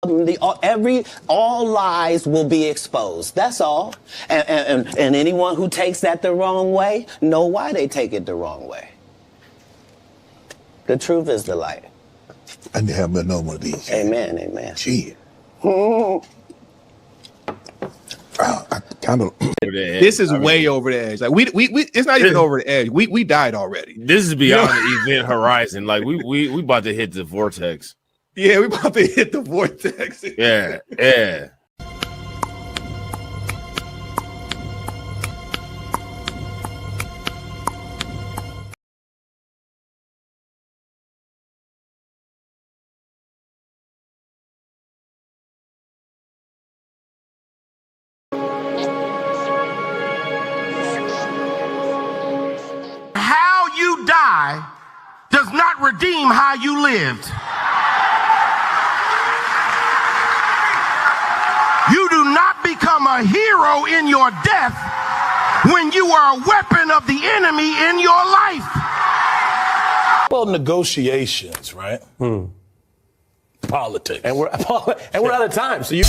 All lies will be exposed. That's all. And anyone who takes that the wrong way know why they take it the wrong way. The truth is the light. I need to have another one of these. Amen, amen. Gee. I kind of. This is way over the edge. Like we it's not even over the edge. We died already. This is beyond the event horizon. Like we about to hit the vortex. Yeah, we about to hit the vortex. Yeah. How you die does not redeem how you lived. You do not become a hero in your death when you are a weapon of the enemy in your life. Well, negotiations, right? Politics. And we're out of time. So you.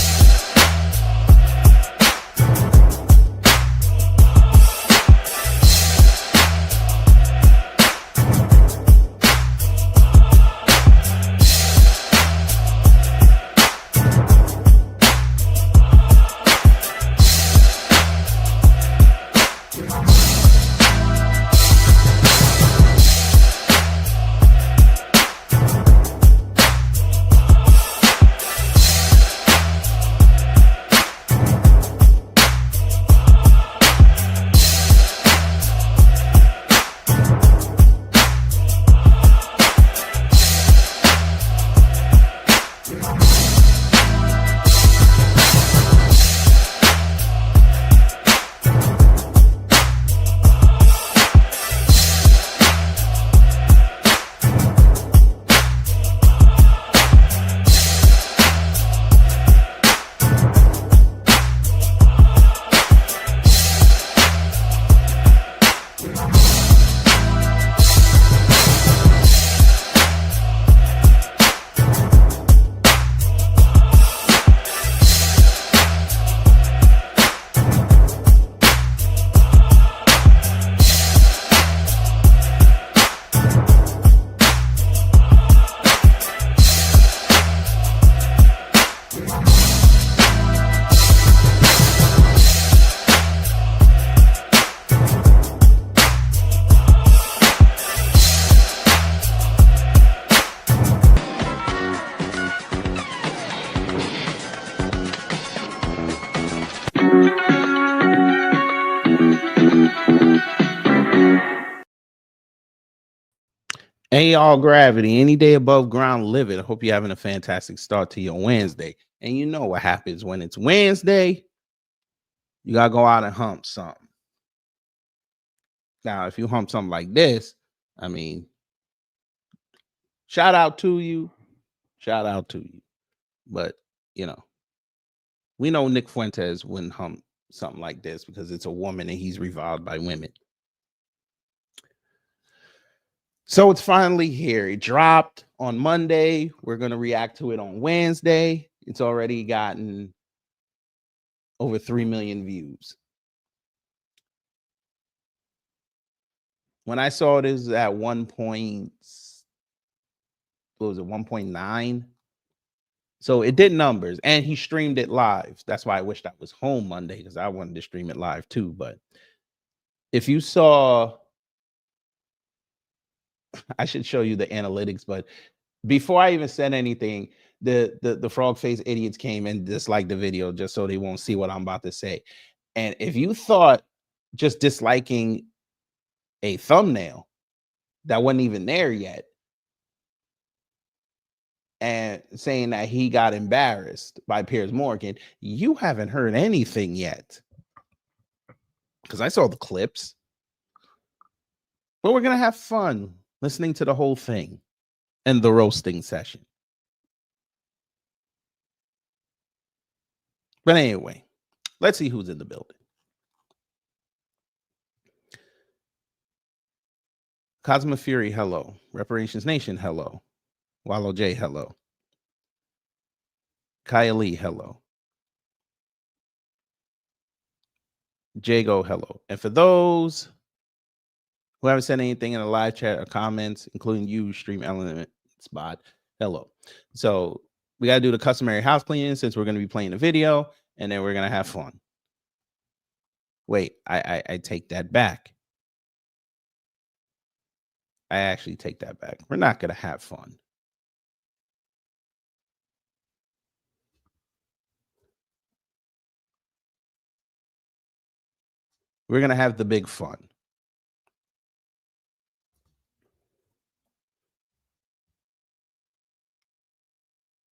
Hey, all gravity, any day above ground, live it. I hope you're having a fantastic start to your Wednesday. And you know what happens when it's Wednesday? You got to go out and hump something. Now, if you hump something like this, I mean, shout out to you. Shout out to you. But, you know, we know Nick Fuentes wouldn't hump something like this because it's a woman and he's reviled by women. So it's finally here. It dropped on Monday. We're going to react to it on Wednesday. It's already gotten over 3 million views. When I saw it, it was at 1.9. So it did numbers, and he streamed it live. That's why I wished I was home Monday, because I wanted to stream it live too. But if you saw, I should show you the analytics, but before I even said anything, the frog face idiots came and disliked the video just so they won't see what I'm about to say. And if you thought just disliking a thumbnail that wasn't even there yet and saying that he got embarrassed by Piers Morgan, you haven't heard anything yet. Because I saw the clips. But we're going to have fun listening to the whole thing and the roasting session. But anyway, let's see who's in the building. Cosmo Fury, hello. Reparations Nation, hello. Wallow J, hello. Kylie, hello. Jago, hello. And for those who haven't said anything in the live chat or comments, including you, Stream Element Spot, hello. So we got to do the customary house cleaning since we're going to be playing the video, and then we're going to have fun. Wait, I take that back. I actually take that back. We're not going to have fun. We're going to have the big fun.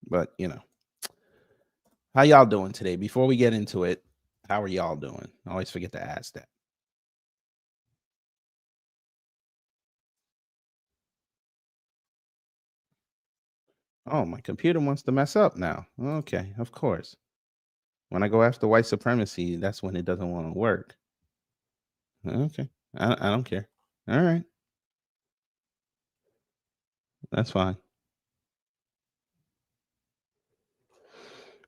But, you know, how y'all doing today? Before we get into it, how are y'all doing? I always forget to ask that. Oh, my computer wants to mess up now. Okay, of course. When I go after white supremacy, that's when it doesn't want to work. Okay, I don't care. All right. That's fine.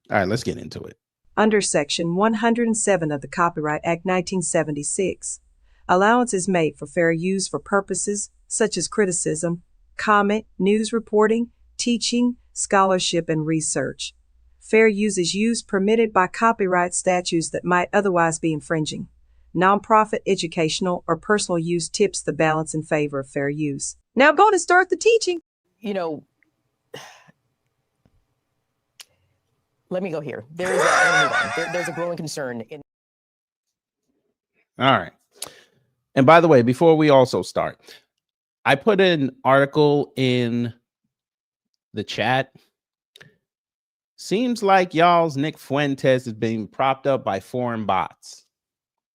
All right, let's get into it. Under Section 107 of the Copyright Act 1976, allowance is made for fair use for purposes such as criticism, comment, news reporting, teaching, scholarship, and research. Fair use is use permitted by copyright statutes that might otherwise be infringing. Nonprofit, educational, or personal use tips the balance in favor of fair use. Now I'm going to start the teaching. You know, let me go here. There's a growing concern in. All right. And by the way, before we also start, I put an article in the chat. Seems like y'all's Nick Fuentes is being propped up by foreign bots,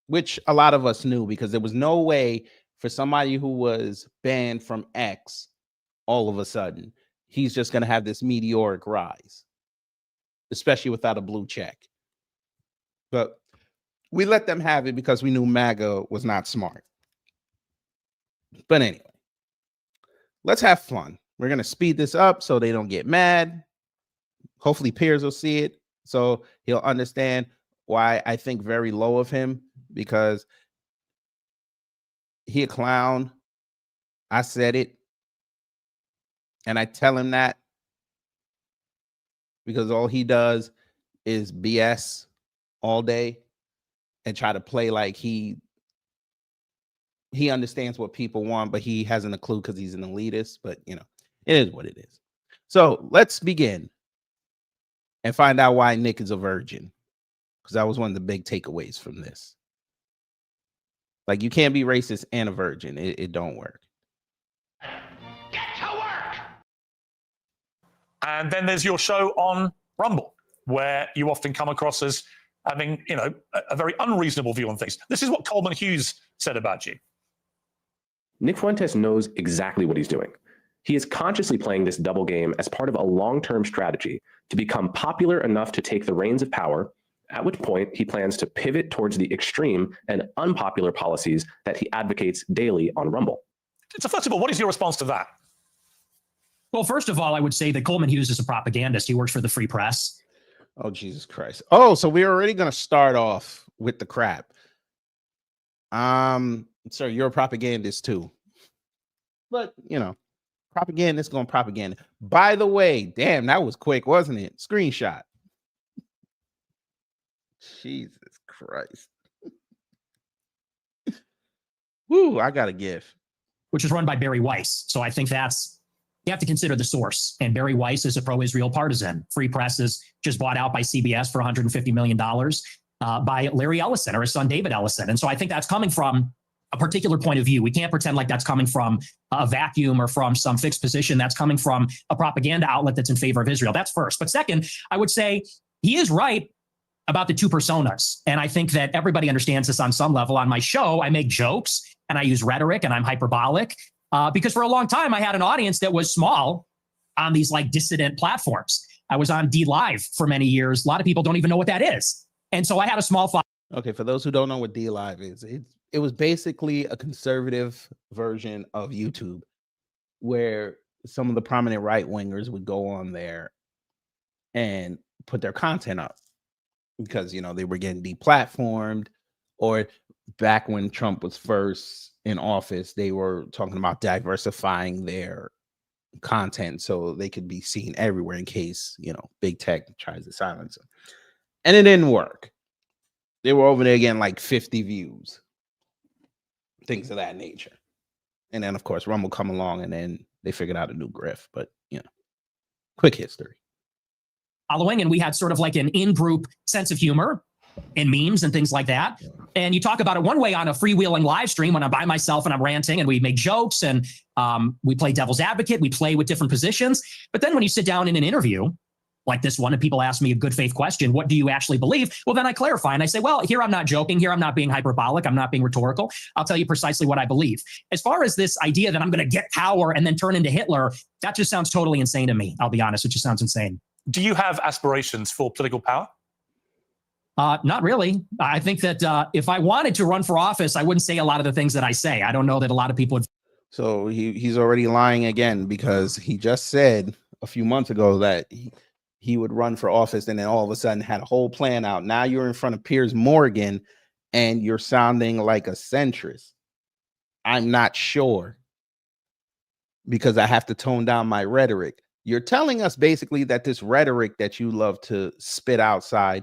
which a lot of us knew because there was no way for somebody who was banned from X all of a sudden, he's just going to have this meteoric rise, especially without a blue check. But we let them have it because we knew MAGA was not smart. But anyway, let's have fun. We're going to speed this up so they don't get mad. Hopefully Piers will see it so he'll understand why I think very low of him, because he a clown. I said it. And I tell him that because all he does is BS all day and try to play like he understands what people want, but he hasn't a clue because he's an elitist. But, you know, it is what it is. So let's begin and find out why Nick is a virgin, because that was one of the big takeaways from this. Like, you can't be racist and a virgin. It don't work. And then there's your show on Rumble, where you often come across as having, you know, a very unreasonable view on things. This is what Coleman Hughes said about you. Nick Fuentes knows exactly what he's doing. He is consciously playing this double game as part of a long-term strategy to become popular enough to take the reins of power, at which point he plans to pivot towards the extreme and unpopular policies that he advocates daily on Rumble. So first of all, what is your response to that? Well, first of all, I would say that Coleman Hughes is a propagandist. He works for the Free Press. Oh, Jesus Christ. Oh, so we're already going to start off with the crap. Sir, you're a propagandist too. But, you know, propagandist going propaganda. By the way, damn, that was quick, wasn't it? Screenshot. Jesus Christ. Woo, I got a GIF. Which is run by Barry Weiss. So I think you have to consider the source. And Barry Weiss is a pro-Israel partisan. Free Press is just bought out by CBS for $150 million by Larry Ellison or his son, David Ellison. And so I think that's coming from a particular point of view. We can't pretend like that's coming from a vacuum or from some fixed position. That's coming from a propaganda outlet that's in favor of Israel. That's first. But second, I would say he is right about the two personas. And I think that everybody understands this on some level. On my show, I make jokes and I use rhetoric and I'm hyperbolic. Because for a long time, I had an audience that was small on these like dissident platforms. I was on D Live for many years. A lot of people don't even know what that is. And so I had a small following. Okay, for those who don't know what D Live is, it was basically a conservative version of YouTube where some of the prominent right wingers would go on there and put their content up because, you know, they were getting deplatformed, or back when Trump was first in office, they were talking about diversifying their content so they could be seen everywhere in case, you know, big tech tries to silence them. And it didn't work. They were over there getting like 50 views, things of that nature. And then, of course, Rumble come along and then they figured out a new grift. But, you know, quick history. Following, and we had sort of like an in-group sense of humor and memes and things like that. And you talk about it one way on a freewheeling live stream when I'm by myself and I'm ranting and we make jokes and we play devil's advocate, we play with different positions. But then when you sit down in an interview like this one and people ask me a good faith question, what do you actually believe? Well, then I clarify and I say, well, here I'm not joking. Here I'm not being hyperbolic. I'm not being rhetorical. I'll tell you precisely what I believe. As far as this idea that I'm going to get power and then turn into Hitler, that just sounds totally insane to me. I'll be honest. It just sounds insane. Do you have aspirations for political power? Not really. I think that if I wanted to run for office, I wouldn't say a lot of the things that I say. I don't know that a lot of people would. So he's already lying again, because he just said a few months ago that he would run for office and then all of a sudden had a whole plan out. Now you're in front of Piers Morgan and you're sounding like a centrist. I'm not sure, because I have to tone down my rhetoric. You're telling us basically that this rhetoric that you love to spit outside,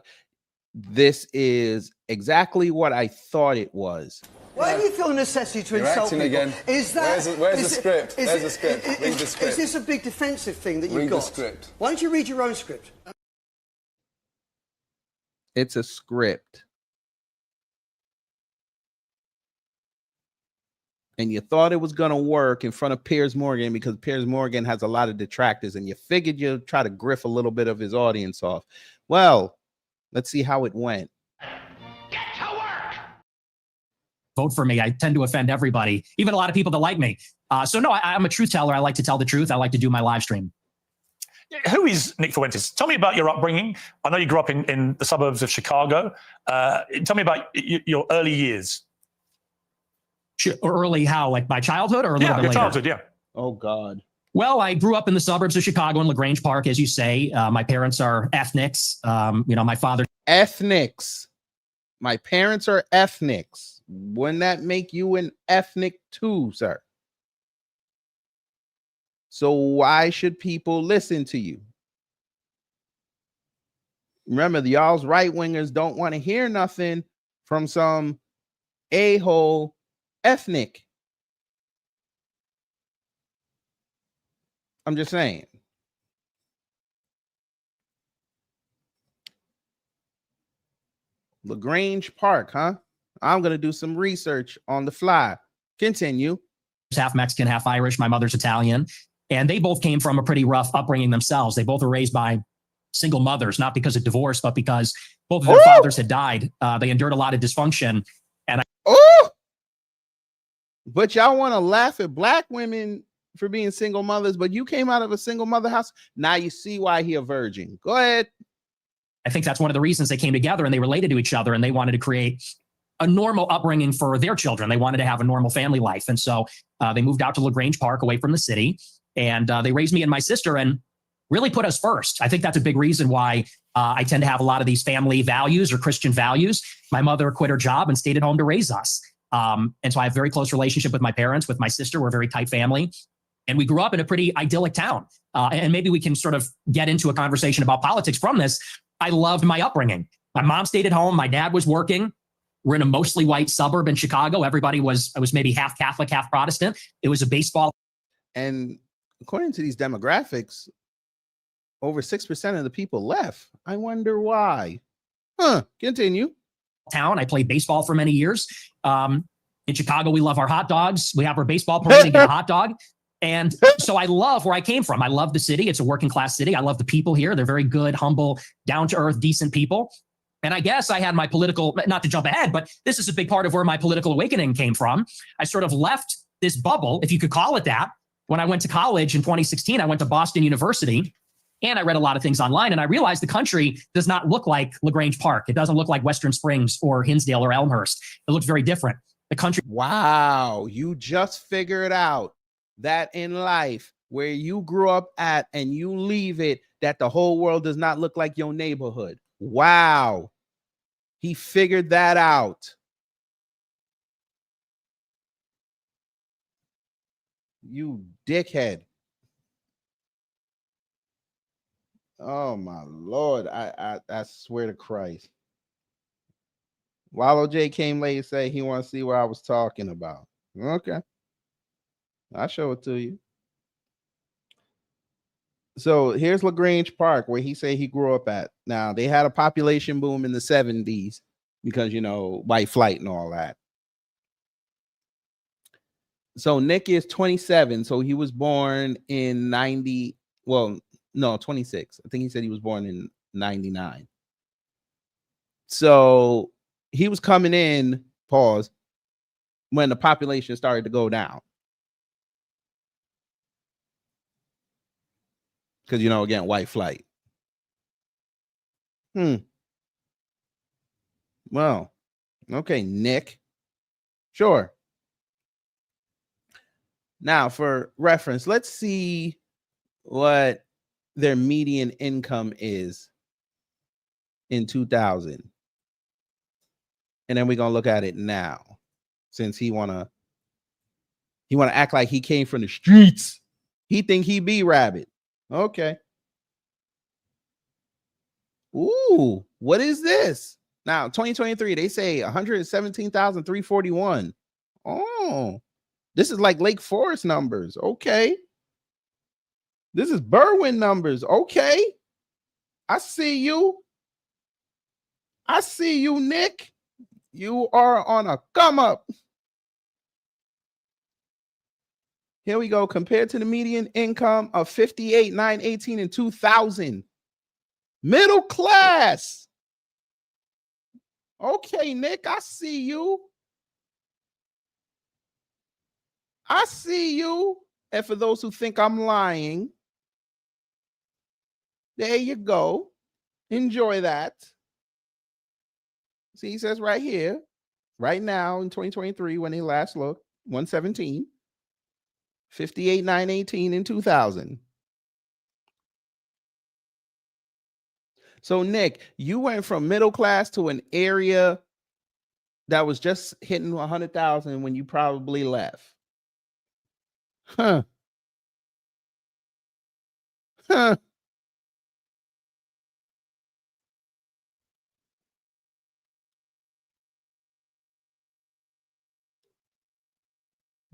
this is exactly what I thought it was. Why do you feel a necessity to insult people? Again. Is that where's the script? Where's the script? Read the script. Is this a big defensive thing that you've got? Read the script. Why don't you read your own script? It's a script. And you thought it was going to work in front of Piers Morgan because Piers Morgan has a lot of detractors, and you figured you'd try to griff a little bit of his audience off. Well, let's see how it went. Vote for me. I tend to offend everybody, even a lot of people that like me. So no, I'm a truth teller. I like to tell the truth. I like to do my live stream. Who is Nick Fuentes? Tell me about your upbringing. I know you grew up in the suburbs of Chicago. Tell me about your early years. Early how? Like my childhood or a little bit later? Childhood, yeah. Oh, God. Well, I grew up in the suburbs of Chicago in LaGrange Park, as you say. My parents are ethnics. You know, my father. Ethnics. My parents are ethnics. Wouldn't that make you an ethnic too, sir? So why should people listen to you? Remember, the y'all's right-wingers don't want to hear nothing from some a-hole ethnic. I'm just saying. LaGrange Park, huh? I'm going to do some research on the fly. Continue. Half Mexican, half Irish. My mother's Italian. And they both came from a pretty rough upbringing themselves. They both were raised by single mothers, not because of divorce, but because both of their fathers had died. They endured a lot of dysfunction. And But y'all want to laugh at black women for being single mothers, but you came out of a single mother house. Now you see why he a virgin. Go ahead. I think that's one of the reasons they came together and they related to each other and they wanted to create a normal upbringing for their children. They wanted to have a normal family life. And so they moved out to LaGrange Park away from the city, and they raised me and my sister and really put us first. I think that's a big reason why I tend to have a lot of these family values or Christian values. My mother quit her job and stayed at home to raise us. And so I have a very close relationship with my parents, with my sister. We're a very tight family. And we grew up in a pretty idyllic town. And maybe we can sort of get into a conversation about politics from this. I loved my upbringing. My mom stayed at home. My dad was working. We're in a mostly white suburb in Chicago. Everybody was maybe half Catholic, half Protestant. It was a baseball. And according to these demographics, over 6% of the people left. I wonder why. Continue. Town. I played baseball for many years. In Chicago, we love our hot dogs. We have our baseball parade and get a hot dog. And so I love where I came from. I love the city. It's a working class city. I love the people here. They're very good, humble, down to earth, decent people. And I guess I had my political, not to jump ahead, but this is a big part of where my political awakening came from. I sort of left this bubble, if you could call it that. When I went to college in 2016, I went to Boston University and I read a lot of things online. And I realized the country does not look like LaGrange Park. It doesn't look like Western Springs or Hinsdale or Elmhurst. It looks very different. The country. Wow. You just figured out that in life, where you grew up at and you leave it, that the whole world does not look like your neighborhood. Wow. He figured that out. You dickhead. Oh my Lord. I swear to Christ. Wallow J came late and say he wants to see what I was talking about. Okay. I'll show it to you. So here's LaGrange Park, where he said he grew up at. Now, they had a population boom in the 70s because, you know, white flight and all that. So Nick is 27. So he was born in 90. Well, no, 26. I think he said he was born in 99. So he was coming in, pause, when the population started to go down. Because, you know, again, white flight. Well, okay, Nick. Sure. Now, for reference, let's see what their median income is in 2000. And then we're going to look at it now, since he wanna act like he came from the streets. He think he be Rabbit. Okay. Ooh, what is this? Now, 2023, they say 117,341. Oh, this is like Lake Forest numbers. Okay. This is Berwyn numbers. Okay. I see you. I see you, Nick. You are on a come up. Here we go. Compared to the median income of 58,918 in 2000. Middle class. Okay, Nick, I see you. I see you. And for those who think I'm lying, there you go. Enjoy that. See, he says right here, right now in 2023, when they last looked, 117, 58,918 in 2000. So, Nick, you went from middle class to an area that was just hitting 100,000 when you probably left. Huh. Huh.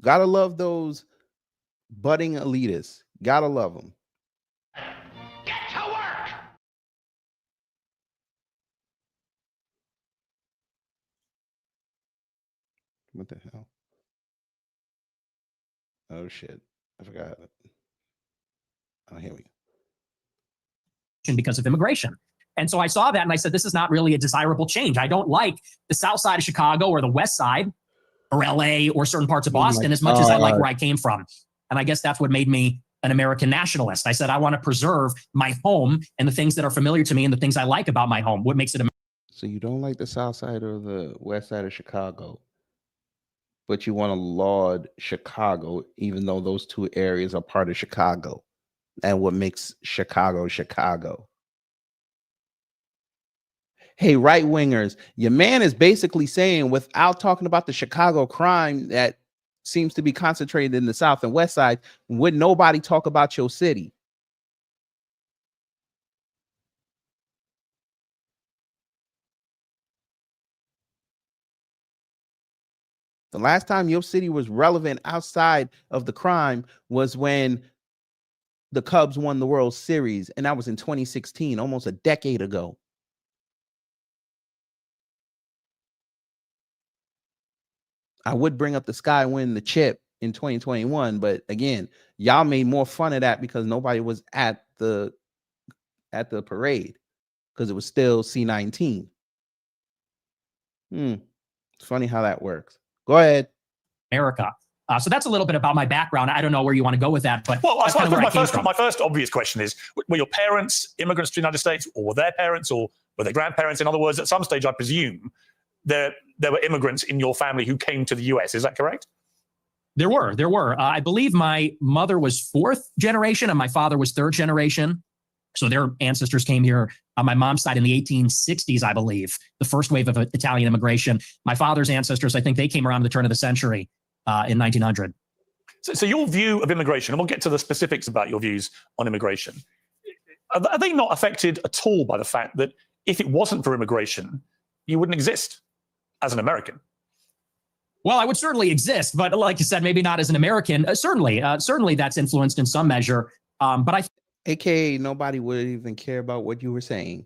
Gotta love those budding elitists. Gotta love them. Get to work! What the hell? Oh, shit. I forgot. Oh, here we go. Because of immigration. And so I saw that and I said, this is not really a desirable change. I don't like the south side of Chicago or the west side or LA or certain parts of Boston as much as I like where I came from. And I guess that's what made me an American nationalist. I said, I want to preserve my home and the things that are familiar to me and the things I like about my home. What makes it So you don't like the south side or the west side of Chicago, but you want to laud Chicago, even though those two areas are part of Chicago and what makes Chicago, Chicago. Hey, right wingers, your man is basically saying, without talking about the Chicago crime that seems to be concentrated in the south and west side, would nobody talk about your city? The last time your city was relevant outside of the crime was when the Cubs won the World Series, and that was in 2016, almost a decade ago. I would bring up the Sky winning the chip in 2021, but again, y'all made more fun of that because nobody was at the parade because it was still C19. It's funny how that works. Go ahead. America. So that's a little bit about my background. I don't know where you want to go with that, but well, I kind suppose my first obvious question is: were your parents immigrants to the United States, or were their parents, or were their grandparents? In other words, at some stage, I presume there were immigrants in your family who came to the US. Is that correct? There were. I believe my mother was fourth generation and my father was third generation. So their ancestors came here on my mom's side in the 1860s, I believe, the first wave of Italian immigration. My father's ancestors, I think they came around the turn of the century in 1900. So your view of immigration, and we'll get to the specifics about your views on immigration, are they not affected at all by the fact that if it wasn't for immigration, you wouldn't exist as an American? Well, I would certainly exist, but like you said, maybe not as an American. Certainly that's influenced in some measure. But AKA nobody would even care about what you were saying,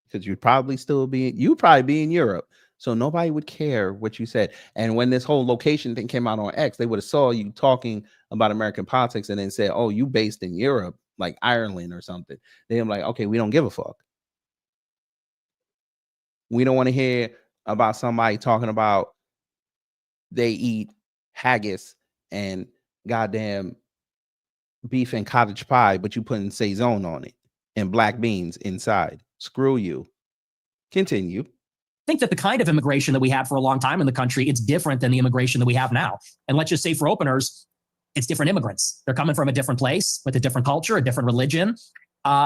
because you'd probably be in Europe. So nobody would care what you said. And when this whole location thing came out on X, they would have saw you talking about American politics and then said, oh, you based in Europe, like Ireland or something. They're like, okay, we don't give a fuck. We don't want to hear about somebody talking about they eat haggis and goddamn beef and cottage pie, but you putting Saison on it and black beans inside. Screw you. Continue. I think that the kind of immigration that we had for a long time in the country, it's different than the immigration that we have now. And let's just say for openers, it's different immigrants. They're coming from a different place with a different culture, a different religion.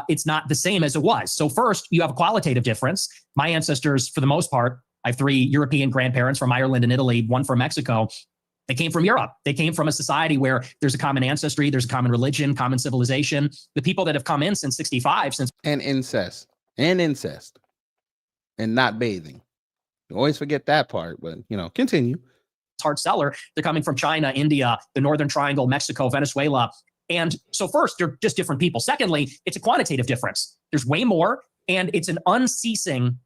It's not the same as it was. So first, you have a qualitative difference. My ancestors, for the most part, I have 3 European grandparents from Ireland and Italy, 1 from Mexico. They came from Europe. They came from a society where there's a common ancestry, there's a common religion, common civilization. The people that have come in since 65, and incest, and not bathing. You always forget that part, but continue. Hard seller. They're coming from China, India, the Northern Triangle, Mexico, Venezuela. And so first, they're just different people. Secondly, it's a quantitative difference. There's way more, and it's an unceasing,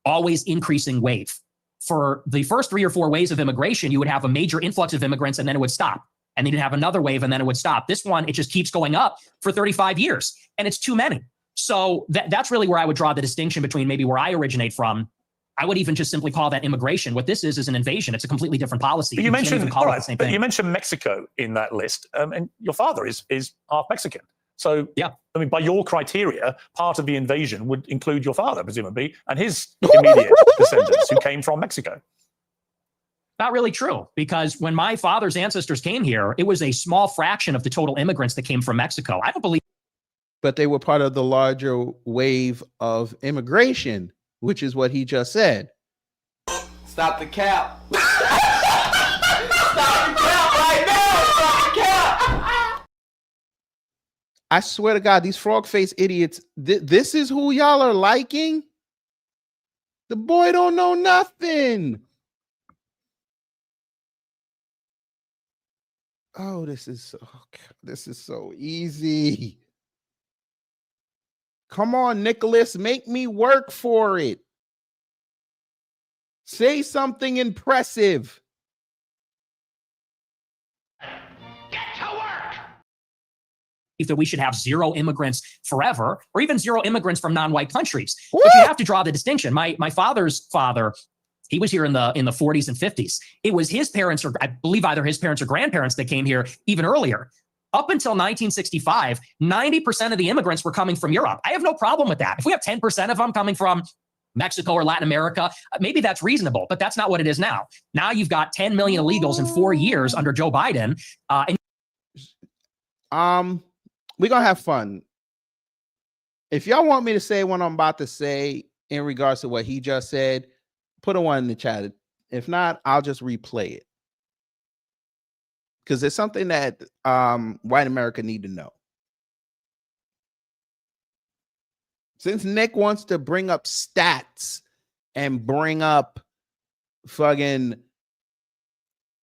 always increasing wave. For the first 3 or 4 waves of immigration, you would have a major influx of immigrants, and then it would stop. And then you'd have another wave, and then it would stop. This one, it just keeps going up for 35 years, and it's too many. So that's really where I would draw the distinction between maybe where I originate from. I would even just simply call that immigration. What this is an invasion. It's a completely different policy. But you mentioned Mexico in that list, and your father is half Mexican. So yeah, I mean, by your criteria, part of the invasion would include your father, presumably, and his immediate descendants who came from Mexico. Not really true, because when my father's ancestors came here, it was a small fraction of the total immigrants that came from Mexico. I don't believe. But they were part of the larger wave of immigration, which is what he just said. Stop the cap. Stop the cap right now. Stop the cap. I swear to God, these frog-faced idiots, this is who y'all are liking? The boy don't know nothing. Oh, this is so easy. Come on, Nicholas, make me work for it. Say something impressive. That we should have 0 immigrants forever, or even 0 immigrants from non-white countries. What? But you have to draw the distinction. My father's father, he was here in the 40s and 50s. It was his parents, or I believe either his parents or grandparents, that came here even earlier. Up until 1965, 90% of the immigrants were coming from Europe. I have no problem with that. If we have 10% of them coming from Mexico or Latin America, maybe that's reasonable, but that's not what it is now. Now you've got 10 million illegals in 4 years under Joe Biden. We're going to have fun. If y'all want me to say what I'm about to say in regards to what he just said, put a 1 in the chat. If not, I'll just replay it. Because it's something that white America need to know. Since Nick wants to bring up stats and bring up fucking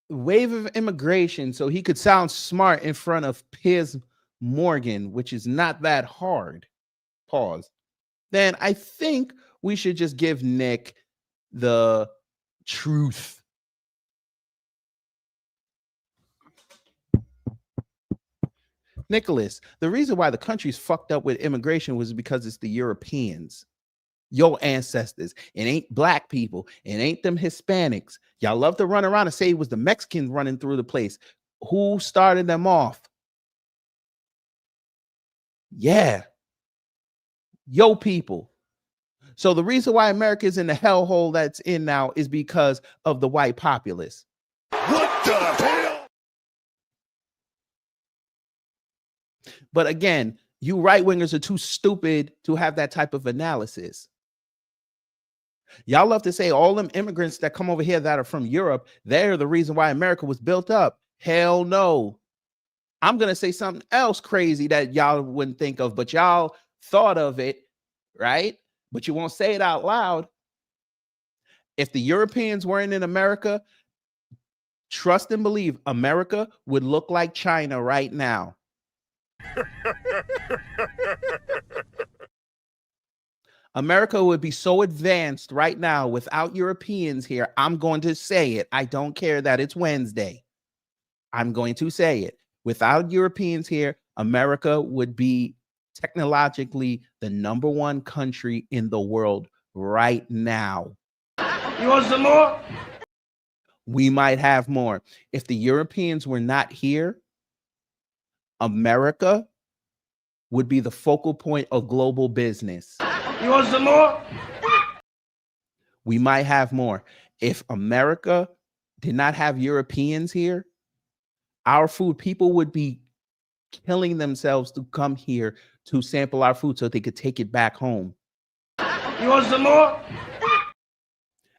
wave of immigration so he could sound smart in front of Piers Morgan, which is not that hard, pause, then I think we should just give Nick the truth. Nicholas, the reason why the country's fucked up with immigration was because it's the Europeans, your ancestors. It ain't black people. It ain't them Hispanics. Y'all love to run around and say it was the Mexicans running through the place. Who started them off? Yeah. Yo people. So the reason why America is in the hellhole that's in now is because of the white populace. What the hell? But again, You right-wingers are too stupid to have that type of analysis. Y'all love to say all them immigrants that come over here that are from Europe, they're the reason why America was built up. Hell no. I'm going to say something else crazy that y'all wouldn't think of, but y'all thought of it, right? But you won't say it out loud. If the Europeans weren't in America, trust and believe America would look like China right now. America would be so advanced right now without Europeans here. I'm going to say it. I don't care that it's Wednesday. I'm going to say it. Without Europeans here, America would be technologically the #1 country in the world right now. You want some more? We might have more. If the Europeans were not here, America would be the focal point of global business. You want some more? We might have more. If America did not have Europeans here, our food, people would be killing themselves to come here to sample our food so they could take it back home. You want some more?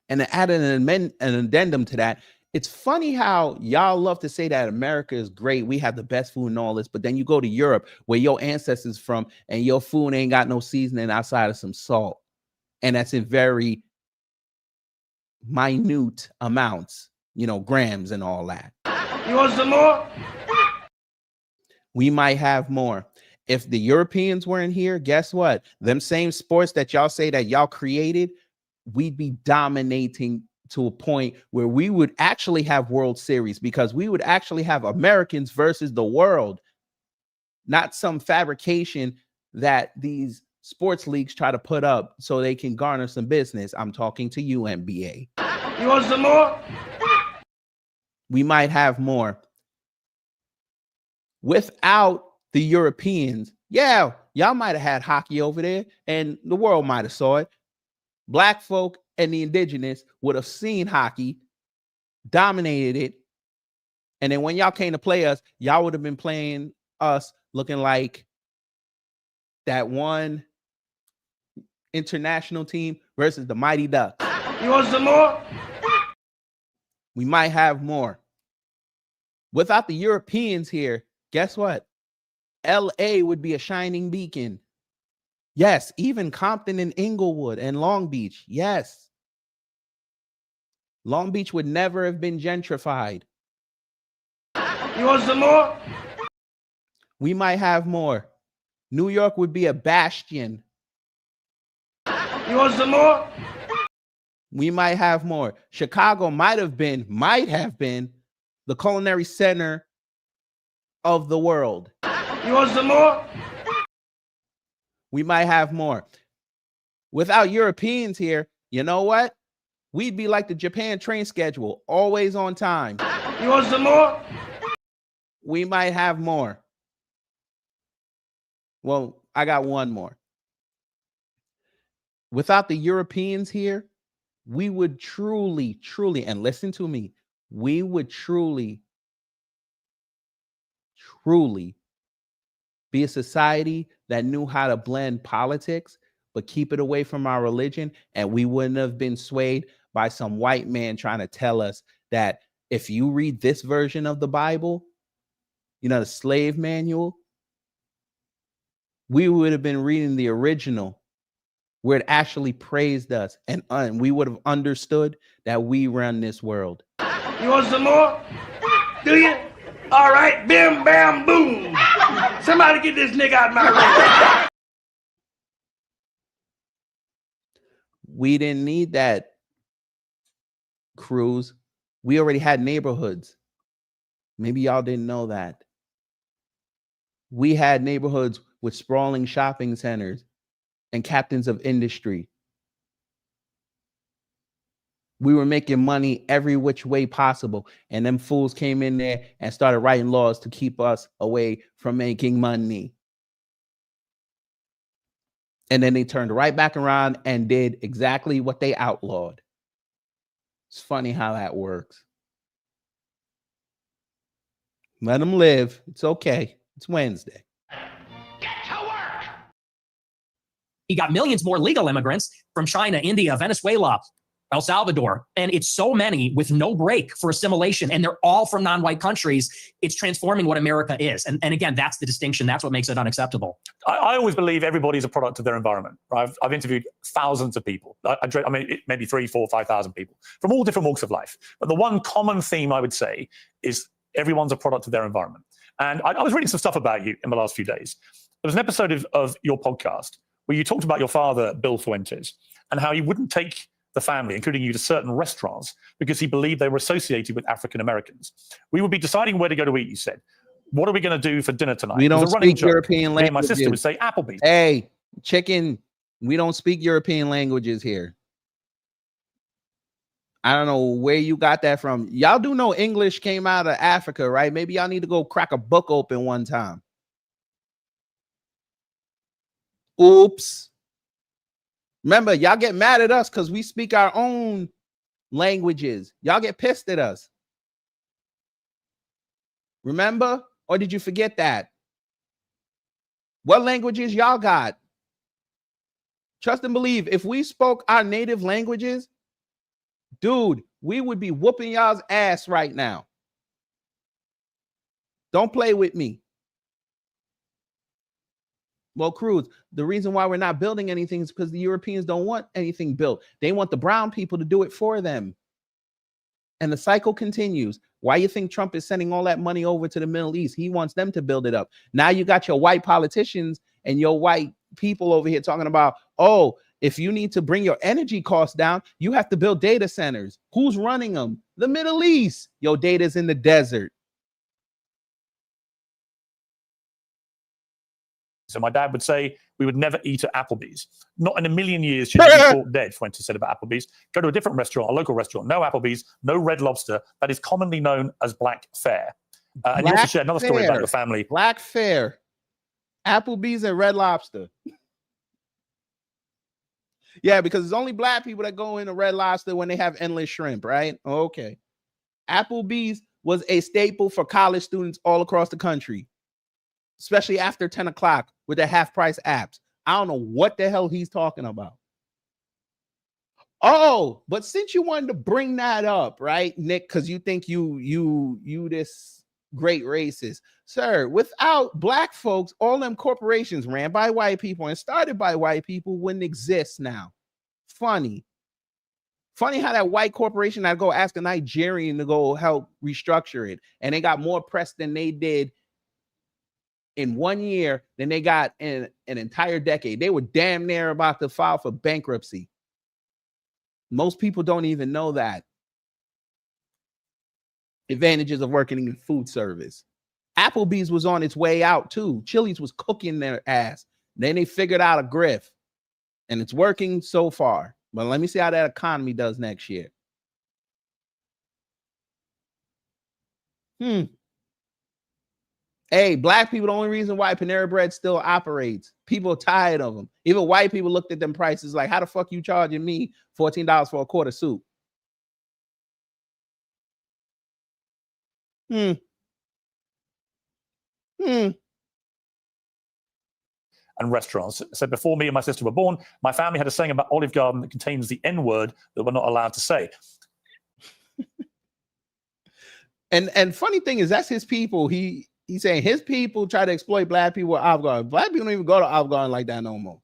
And to add an addendum to that, it's funny how y'all love to say that America is great. We have the best food and all this, but then you go to Europe where your ancestors from and your food ain't got no seasoning outside of some salt. And that's in very minute amounts, you know, grams and all that. You want some more? We might have more. If the Europeans weren't here, guess what? Them same sports that y'all say that y'all created, we'd be dominating to a point where we would actually have World Series, because we would actually have Americans versus the world, not some fabrication that these sports leagues try to put up so they can garner some business. I'm talking to you, NBA. You want some more? We might have more. Without the Europeans, yeah, y'all might have had hockey over there and the world might have saw it. Black folk and the indigenous would have seen hockey, dominated it, and then when y'all came to play us, y'all would have been playing us looking like that one international team versus the Mighty Ducks. You want some more? We might have more. Without the Europeans here, guess what? LA would be a shining beacon. Yes, even Compton and Inglewood and Long Beach. Yes. Long Beach would never have been gentrified. You want some more? We might have more. New York would be a bastion. You want some more? We might have more. Chicago might have been the culinary center of the world. You want some more? We might have more. Without Europeans here, you know what? We'd be like the Japan train schedule, always on time. You want some more? We might have more. Well, I got one more. Without the Europeans here, we would truly, and listen to me, we would truly be a society that knew how to blend politics, but keep it away from our religion. And we wouldn't have been swayed by some white man trying to tell us that if you read this version of the Bible, you know, the slave manual, we would have been reading the original where it actually praised us, and we would have understood that we run this world. You want some more? Do you? All right, bim, bam, boom. Somebody get this nigga out of my way. We didn't need that, Cruz. We already had neighborhoods. Maybe y'all didn't know that. We had neighborhoods with sprawling shopping centers and captains of industry. We were making money every which way possible. And them fools came in there and started writing laws to keep us away from making money. And then they turned right back around and did exactly what they outlawed. It's funny how that works. Let them live. It's okay. It's Wednesday. Get to work! He got millions more legal immigrants from China, India, Venezuela, El Salvador. And it's so many with no break for assimilation. And they're all from non-white countries. It's transforming what America is. And again, that's the distinction. That's what makes it unacceptable. I always believe everybody's a product of their environment. Right? I've interviewed thousands of people. I mean, maybe 3,000, 4,000, 5,000 people from all different walks of life. But the one common theme I would say is everyone's a product of their environment. And I was reading some stuff about you in the last few days. There was an episode of your podcast where you talked about your father, Bill Fuentes, and how he wouldn't take the family, including you, to certain restaurants because he believed they were associated with African Americans. We would be deciding where to go to eat, you said. What are we going to do for dinner tonight? We don't speak European languages. Me and my sister would say Applebee's. Hey, chicken, we don't speak European languages here. I don't know where you got that from. Y'all do know English came out of Africa, right? Maybe y'all need to go crack a book open one time. Oops. Remember, y'all get mad at us because we speak our own languages. Y'all get pissed at us. Remember? Or did you forget that? What languages y'all got? Trust and believe, if we spoke our native languages, dude, we would be whooping y'all's ass right now. Don't play with me. Well, Cruz, the reason why we're not building anything is because the Europeans don't want anything built. They want the brown people to do it for them. And the cycle continues. Why you think Trump is sending all that money over to the Middle East? He wants them to build it up. Now you got your white politicians and your white people over here talking about, oh, if you need to bring your energy costs down, you have to build data centers. Who's running them? The Middle East. Your data's in the desert. So my dad would say we would never eat at Applebee's. Not in a million years should you be caught dead, Fuentes said about Applebee's. Go to a different restaurant, a local restaurant. No Applebee's, no Red Lobster. That is commonly known as black fare. And you also shared another story about your family. Black fare. Applebee's and Red Lobster. Yeah, because it's only black people that go into Red Lobster when they have endless shrimp, right? Okay. Applebee's was a staple for college students all across the country, especially after 10 o'clock with the half-price apps. I don't know what the hell he's talking about. Oh, but since you wanted to bring that up, right, Nick, because you think you this great racist. Sir, without black folks, all them corporations ran by white people and started by white people wouldn't exist now. Funny how that white corporation had to go ask a Nigerian to go help restructure it, and they got more press than they did in 1 year than they got in an entire decade. They were damn near about to file for bankruptcy. Most people don't even know that. Advantages of working in food service. Applebee's was on its way out too. Chili's was cooking their ass. Then they figured out a grift, and it's working so far. But let me see how that economy does next year. Hey, black people, the only reason why Panera Bread still operates, people are tired of them. Even white people looked at them prices like, how the fuck you charging me $14 for a quart of soup? And restaurants. So before me and my sister were born, my family had a saying about Olive Garden that contains the N-word that we're not allowed to say. And funny thing is, that's his people. He's saying his people try to exploit black people at Olive Garden. Black people don't even go to Olive Garden like that no more.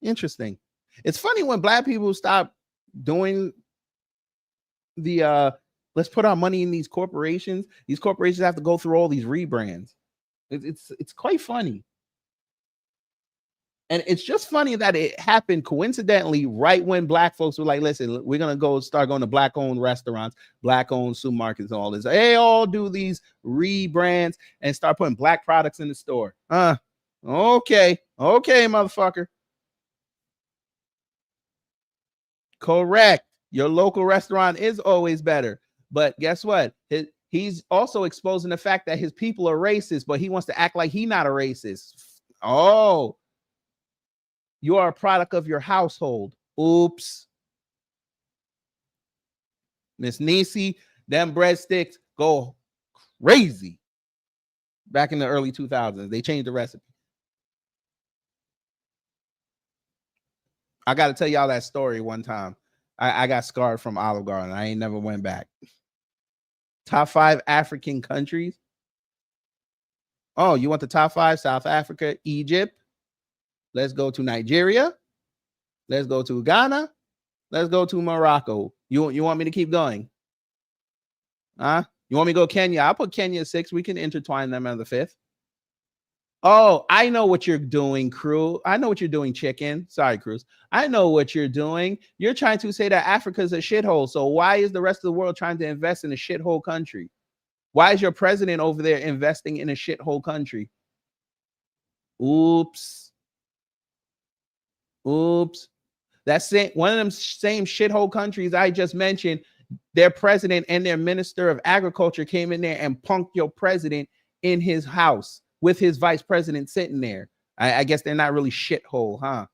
Interesting. It's funny when black people stop doing the let's put our money in these corporations. These corporations have to go through all these rebrands. It's quite funny. And it's just funny that it happened coincidentally right when black folks were like, listen, we're going to start going to black-owned restaurants, black-owned supermarkets and all this. They all do these rebrands and start putting black products in the store. Okay, motherfucker. Correct. Your local restaurant is always better. But guess what? He's also exposing the fact that his people are racist, but he wants to act like he's not a racist. Oh, you are a product of your household. Oops. Miss Niecy, them breadsticks go crazy. back in the early 2000s. They changed the recipe. I got to tell y'all that story one time. I got scarred from Olive Garden. I ain't never went back. Top 5 African countries. Oh, you want the top 5? South Africa, Egypt. Let's go to Nigeria. Let's go to Ghana. Let's go to Morocco. You want me to keep going? Huh? You want me to go Kenya? I'll put Kenya 6. We can intertwine them on the 5th. Oh, I know what you're doing, crew. I know what you're doing, chicken. Sorry, Cruz. I know what you're doing. You're trying to say that Africa is a shithole. So why is the rest of the world trying to invest in a shithole country? Why is your president over there investing in a shithole country? Oops. Oops. That's one of them same shithole countries I just mentioned. Their president and their minister of agriculture came in there and punked your president in his house with his vice president sitting there. I guess they're not really shithole, huh?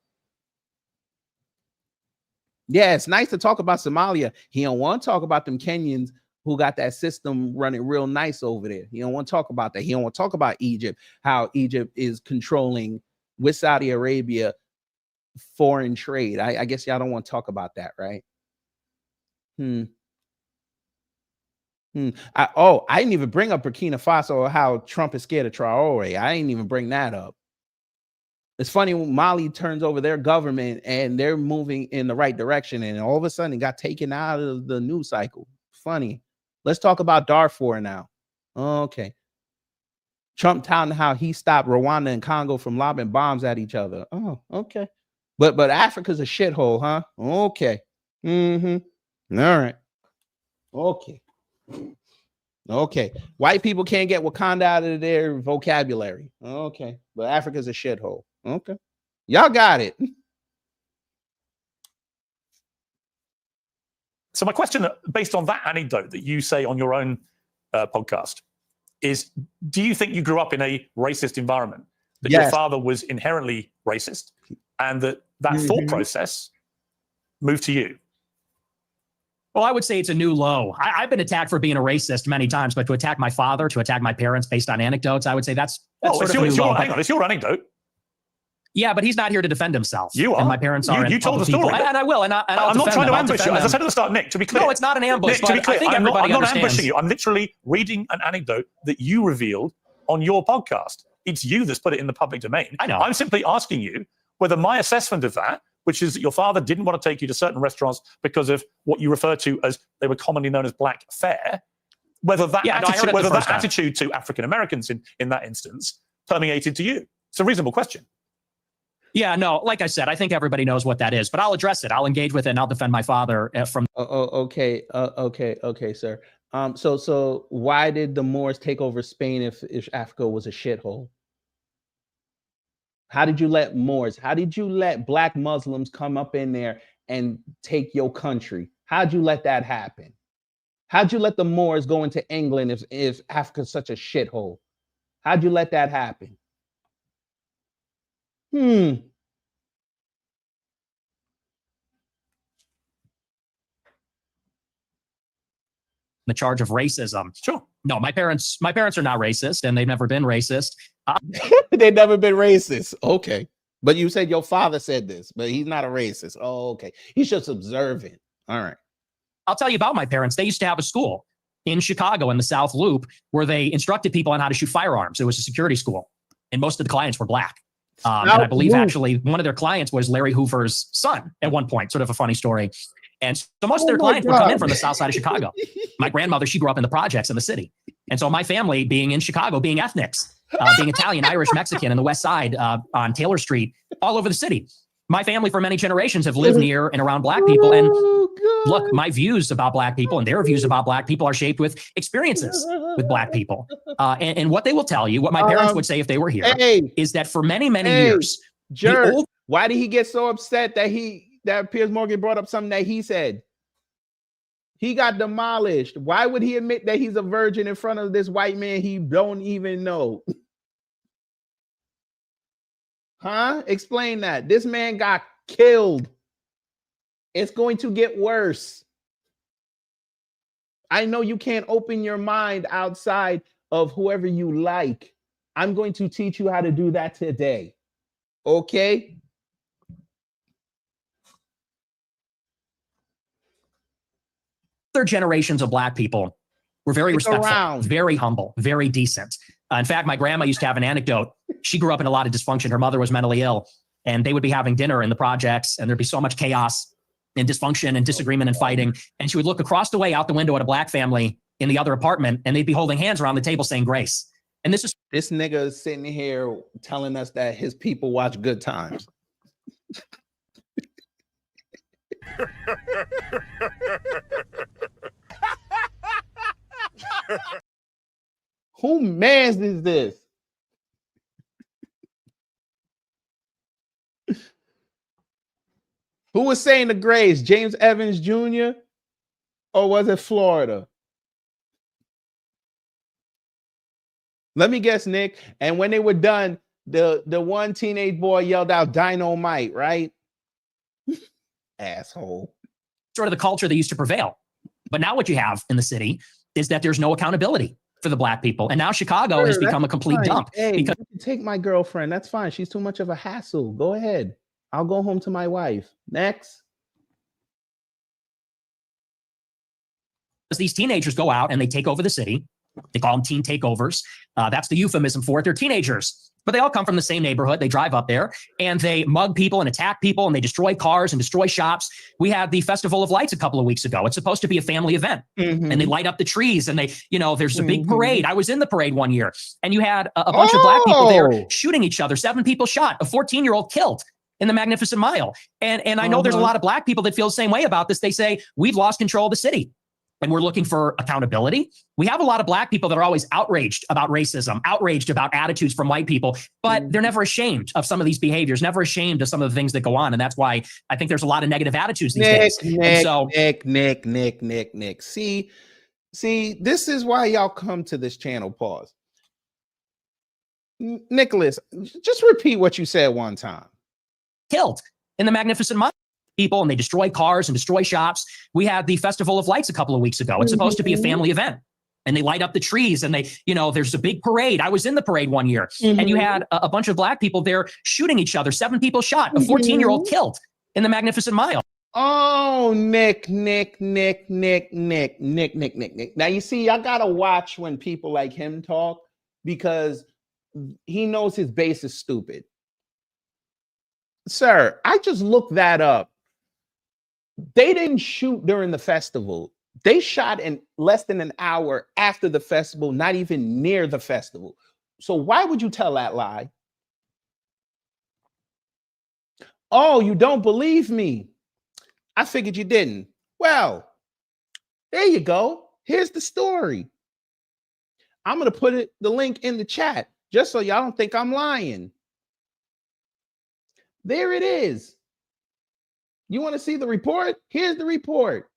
Yeah, it's nice to talk about Somalia. He don't want to talk about them Kenyans who got that system running real nice over there. He don't want to talk about that. He don't want to talk about Egypt, how Egypt is controlling with Saudi Arabia foreign trade. I guess y'all don't want to talk about that, right? I didn't even bring up Burkina Faso or how Trump is scared of Traore. I didn't even bring that up. It's funny when Mali turns over their government and they're moving in the right direction, and all of a sudden it got taken out of the news cycle. Funny. Let's talk about Darfur now. Okay. Trump telling how he stopped Rwanda and Congo from lobbing bombs at each other. Oh, okay. But Africa's a shithole, huh? Okay. All right. Okay. Okay. White people can't get Wakanda out of their vocabulary. Okay. But Africa's a shithole. Okay. Y'all got it. So my question, based on that anecdote that you say on your own podcast, is do you think you grew up in a racist environment? That your father was inherently racist and that thought process moved to you? Well, I would say it's a new low. I've been attacked for being a racist many times, but to attack my father, to attack my parents based on anecdotes, I would say that's it's your anecdote. Yeah, but he's not here to defend himself. You are. And my parents are. You told the story. And I will. And I'm not trying to ambush you. As I said at the start, Nick, to be clear. No, it's not an ambush. Nick, to be clear, I think I'm not understands. ambushing you. I'm literally reading an anecdote that you revealed on your podcast. It's you that's put it in the public domain. I know. I'm simply asking you whether my assessment of that, which is that your father didn't want to take you to certain restaurants because of what you refer to as, they were commonly known as black fare, whether that attitude to African Americans in that instance permeated to you. It's a reasonable question. Yeah, no, like I said, I think everybody knows what that is, but I'll address it. I'll engage with it and I'll defend my father from. Okay, sir. So why did the Moors take over Spain if Africa was a shithole? How did you let black Muslims come up in there and take your country? How'd you let that happen? How'd you let the Moors go into England if Africa's such a shithole? How'd you let that happen? The charge of racism. Sure. No, my parents are not racist, and they've never been racist. They've never been racist. Okay. But you said your father said this, but he's not a racist. Oh, okay. He's just observant. All right. I'll tell you about my parents. They used to have a school in Chicago in the South Loop where they instructed people on how to shoot firearms. It was a security school, and most of the clients were black. And I believe actually one of their clients was Larry Hoover's son at one point, sort of a funny story. And so most of their clients would come in from the south side of Chicago. My grandmother, she grew up in the projects in the city. And so my family being in Chicago, being ethnics, being Italian, Irish, Mexican in the West Side on Taylor Street, all over the city. My family for many generations have lived near and around black people. And look, my views about black people and their views about black people are shaped with experiences with black people. And what they will tell you, what my parents would say if they were here, is that for many, many years, why did he get so upset that Piers Morgan brought up something that he said? He got demolished. Why would he admit that he's a virgin in front of this white man he don't even know? Huh? Explain that. This man got killed. It's going to get worse. I know you can't open your mind outside of whoever you like. I'm going to teach you how to do that today. Okay? Third generations of Black people were very respectful, very humble, very decent. In fact, my grandma used to have an anecdote. She grew up in a lot of dysfunction. Her mother was mentally ill, and they would be having dinner in the projects, and there'd be so much chaos and dysfunction and disagreement and fighting. And she would look across the way out the window at a Black family in the other apartment, and they'd be holding hands around the table saying grace. And this nigga is sitting here telling us that his people watch Good Times. Who mans is this? Who was saying the grace? James Evans Jr. or was it Florida? Let me guess, Nick. And when they were done, the one teenage boy yelled out "Dynamite," right? Asshole. Sort of the culture that used to prevail. But now what you have in the city is that there's no accountability for the Black people. And now Chicago has become a complete dump. Hey, because you can take my girlfriend. That's fine. She's too much of a hassle. Go ahead. I'll go home to my wife. Next. these teenagers go out and they take over the city. They call them teen takeovers. That's the euphemism for it. They're teenagers, but they all come from the same neighborhood. They drive up there and they mug people and attack people and they destroy cars and destroy shops. We had the Festival of Lights a couple of weeks ago. It's supposed to be a family event and they light up the trees and they, you know, there's a big parade. I was in the parade one year and you had a bunch of Black people there shooting each other. 7 people shot, a 14-year-old killed in the Magnificent Mile. And I know there's a lot of Black people that feel the same way about this. They say, we've lost control of the city. And we're looking for accountability. We have a lot of Black people that are always outraged about racism, outraged about attitudes from white people, but they're never ashamed of some of these behaviors, never ashamed of some of the things that go on. And that's why I think there's a lot of negative attitudes these days. Nick. See, this is why y'all come to this channel. Pause. Nicholas, just repeat what you said one time. Killed in the Magnificent Mile. People and they destroy cars and destroy shops. We had the Festival of Lights a couple of weeks ago. It's supposed to be a family event and they light up the trees and they, you know, there's a big parade. I was in the parade one year and you had a bunch of Black people there shooting each other. 7 people shot, a 14-year-old killed in the Magnificent Mile. Oh, Nick. Now you see, I gotta watch when people like him talk because he knows his base is stupid. Sir, I just looked that up. They didn't shoot during the festival. They shot in less than an hour after the festival, not even near the festival. So why would you tell that lie? Oh, you don't believe me? I figured you didn't. Well, there you go. Here's the story. I'm going to put the link in the chat just so y'all don't think I'm lying. There it is. You want to see the report? Here's the report.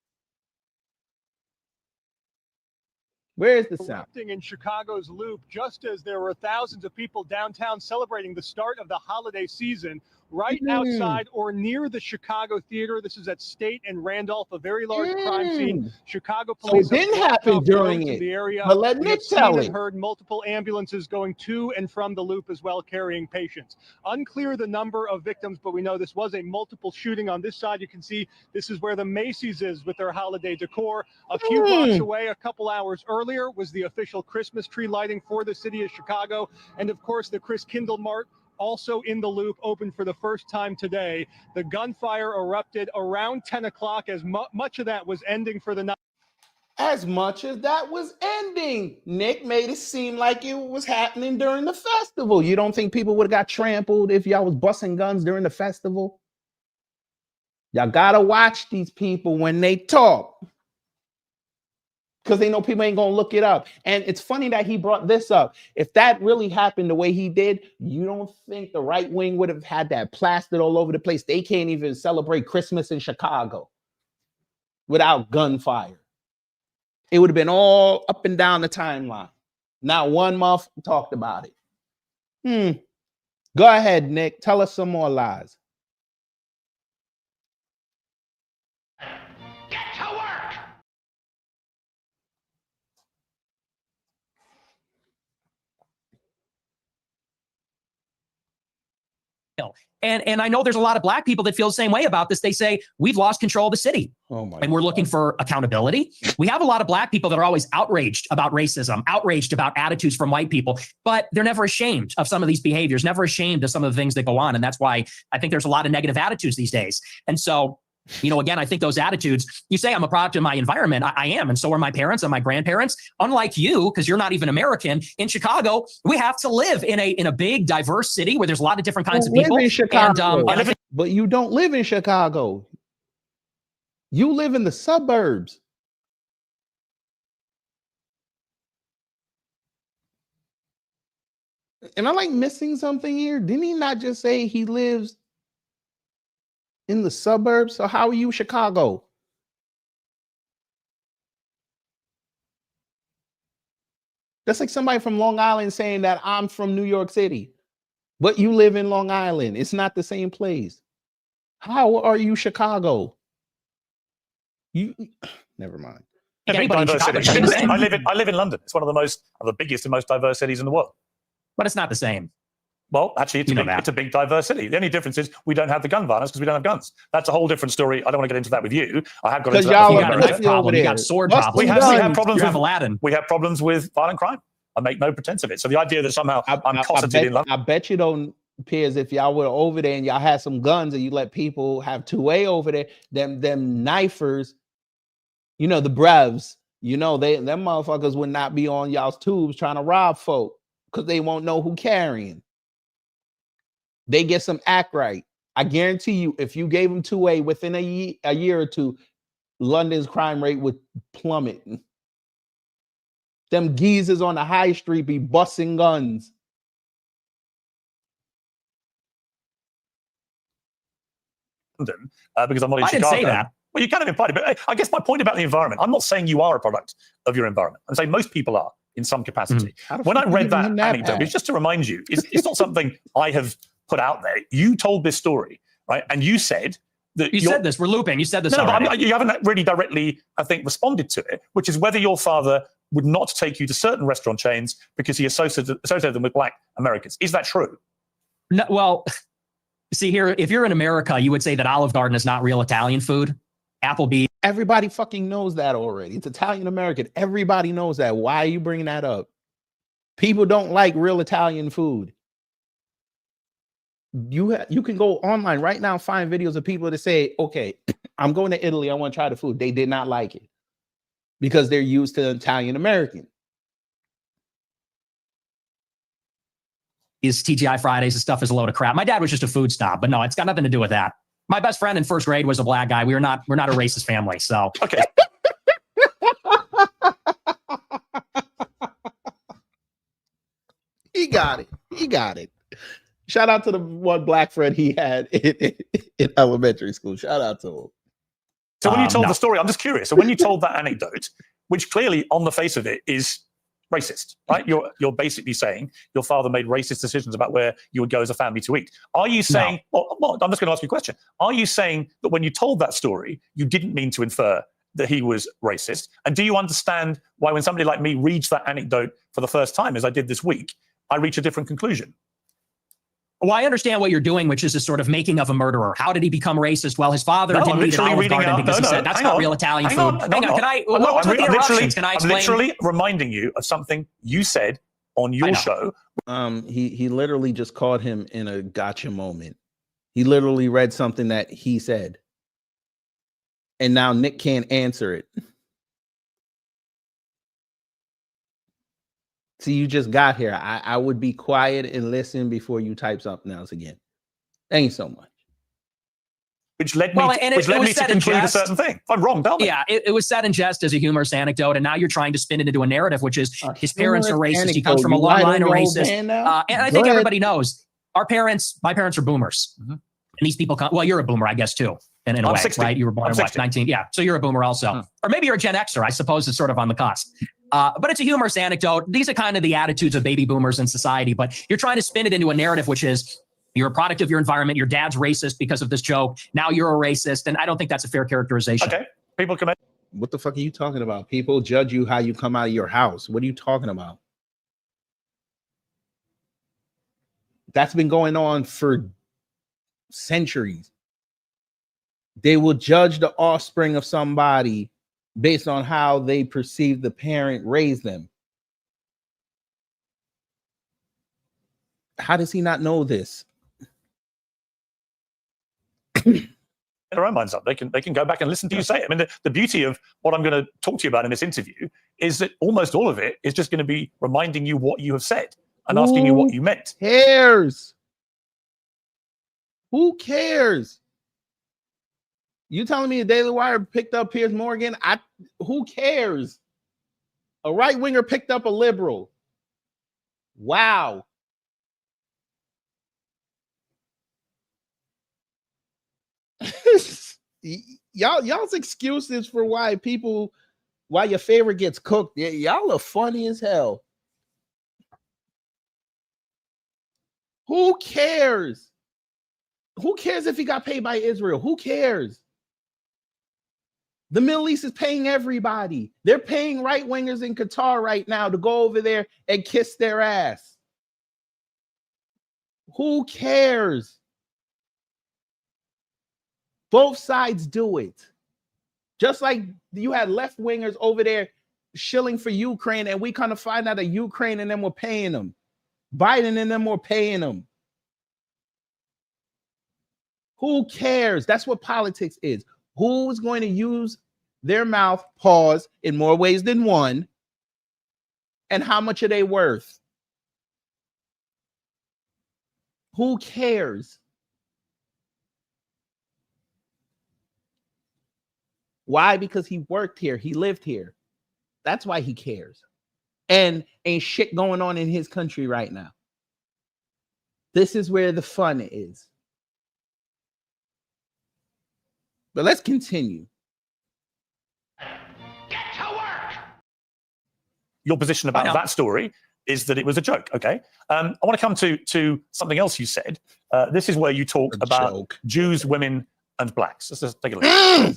Where's the sound? In Chicago's Loop, just as there were thousands of people downtown celebrating the start of the holiday season, right outside or near the Chicago Theater. This is at State and Randolph, a very large crime scene. Chicago police. So it didn't happen during it. The area. But let Nick tell it. Heard multiple ambulances going to and from the Loop as well, carrying patients. Unclear the number of victims, but we know this was a multiple shooting. On this side, you can see this is where the Macy's is with their holiday decor. A few blocks away, a couple hours earlier, was the official Christmas tree lighting for the city of Chicago, and of course the Chris Kindle Mart, also in the Loop, open for the first time today. The gunfire erupted around 10 o'clock as much of that was ending for the night. As much as that was ending, Nick made it seem like it was happening during the festival. You don't think people would have got trampled if y'all was busting guns during the festival? Y'all gotta watch these people when they talk, because they know people ain't gonna look it up. And it's funny that he brought this up. If that really happened the way he did, you don't think the right wing would have had that plastered all over the place? They can't even celebrate Christmas in Chicago without gunfire. It would have been all up and down the timeline. Not one month talked about it. Go ahead, Nick. Tell us some more lies. And I know there's a lot of black people that feel the same way about this. They say, we've lost control of the city. And we're looking for accountability. We have a lot of black people that are always outraged about racism, outraged about attitudes from white people, but they're never ashamed of some of these behaviors, never ashamed of some of the things that go on. And that's why I think there's a lot of negative attitudes these days. And so, you know, again, I think those attitudes, you say I'm a product of my environment. I am. And so are my parents and my grandparents. Unlike you, because you're not even American, in Chicago, we have to live in a big, diverse city where there's a lot of different kinds of people. Live in Chicago. And, but you don't live in Chicago. You live in the suburbs. Am I like missing something here? Didn't he not just say he lives in the suburbs? So how are you Chicago? That's like somebody from Long Island saying that I'm from New York City, but you live in Long Island. It's not the same place. How are you Chicago? You never mind. I live in London. It's one of the biggest and most diverse cities in the world. But it's not the same. Well, actually, it's a big diverse city. The only difference is we don't have the gun violence because we don't have guns. That's a whole different story. I don't want to get into that with you. I have got into that with knife problem. You got sword problems. We have problems with Aladdin. We have problems with violent crime. I make no pretense of it. So the idea that somehow I'm cosseted in London. I bet you don't, Piers, if y'all were over there and y'all had some guns and you let people have 2A over there, them knifers, you know, the brevs, you know, them motherfuckers would not be on y'all's tubes trying to rob folk because they won't know who carrying. They get some act right. I guarantee you, if you gave them 2A within a year or two, London's crime rate would plummet. Them geezers on the high street be busting guns. Because I'm not in Chicago. I didn't say that. Well, you kind of implied it, but I guess my point about the environment, I'm not saying you are a product of your environment. I'm saying most people are in some capacity. When I read that anecdote, it's just to remind you, it's not something I have put out there. You told this story, right? And you said that you said this. We're looping. You said this. No, but you haven't really directly, I think, responded to it, which is whether your father would not take you to certain restaurant chains because he associated them with black Americans. Is that true? No, well, see here, if you're in America, you would say that Olive Garden is not real Italian food. Applebee's. Everybody fucking knows that already. It's Italian American. Everybody knows that. Why are you bringing that up? People don't like real Italian food. You can go online right now and find videos of people that say, okay, I'm going to Italy. I want to try the food. They did not like it because they're used to Italian American. Is TGI Fridays and stuff is a load of crap. My dad was just a food snob, but no, it's got nothing to do with that. My best friend in first grade was a black guy. We're not a racist family. So okay. He got it. Shout out to the one black friend he had in elementary school. Shout out to him. So when you told the story, I'm just curious. So when you told that anecdote, which clearly on the face of it is racist, right? You're basically saying your father made racist decisions about where you would go as a family to eat. Are you saying, well, I'm just going to ask you a question. Are you saying that when you told that story, you didn't mean to infer that he was racist? And do you understand why when somebody like me reads that anecdote for the first time, as I did this week, I reach a different conclusion? Well, I understand what you're doing, which is a sort of making of a murderer. How did he become racist? Well, his father didn't eat an Olive Garden because he said that's not real Italian food. Hang on, can I? What's with the interruptions? Can I explain? I'm literally reminding you of something you said on your show. He literally just caught him in a gotcha moment. He literally read something that he said, and now Nick can't answer it. See, you just got here. I would be quiet and listen before you type something else again. Thank you so much. Which led me to conclude a certain thing. If I'm wrong, tell me. Yeah, it was said in jest as a humorous anecdote, and now you're trying to spin it into a narrative, which is his parents are racist. He comes from a long line of racist. And I think everybody knows my parents are boomers. Mm-hmm. And these people come, well, you're a boomer, I guess, too, in a way, 60. Right? You were born in what, 19? Yeah, so you're a boomer also. Or maybe you're a Gen Xer. I suppose it's sort of on the cusp. But it's a humorous anecdote. These are kind of the attitudes of baby boomers in society, but you're trying to spin it into a narrative, which is you're a product of your environment. Your dad's racist because of this joke. Now you're a racist. And I don't think that's a fair characterization. Okay. People come in. What the fuck are you talking about? People judge you how you come out of your house. What are you talking about? That's been going on for centuries. They will judge the offspring of somebody based on how they perceive the parent raised them. How does he not know this? Their own minds up. They can go back and listen to you say it. I mean, the beauty of what I'm going to talk to you about in this interview is that almost all of it is just going to be reminding you what you have said and asking you what you meant. Who cares? Who cares? You telling me the Daily Wire picked up Piers Morgan? Who cares? A right winger picked up a liberal. Wow. Y'all's excuses for why your favorite gets cooked. Y'all are funny as hell. Who cares? Who cares if he got paid by Israel? Who cares? The Middle East is paying everybody. They're paying right wingers in Qatar right now to go over there and kiss their ass. Who cares? Both sides do it. Just like you had left wingers over there shilling for Ukraine, and we kind of find out that Ukraine and them were paying them. Biden and them were paying them. Who cares? That's what politics is. Who's going to use their mouth, pause, in more ways than one? And how much are they worth? Who cares? Why? Because he worked here. He lived here. That's why he cares. And ain't shit going on in his country right now. This is where the fun is. But let's continue. Get to work. Your position about that story is that it was a joke. Okay. I want to come to something else you said. This is where you talk about Jews, women, and blacks. Let's just take a look.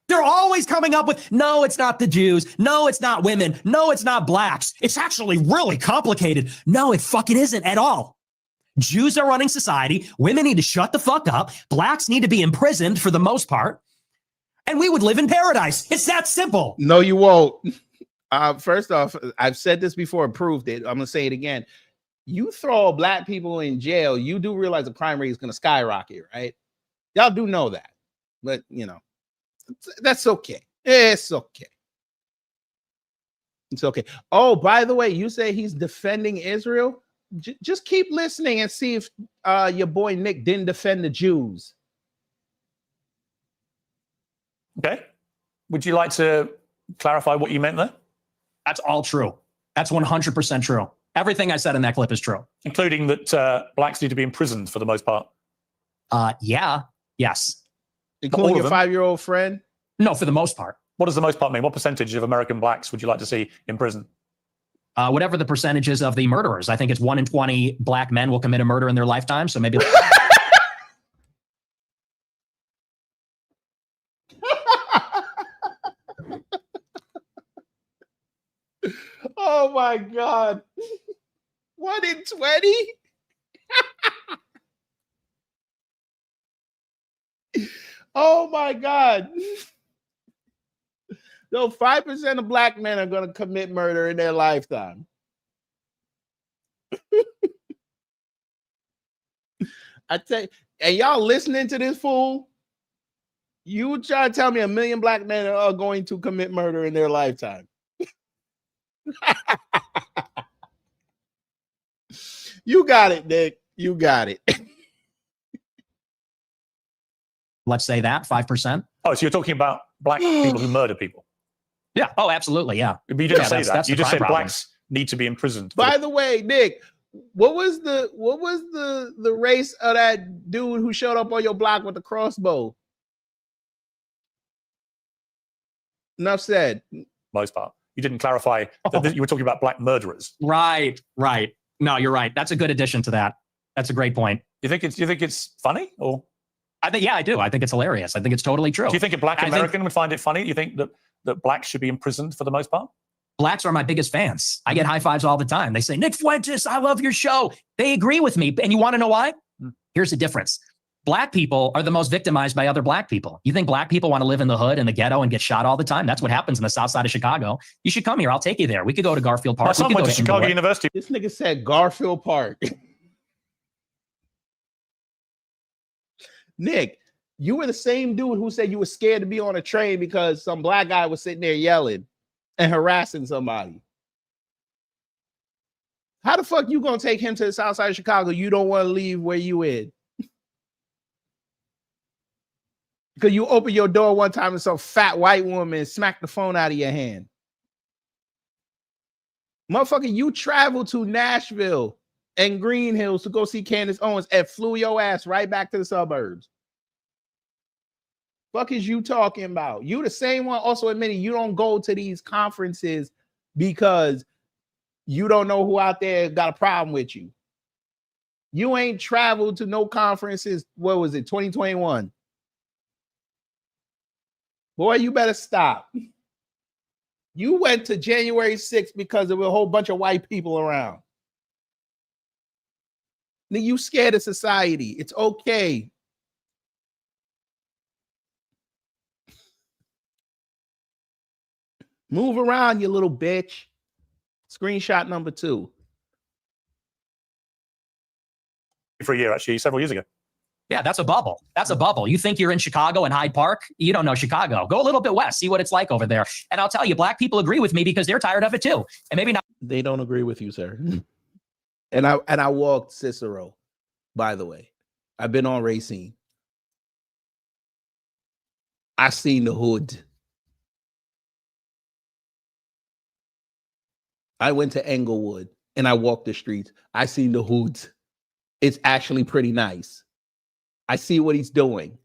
They're always coming up with, no, it's not the Jews. No, it's not women. No, it's not blacks. It's actually really complicated. No, it fucking isn't at all. Jews are running society. Women need to shut the fuck up. Blacks need to be imprisoned for the most part. And we would live in paradise. It's that simple. No, you won't. First off, I've said this before and proved it. I'm going to say it again. You throw black people in jail, you do realize the crime rate is going to skyrocket, right? Y'all do know that. But, you know, that's okay. It's okay. It's okay. Oh, by the way, you say he's defending Israel? Just keep listening and see if your boy Nick didn't defend the Jews. Okay. Would you like to clarify what you meant there? That's all true. That's 100% true. Everything I said in that clip is true. Including that blacks need to be imprisoned for the most part. Yeah. Yes. Including your 5-year-old friend? No, for the most part. What does the most part mean? What percentage of American blacks would you like to see in prison? Whatever the percentages of the murderers. I think it's 1 in 20 black men will commit a murder in their lifetime. So maybe. Oh my God. 1 in 20? Oh my God. No, 5% of black men are going to commit murder in their lifetime. I tell you, and y'all listening to this fool? You try to tell me 1 million black men are going to commit murder in their lifetime. You got it, Nick. You got it. Let's say that 5%. Oh, so you're talking about black people who murder people? Yeah. Oh, absolutely. Yeah. But you didn't say that. You just said blacks need to be imprisoned. By the way, Nick, what was the race of that dude who showed up on your block with the crossbow? Enough said. Most part. You didn't clarify that you were talking about black murderers. Right. No, you're right. That's a good addition to that. That's a great point. You think it's funny, or? I do. I think it's hilarious. I think it's totally true. Do you think a black American would find it funny? Do you think that blacks should be imprisoned for the most part? Blacks are my biggest fans. I get high fives all the time. They say, Nick Fuentes, I love your show. They agree with me. And you want to know why? Here's the difference. Black people are the most victimized by other black people. You think black people want to live in the hood and the ghetto and get shot all the time? That's what happens in the south side of Chicago. You should come here. I'll take you there. We could go to Garfield Park. My son went to Chicago Inglewood. University. This nigga said Garfield Park. Nick, you were the same dude who said you were scared to be on a train because some black guy was sitting there yelling and harassing somebody. How the fuck you gonna take him to the south side of Chicago? You don't want to leave where you in. Because you opened your door one time and some fat white woman smacked the phone out of your hand. Motherfucker, you traveled to Nashville and Green Hills to go see Candace Owens and flew your ass right back to the suburbs. Fuck is you talking about? You the same one also admitting you don't go to these conferences because you don't know who out there got a problem with you. You ain't traveled to no conferences. What was it, 2021? Boy, you better stop. You went to January 6th because there were a whole bunch of white people around. Then you scared of society. It's okay. Move around, you little bitch. Screenshot number 2. For a year, actually, several years ago. Yeah, that's a bubble. That's a bubble. You think you're in Chicago and Hyde Park? You don't know Chicago. Go a little bit west, see what it's like over there. And I'll tell you, black people agree with me because they're tired of it too. And maybe not. They don't agree with you, sir. And I walked Cicero, by the way. I've been on Racine. I seen the hood. I went to Englewood and I walked the streets. I seen the hood. It's actually pretty nice. I see what he's doing.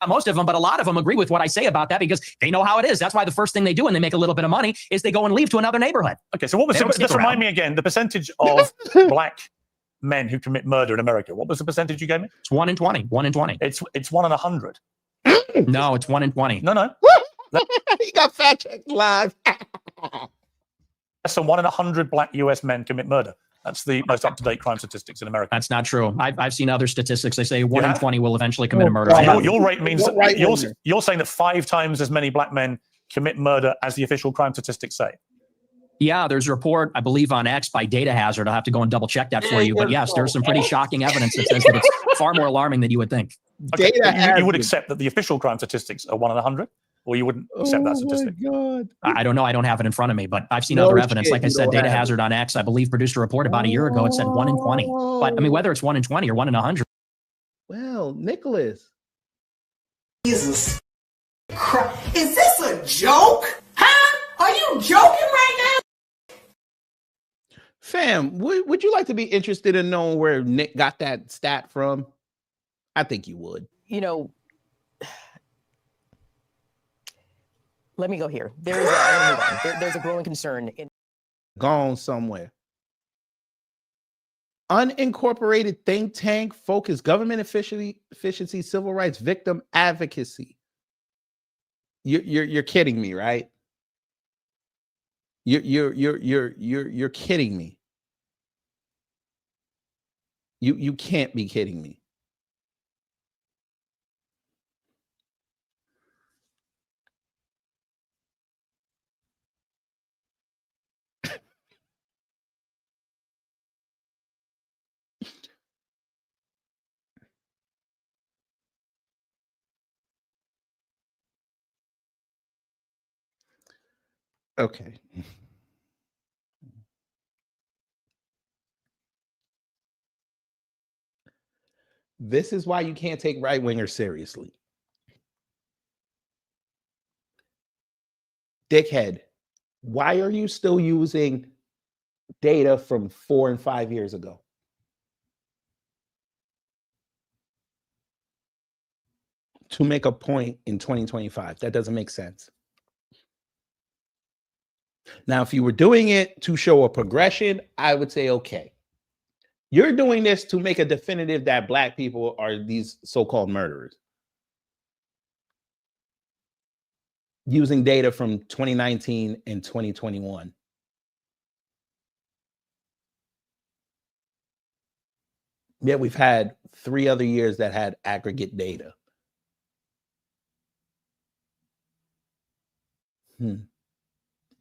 Most of them, but a lot of them agree with what I say about that because they know how it is. That's why the first thing they do when they make a little bit of money is they go and leave to another neighborhood. Okay, so what was just remind me again, the percentage of black men who commit murder in America. What was the percentage you gave me? It's 1 in 20. 1 in 20. It's 1 in 100. No, it's 1 in 20. No. He got fact checked live. So 1 in 100 black US men commit murder. That's the most up-to-date crime statistics in America. That's not true. I've seen other statistics. They say 1 in 20 will eventually commit a murder. Your rate means that you're saying that 5 times as many black men commit murder as the official crime statistics say. Yeah, there's a report, I believe, on X by Data Hazard. I'll have to go and double check that for you. But yes, there's some pretty shocking evidence that says that it's far more alarming than you would think. Okay, you would accept that the official crime statistics are 1 in 100? Or you wouldn't accept that statistic? God. I don't know. I don't have it in front of me, but I've seen other evidence. Like I said, Data Hazard on X, I believe, produced a report about a year ago. It said 1 in 20. But I mean, whether it's 1 in 20 or 1 in 100. Well, Nicholas. Jesus Christ. Is this a joke? Huh? Are you joking right now? Fam, would you like to be interested in knowing where Nick got that stat from? I think you would. You know, let me go here. There's a growing concern in gone somewhere. Unincorporated think tank focus government efficiency, civil rights, victim advocacy. You're kidding me, right? You're kidding me. You can't be kidding me. Okay. This is why you can't take right-wingers seriously. Dickhead, why are you still using data from 4 and 5 years ago? To make a point in 2025. That doesn't make sense. Now, if you were doing it to show a progression, I would say, okay. You're doing this to make a definitive that black people are these so-called murderers. Using data from 2019 and 2021. Yeah, we've had 3 other years that had aggregate data.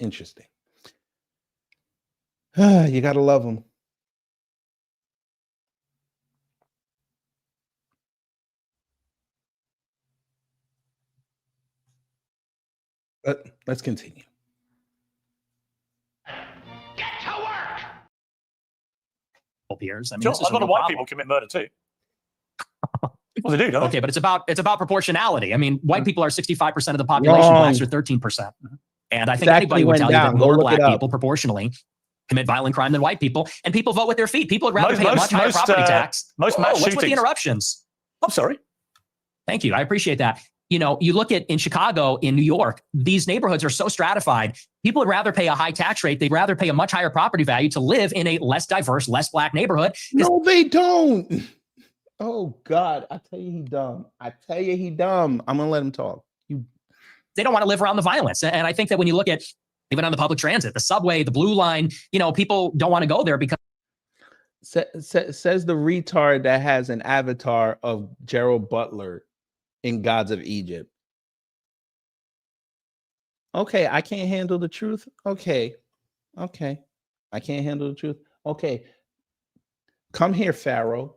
Interesting. You gotta love them. But let's continue. Piers. I mean, Sure, this is a lot real of white problem. people commit murder too. Well, they do, don't Okay, they? but it's about proportionality. I mean, white people are 65% of the population, Wrong. blacks are 13%. And I think It's anybody actually would went tell you down. that Go more look black it up. people proportionally commit violent crime than white people, and people vote with their feet. People would rather pay a much higher property tax. Most mass What's with the shootings- interruptions? I'm sorry. Thank you. I appreciate that. You know, you look at in Chicago, in New York, these neighborhoods are so stratified. People would rather pay a high tax rate. They'd rather pay a much higher property value to live in a less diverse, less black neighborhood. No, they don't. Oh God, I tell you he dumb. I tell you he dumb. I'm gonna let him talk. They don't want to live around the violence. And I think that when you look at even on the public transit, the subway, the blue line, you know, people don't want to go there because Says the retard that has an avatar of Gerald Butler in Gods of Egypt. Okay, I can't handle the truth. Okay. I can't handle the truth. Okay. Come here, Pharaoh.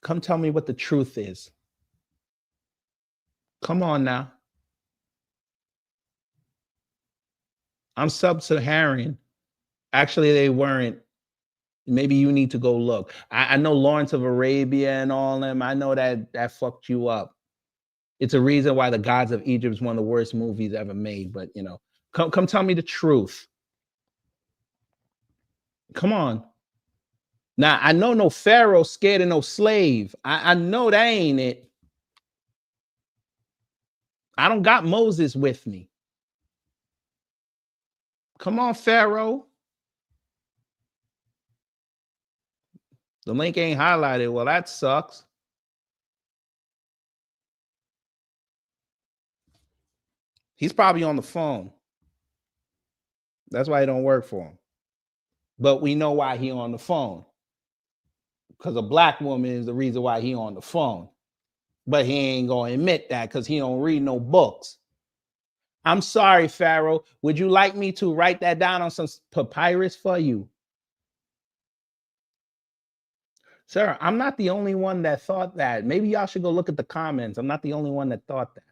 Come tell me what the truth is. Come on now. I'm sub-Saharan. Actually, they weren't. Maybe you need to go look. I know Lawrence of Arabia and all them. I know that fucked you up. It's a reason why The Gods of Egypt is one of the worst movies ever made. But you know, come tell me the truth. Come on. Now I know no Pharaoh scared of no slave. I know that ain't it. I don't got Moses with me. Come on, Pharaoh. The link ain't highlighted. Well, that sucks. He's probably on the phone. That's why it don't work for him. But we know why he on the phone. Because a black woman is the reason why he on the phone. But he ain't gonna admit that because he don't read no books. I'm sorry, Pharaoh. Would you like me to write that down on some papyrus for you? Sir, I'm not the only one that thought that. Maybe y'all should go look at the comments. I'm not the only one that thought that.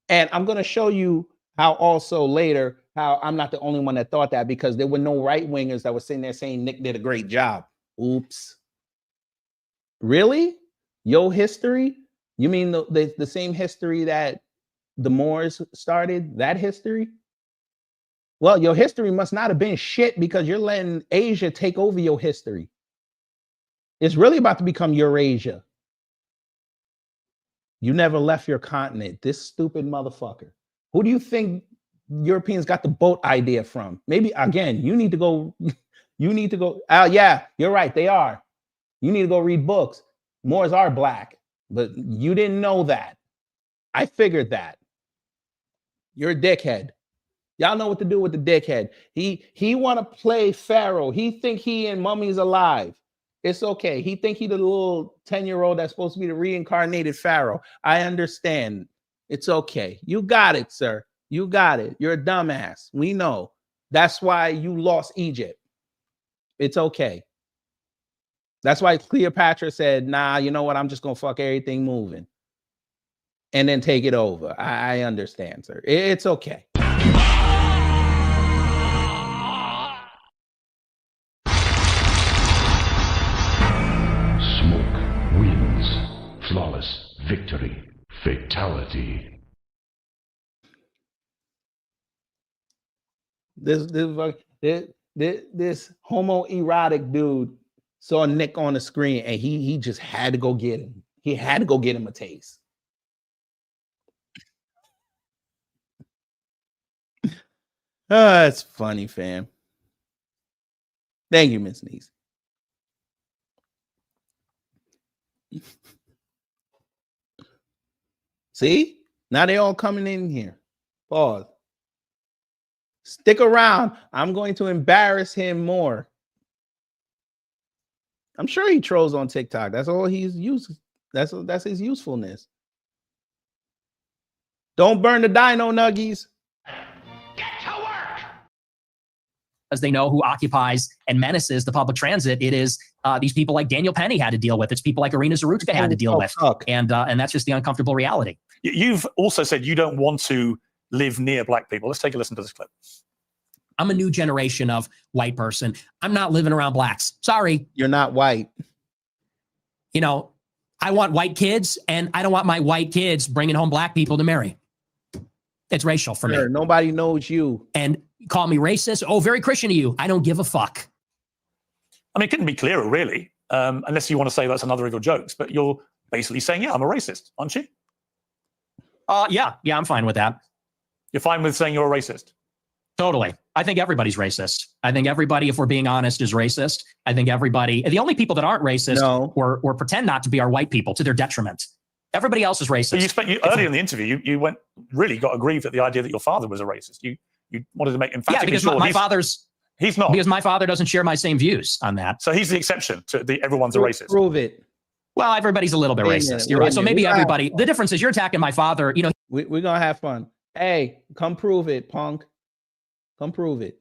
And I'm going to show you how also later, how I'm not the only one that thought that because there were no right-wingers that were sitting there saying Nick did a great job. Oops. Really? Your history? You mean the same history that the Moors started? That history? Well, your history must not have been shit because you're letting Asia take over your history. It's really about to become Eurasia. You never left your continent. This stupid motherfucker. Who do you think Europeans got the boat idea from? Maybe, again, you need to go. You need to go. Yeah, you're right. They are. You need to go read books. Moors are black, but you didn't know that. I figured that. You're a dickhead. Y'all know what to do with the dickhead. He want to play Pharaoh. He think he and Mummy's alive. It's okay. He think he the little 10-year-old that's supposed to be the reincarnated Pharaoh. I understand. It's okay. You got it, sir. You got it. You're a dumbass. We know. That's why you lost Egypt. It's okay. That's why Cleopatra said, nah, you know what? I'm just going to fuck everything moving and then take it over. I understand, sir. It's okay. Flawless victory. Fatality. This homoerotic dude saw Nick on the screen and he just had to go get him. He had to go get him a taste. It's funny, fam. Thank you, Miss Niece. See? Now they all coming in here. Pause. Stick around. I'm going to embarrass him more. I'm sure he trolls on TikTok. That's all he's used. That's his usefulness. Don't burn the dino nuggies. As they know who occupies and menaces the public transit, it is these people like Daniel Penny had to deal with. It's people like Irina Zaruchka had to deal with. And that's just the uncomfortable reality. You've also said you don't want to live near black people. Let's take a listen to this clip. I'm a new generation of white person. I'm not living around blacks. Sorry. You're not white. You know, I want white kids, and I don't want my white kids bringing home black people to marry. It's racial for me. Nobody knows you. And call me racist. Oh, very Christian of you. I don't give a fuck. I mean, it couldn't be clearer, really, unless you want to say that's another of your jokes. But you're basically saying, yeah, I'm a racist, aren't you? Yeah, I'm fine with that. You're fine with saying you're a racist? Totally. I think everybody's racist. I think everybody, if we're being honest, is racist. I think everybody, the only people that aren't racist or pretend not to be are white people to their detriment. Everybody else is racist. So earlier in the interview, you got aggrieved at the idea that your father was a racist. You wanted to make emphatically because sure my father's. He's not. Because my father doesn't share my same views on that. So he's the exception to everyone's a racist. Prove it. Well, everybody's a little bit racist. You're right. So maybe everybody. The difference is you're attacking my father. You know, we're gonna have fun. Hey, come prove it, punk. Come prove it.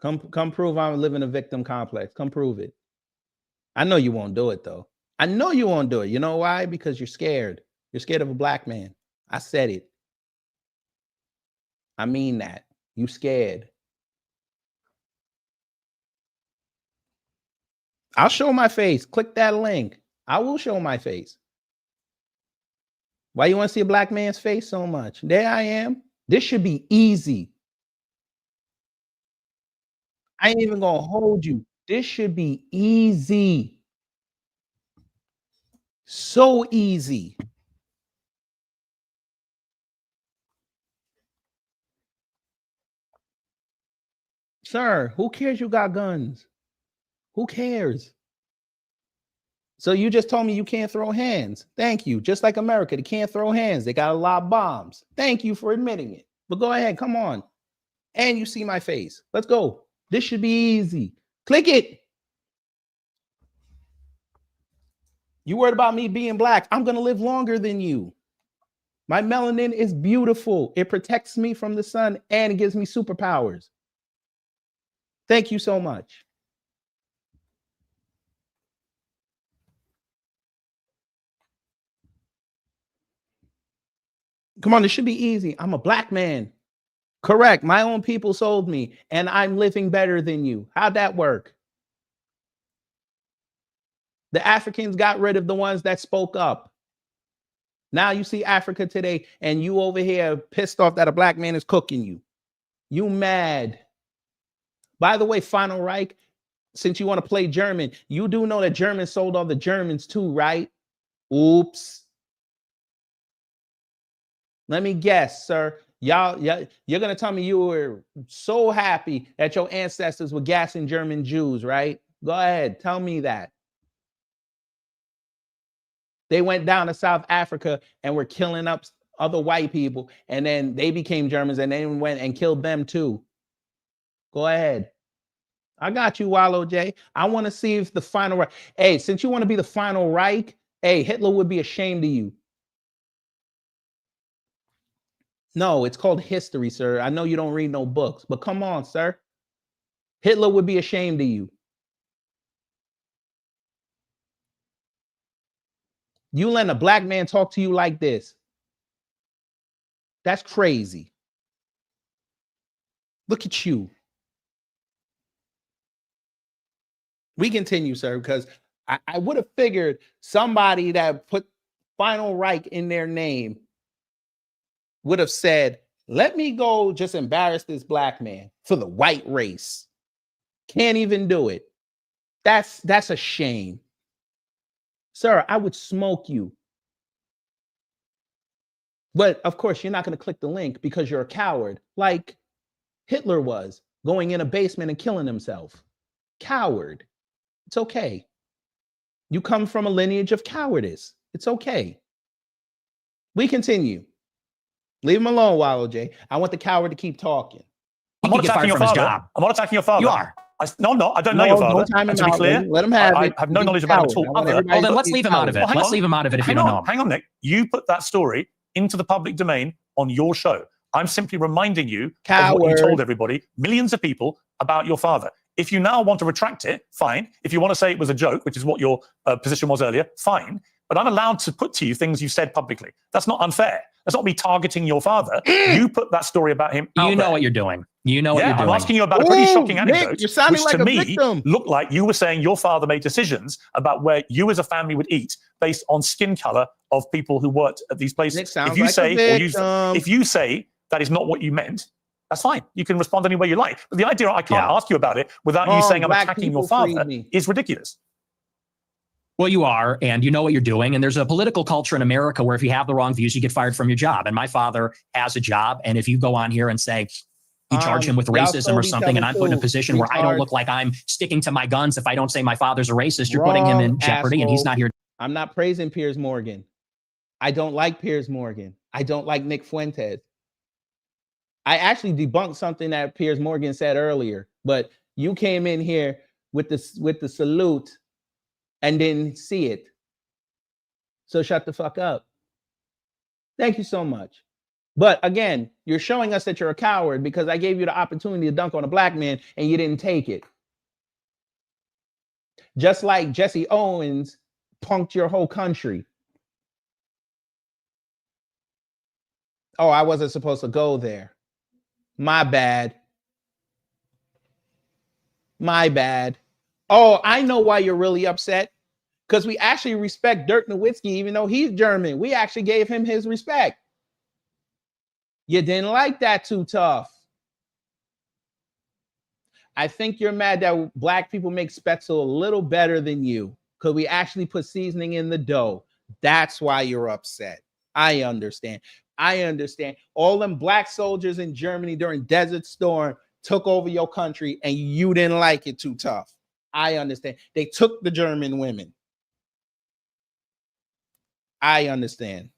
Come prove I'm living a victim complex. Come prove it. I know you won't do it though. I know you won't do it. You know why? Because you're scared. You're scared of a black man. I said it. I mean that. You scared. I'll show my face. Click that link. I will show my face. Why you want to see a black man's face so much? There I am. This should be easy. I ain't even gonna hold you. This should be easy. So easy. Sir, who cares you got guns? Who cares? So you just told me you can't throw hands. Thank you. Just like America, they can't throw hands. They got a lot of bombs. Thank you for admitting it. But go ahead, come on. And you see my face. Let's go. This should be easy. Click it. You worried about me being black? I'm going to live longer than you. My melanin is beautiful. It protects me from the sun and it gives me superpowers. Thank you so much. Come on, this should be easy. I'm a black man. Correct. My own people sold me and I'm living better than you. How'd that work? The Africans got rid of the ones that spoke up. Now you see Africa today and you over here pissed off that a black man is cooking you. You mad. By the way, Final Reich, since you want to play German, you do know that Germans sold all the Germans too, right? Oops. Let me guess, sir. You're going to tell me you were so happy that your ancestors were gassing German Jews, right? Go ahead. Tell me that. They went down to South Africa and were killing up other white people. And then they became Germans and then went and killed them too. Go ahead. I got you, Wallow J. I want to see if the Final Reich. Hey, since you want to be the Final Reich, hey, Hitler would be ashamed of you. No, it's called history, sir. I know you don't read no books, but come on, sir. Hitler would be ashamed of you. You letting a black man talk to you like this. That's crazy. Look at you. We continue, sir, because I would have figured somebody that put Final Reich in their name would have said, let me go just embarrass this black man for the white race. Can't even do it. That's a shame. Sir, I would smoke you. But of course, you're not going to click the link because you're a coward, like Hitler was, going in a basement and killing himself. Coward. It's okay. You come from a lineage of cowardice. It's okay. We continue. Leave him alone, Wallow J. I want the coward to keep talking. I'm not attacking your father. I'm not attacking your father. You are. No, I'm not. I don't know your father. Don't time him And to be out. clear, Let him have I it. have no He's knowledge a about him coward. at all. I want Other- everybody then to let's be leave him out of it. Well, hang Let's on. leave him out of it if you Hang don't on, know him. hang on, Nick. You put that story into the public domain on your show. I'm simply reminding you of what you told everybody, millions of people, about your father. If you now want to retract it, fine. If you want to say it was a joke, which is what your position was earlier, fine. But I'm allowed to put to you things you've said publicly. That's not unfair. That's not me targeting your father. You put that story about him out You know there. what you're doing. You know what you're doing. I'm asking you about a pretty shocking Nick, anecdote, you're sounding which like to a me victim. looked like you were saying your father made decisions about where you as a family would eat based on skin color of people who worked at these places. Nick sounds If you like a say, victim. if you say that is not what you meant, that's fine. You can respond any way you like. But the idea I can't ask you about it without you saying I'm black attacking your people freed father me. is ridiculous. Well, you are, and you know what you're doing. And there's a political culture in America where if you have the wrong views, you get fired from your job. And my father has a job. And if you go on here and say, you charge him with y'all racism or Toby something, and tell I'm the put in a truth. position where I don't look like I'm sticking to my guns if I don't say my father's a racist, you're putting him in jeopardy, and he's not here. I'm not praising Piers Morgan. I don't like Piers Morgan. I don't like Nick Fuentes. I actually debunked something that Piers Morgan said earlier, but you came in here with the salute and didn't see it. So shut the fuck up. Thank you so much. But again, you're showing us that you're a coward because I gave you the opportunity to dunk on a black man and you didn't take it. Just like Jesse Owens punked your whole country. Oh, I wasn't supposed to go there. My bad. My bad. Oh, I know why you're really upset. Because we actually respect Dirk Nowitzki, even though he's German. We actually gave him his respect. You didn't like that too tough. I think you're mad that black people make Spetzel a little better than you because we actually put seasoning in the dough. That's why you're upset. I understand. I understand. All them black soldiers in Germany during Desert Storm took over your country and you didn't like it too tough. I understand. They took the German women. I understand.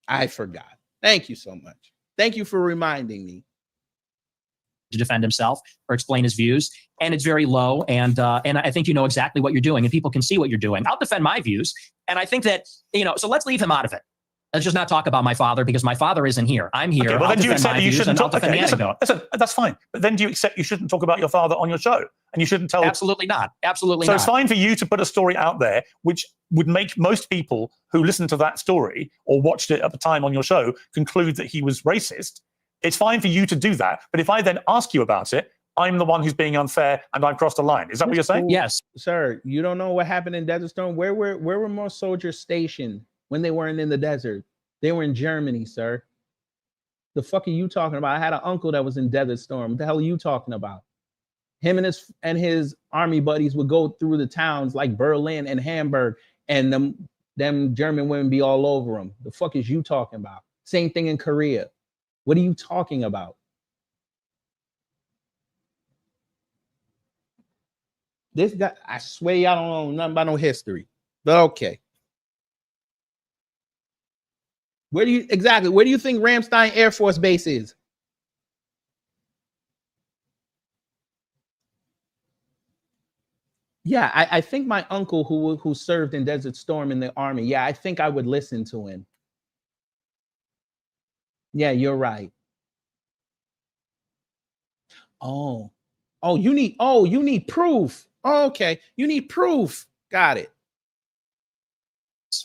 I forgot. Thank you so much. Thank you for reminding me. To defend himself or explain his views, and it's very low. And I think you know exactly what you're doing, and people can see what you're doing. I'll defend my views, and I think that so let's leave him out of it. Let's just not talk about my father because my father isn't here. I'm here. Okay, well, I'll then do you defend accept my that you views, shouldn't and I'll talk? defend Okay, the anecdote. listen, that's fine. But then do you accept you shouldn't talk about your father on your show, and you shouldn't tell? Absolutely not. Absolutely so not. It's fine for you to put a story out there which would make most people who listen to that story or watched it at the time on your show conclude that he was racist. It's fine for you to do that. But if I then ask you about it, I'm the one who's being unfair and I've crossed a line. Is that what you're saying? Yes. Sir, you don't know what happened in Desert Storm? Where were more soldiers stationed when they weren't in the desert? They were in Germany, sir. The fuck are you talking about? I had an uncle that was in Desert Storm. What the hell are you talking about? Him and his army buddies would go through the towns like Berlin and Hamburg, and them German women be all over them. The fuck is you talking about? Same thing in Korea. What are you talking about? This guy, I swear y'all don't know nothing about no history. But okay. Where do you think Ramstein Air Force Base is? Yeah, I think my uncle who served in Desert Storm in the army, yeah, I think I would listen to him. Yeah, you're right. Oh, you need proof. Oh, okay, you need proof. Got it.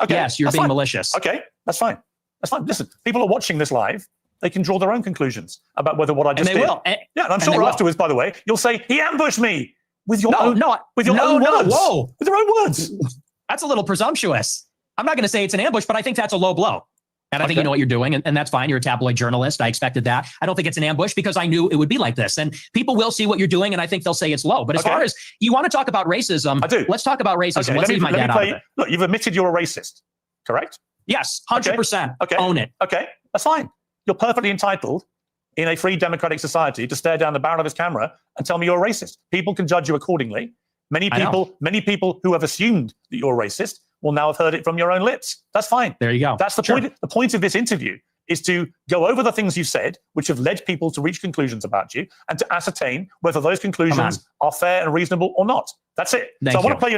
Okay, yes, you're being malicious. Okay, that's fine. That's fine. Listen, people are watching this live. They can draw their own conclusions about whether what I just And they did. will. Yeah, and I'm sure afterwards, by the way, you'll say he ambushed me with your own words. Whoa, with your own words. That's a little presumptuous. I'm not going to say it's an ambush, but I think that's a low blow. And I think you know what you're doing, and that's fine. You're a tabloid journalist. I expected that. I don't think it's an ambush because I knew it would be like this. And people will see what you're doing, and I think they'll say it's low. But as far as you want to talk about racism, let's talk about racism. Let's leave my dad out of it. Look, you've admitted you're a racist, correct? Yes, 100%. Okay. Own it. Okay, that's fine. You're perfectly entitled in a free democratic society to stare down the barrel of his camera and tell me you're a racist. People can judge you accordingly. Many people who have assumed that you're racist will now have heard it from your own lips. That's fine. There you go. That's the point. The point of this interview is to go over the things you've said, which have led people to reach conclusions about you, and to ascertain whether those conclusions are fair and reasonable or not. That's it. So I want to play you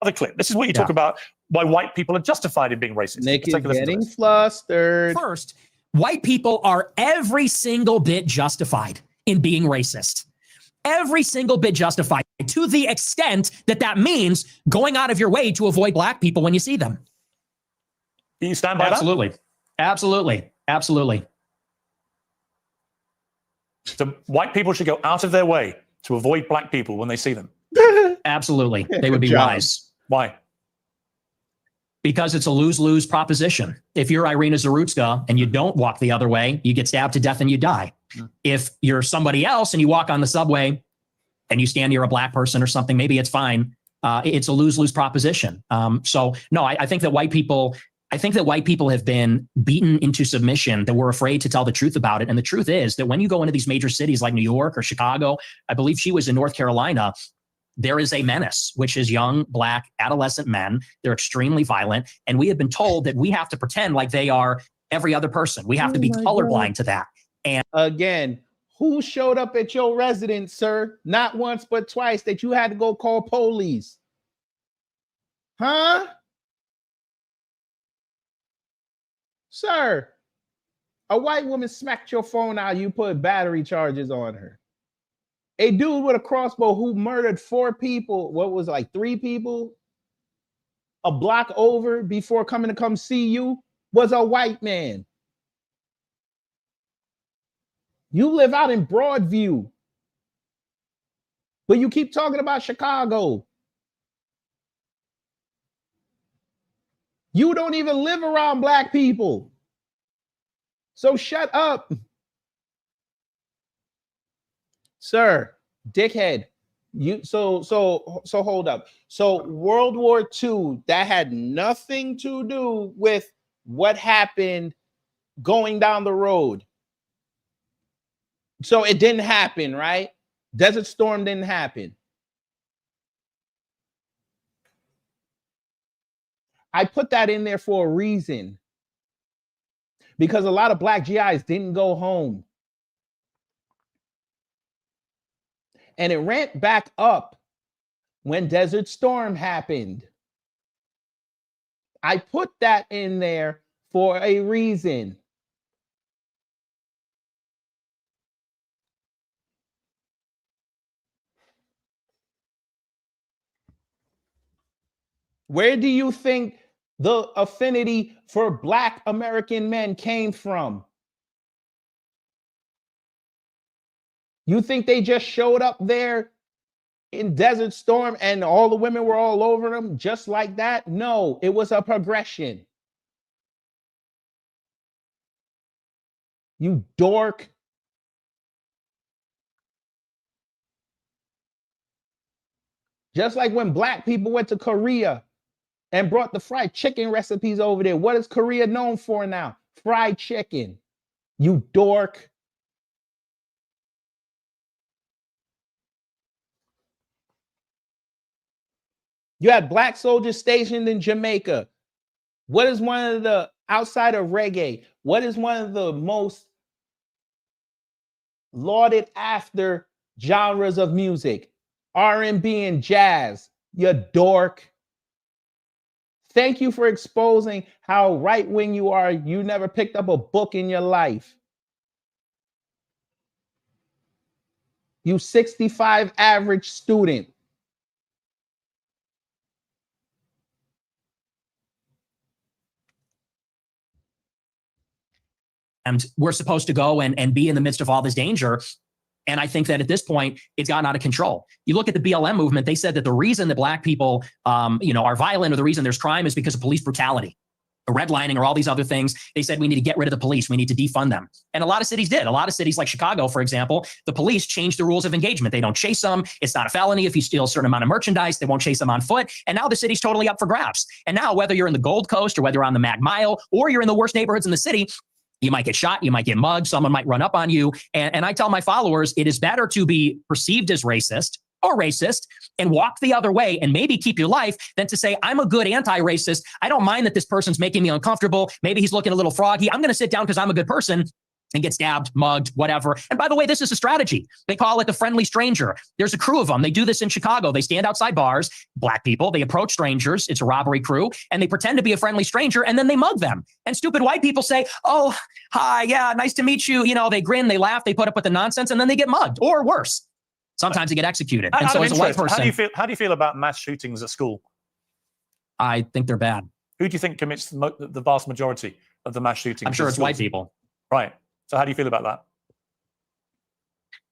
another clip. This is what you talk about why white people are justified in being racist. Nick is getting flustered. First, white people are every single bit justified in being racist. Every single bit justified, to the extent that that means going out of your way to avoid black people when you see them. You stand by that? Absolutely. So white people should go out of their way to avoid black people when they see them. Absolutely. They would be wise. Why? Because it's a lose-lose proposition. If you're Irina Zarutska and you don't walk the other way, you get stabbed to death and you die. If you're somebody else and you walk on the subway and you stand near a black person or something, maybe it's fine. It's a lose-lose proposition. So no, I think that white people have been beaten into submission, that we're afraid to tell the truth about it. And the truth is that when you go into these major cities like New York or Chicago, I believe she was in North Carolina, there is a menace, which is young, black, adolescent men. They're extremely violent. And we have been told that we have to pretend like they are every other person. We have to be colorblind to that. And again, who showed up at your residence, sir? Not once, but twice that you had to go call police. Huh? Sir, a white woman smacked your phone out. You put battery charges on her. A dude with a crossbow who murdered 4 people, what was it, like 3 people, a block over before coming to come see you, was a white man. You live out in Broadview, but you keep talking about Chicago. You don't even live around black people. So shut up. Sir, dickhead. So hold up. So World War II, that had nothing to do with what happened going down the road. So it didn't happen, right? Desert Storm didn't happen. I put that in there for a reason. Because a lot of black GIs didn't go home. And it ramped back up when Desert Storm happened. I put that in there for a reason. Where do you think the affinity for black American men came from? You think they just showed up there in Desert Storm and all the women were all over them just like that? No, it was a progression. You dork. Just like when black people went to Korea and brought the fried chicken recipes over there. What is Korea known for now? Fried chicken. You dork. You had black soldiers stationed in Jamaica. What is one of the, outside of reggae, what is one of the most lauded after genres of music? R&B and jazz. You dork. Thank you for exposing how right-wing you are. You never picked up a book in your life. You 65 average student. And we're supposed to go and be in the midst of all this danger. And I think that at this point, it's gotten out of control. You look at the BLM movement, they said that the reason that black people are violent, or the reason there's crime, is because of police brutality, redlining, or all these other things. They said we need to get rid of the police. We need to defund them. And a lot of cities did. A lot of cities like Chicago, for example, the police changed the rules of engagement. They don't chase them. It's not a felony if you steal a certain amount of merchandise. They won't chase them on foot. And now the city's totally up for grabs. And now whether you're in the Gold Coast or whether you're on the Mag Mile or you're in the worst neighborhoods in the city, you might get shot, you might get mugged, someone might run up on you. And I tell my followers, it is better to be perceived as racist or racist and walk the other way and maybe keep your life than to say, I'm a good anti-racist. I don't mind that this person's making me uncomfortable. Maybe he's looking a little froggy. I'm going to sit down because I'm a good person and get stabbed, mugged, whatever. And by the way, this is a strategy. They call it the friendly stranger. There's a crew of them. They do this in Chicago. They stand outside bars, black people. They approach strangers. It's a robbery crew. And they pretend to be a friendly stranger. And then they mug them. And stupid white people say, oh, hi, yeah, nice to meet you. You know, they grin, they laugh, they put up with the nonsense, and then they get mugged or worse. Sometimes they get executed. And so as a white person, how do you feel about mass shootings at school? I think they're bad. Who do you think commits the vast majority of the mass shootings? I'm sure it's white people. Right. So how do you feel about that?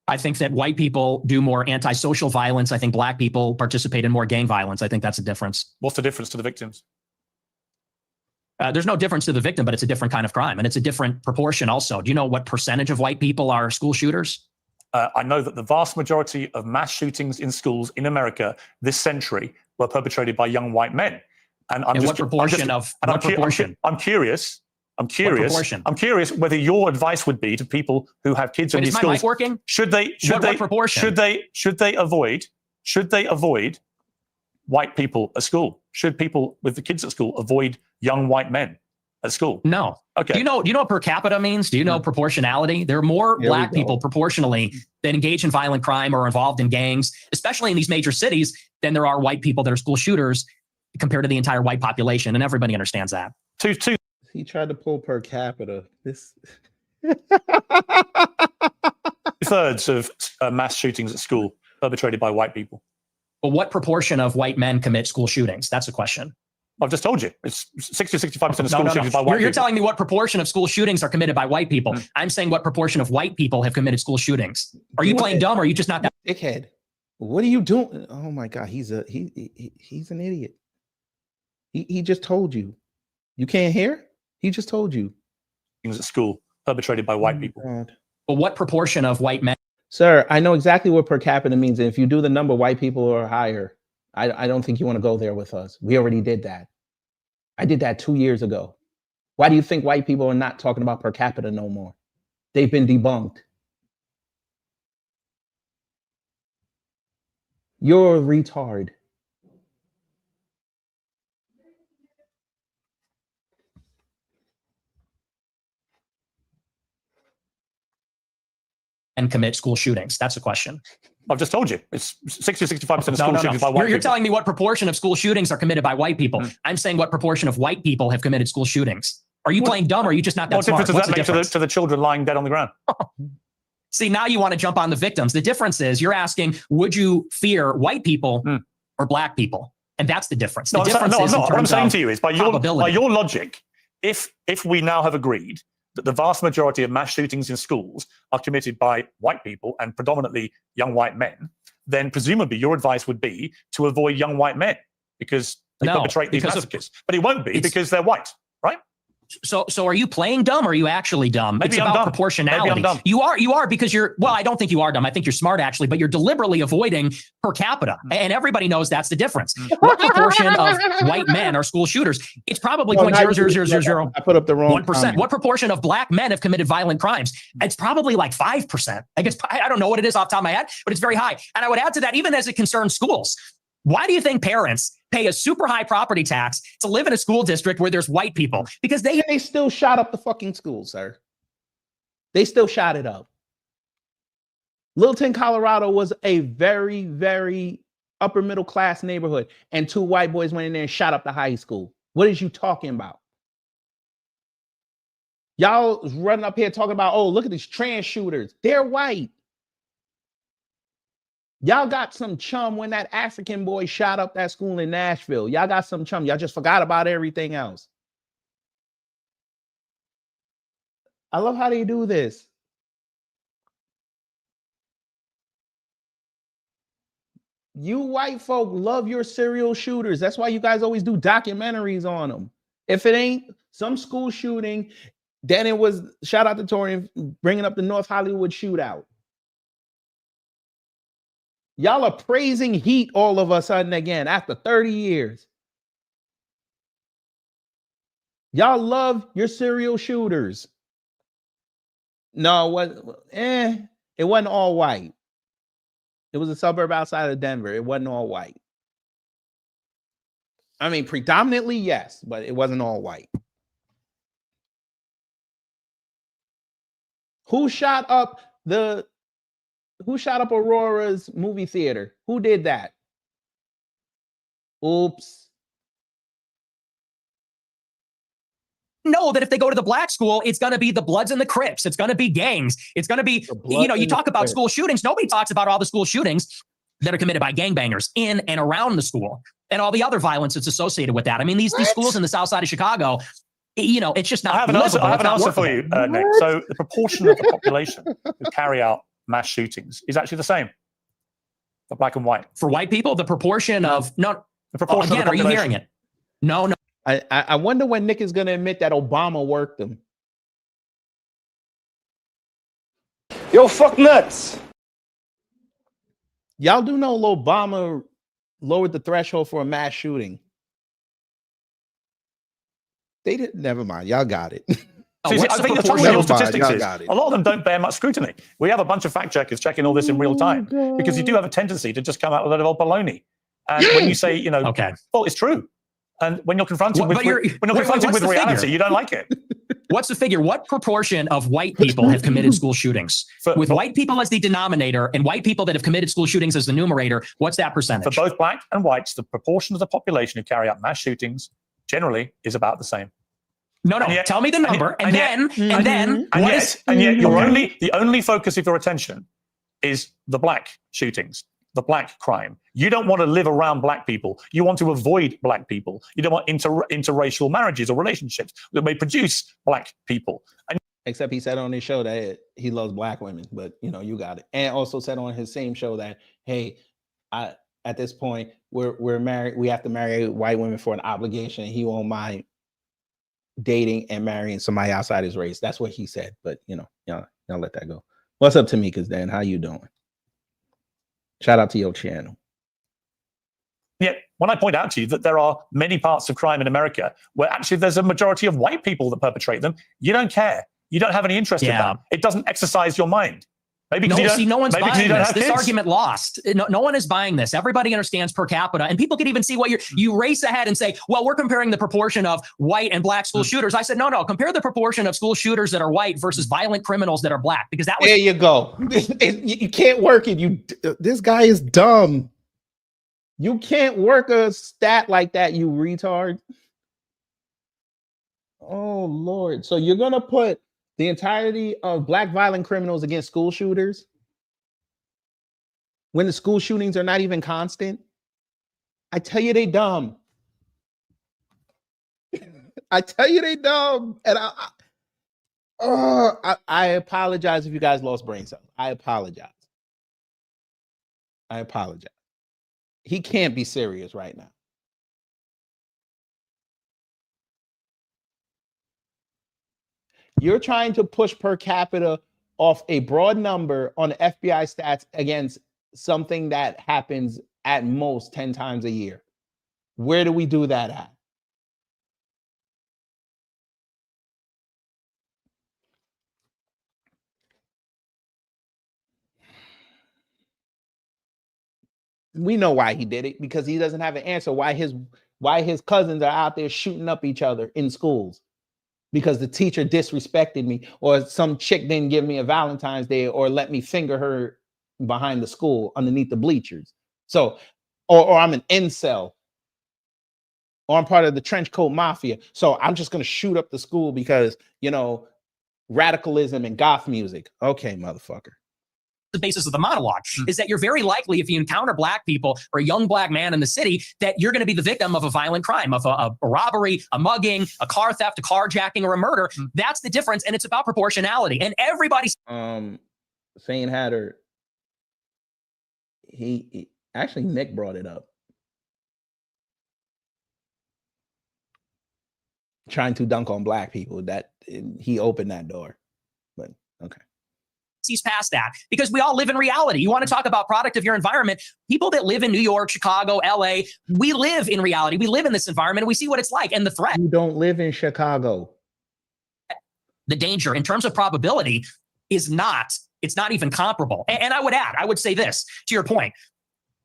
I think that white people do more antisocial violence. I think black people participate in more gang violence. I think that's a difference. What's the difference to the victims? There's no difference to the victim, but it's a different kind of crime. And it's a different proportion also. Do you know what percentage of white people are school shooters? I know that the vast majority of mass shootings in schools in America this century were perpetrated by young white men. And I'm what proportion of what proportion? I'm curious whether your advice would be to people who have kids in these schools. Is my mic working? Should they avoid white people at school? Should people with the kids at school avoid young white men at school? No. Okay. Do you know what per capita means? Do you know proportionality? There are more black people proportionally that engage in violent crime or are involved in gangs, especially in these major cities, than there are white people that are school shooters compared to the entire white population. And everybody understands that. He tried to pull per capita. This 2/3 of mass shootings at school perpetrated by white people. But what proportion of white men commit school shootings? That's a question. I've just told you. It's 60 to 65% of school shootings by white people. You're telling me what proportion of school shootings are committed by white people. I'm saying what proportion of white people have committed school shootings. Are you playing dumb or are you just not that? Dickhead. What are you doing? Oh my God, he's an idiot. He just told you. You can't hear? He just told you. Things at school perpetrated by white people. God. But what proportion of white men? Sir, I know exactly what per capita means. And if you do the number, white people are higher. I don't think you want to go there with us. We already did that. I did that 2 years ago. Why do you think white people are not talking about per capita no more? They've been debunked. You're a retard. And commit school shootings? That's a question. I've just told you. It's 60 to 65% of school shootings by white people. You're telling me what proportion of school shootings are committed by white people. I'm saying what proportion of white people have committed school shootings. Are you playing dumb or are you just not that smart? What difference does that make to the children lying dead on the ground? See, now you want to jump on the victims. The difference is you're asking, would you fear white people or black people? And that's the difference. No, what I'm saying to you is by your logic, if we now have agreed that the vast majority of mass shootings in schools are committed by white people and predominantly young white men, then presumably your advice would be to avoid young white men because they perpetrate these massacres. But it won't be because they're white, right? So are you playing dumb or are you actually dumb? Maybe it's I'm about dumb. proportionality. Maybe I'm dumb. You are because well, I don't think you are dumb. I think you're smart actually, but you're deliberately avoiding per capita. And everybody knows that's the difference. What proportion of white men are school shooters? It's probably 0.00000. I put up the wrong 1%. What proportion of black men have committed violent crimes? It's probably like 5%. I guess I don't know what it is off the top of my head, but it's very high. And I would add to that, even as it concerns schools. Why do you think parents pay a super high property tax to live in a school district where there's white people? Because they still shot up the fucking school, sir. They still shot it up. Littleton, Colorado was a very, very upper middle class neighborhood. And 2 white boys went in there and shot up the high school. What is you talking about? Y'all running up here talking about, oh, look at these trans shooters. They're white. Y'all got some chum when that African boy shot up that school in Nashville. Y'all got some chum. Y'all just forgot about everything else. I love how they do this. You white folk love your serial shooters. That's why you guys always do documentaries on them. If it ain't some school shooting, then it was, shout out to Torian bringing up the North Hollywood shootout. Y'all are praising heat all of a sudden again after 30 years. Y'all love your serial shooters. No, it wasn't all white. It was a suburb outside of Denver. It wasn't all white. I mean, predominantly, yes, but it wasn't all white. Who shot up Aurora's movie theater? Who did that? Oops. Know that if they go to the black school, it's going to be the Bloods and the Crips. It's going to be gangs. It's going to be, you talk about school shootings. Nobody talks about all the school shootings that are committed by gangbangers in and around the school and all the other violence that's associated with that. I mean, these schools in the south side of Chicago, it's just not. I have an answer for you, Nick. So the proportion of the population who carry out mass shootings is actually the same for black and white. For white people, the proportion of the proportion. Again, are you hearing it? No. I wonder when Nick is going to admit that Obama worked them. Yo, fuck nuts. Y'all do know Obama lowered the threshold for a mass shooting. They didn't. Never mind. Y'all got it. I think the trouble with your statistics is a lot of them don't bear much scrutiny. We have a bunch of fact checkers checking all this in real time because you do have a tendency to just come out with a lot of old baloney. And when you say, well, it's true. And when you're confronted with reality, you don't like it. What's the figure? What proportion of white people have committed school shootings? With white people as the denominator and white people that have committed school shootings as the numerator, what's that percentage? For both black and whites, the proportion of the population who carry out mass shootings generally is about the same. No. Tell me the number, and then the only focus of your attention is the black shootings, the black crime. You don't want to live around black people. You want to avoid black people. You don't want interracial marriages or relationships that may produce black people. Except he said on his show that he loves black women, but you got it. And also said on his same show that, hey, at this point we're married. We have to marry white women for an obligation. He won't mind dating and marrying somebody outside his race. That's what he said. But y'all let that go. What's up, Tamika's Dan? How you doing? Shout out to your channel. Yeah, when I point out to you that there are many parts of crime in America where actually there's a majority of white people that perpetrate them, you don't care. You don't have any interest in that. It doesn't exercise your mind. Maybe no one's buying this. This argument lost. No one is buying this. Everybody understands per capita, and people can even see what you race ahead and say, well, we're comparing the proportion of white and black school shooters. I said, no, compare the proportion of school shooters that are white versus violent criminals that are black, because that was. There you go. You can't work it. This guy is dumb. You can't work a stat like that, you retard. Oh, Lord. So you're going to put the entirety of black violent criminals against school shooters when the school shootings are not even constant? I tell you, they dumb. I tell you, they dumb. And I apologize if you guys lost brain cells. I apologize. He can't be serious right now. You're trying to push per capita off a broad number on FBI stats against something that happens at most 10 times a year. Where do we do that at? We know why he did it, because he doesn't have an answer why his cousins are out there shooting up each other in schools. Because the teacher disrespected me, or some chick didn't give me a Valentine's Day, or let me finger her behind the school underneath the bleachers. So, or I'm an incel, or I'm part of the trench coat mafia. So I'm just going to shoot up the school because, radicalism and goth music. Okay, motherfucker. The basis of the monologue is that you're very likely, if you encounter black people or a young black man in the city, that you're going to be the victim of a violent crime, of a robbery, a mugging, a car theft, a carjacking, or a murder. That's the difference, and it's about proportionality. And everybody's Fane Hatter, he actually, Nick brought it up, trying to dunk on black people. That he opened that door, but okay. He's past that, because we all live in reality. You want to talk about product of your environment. People that live in New York, Chicago, LA, we live in reality. We live in this environment, and we see what it's like, and the threat. You don't live in Chicago. The danger in terms of probability, is not, it's not even comparable. And I would add, I would say this to your point.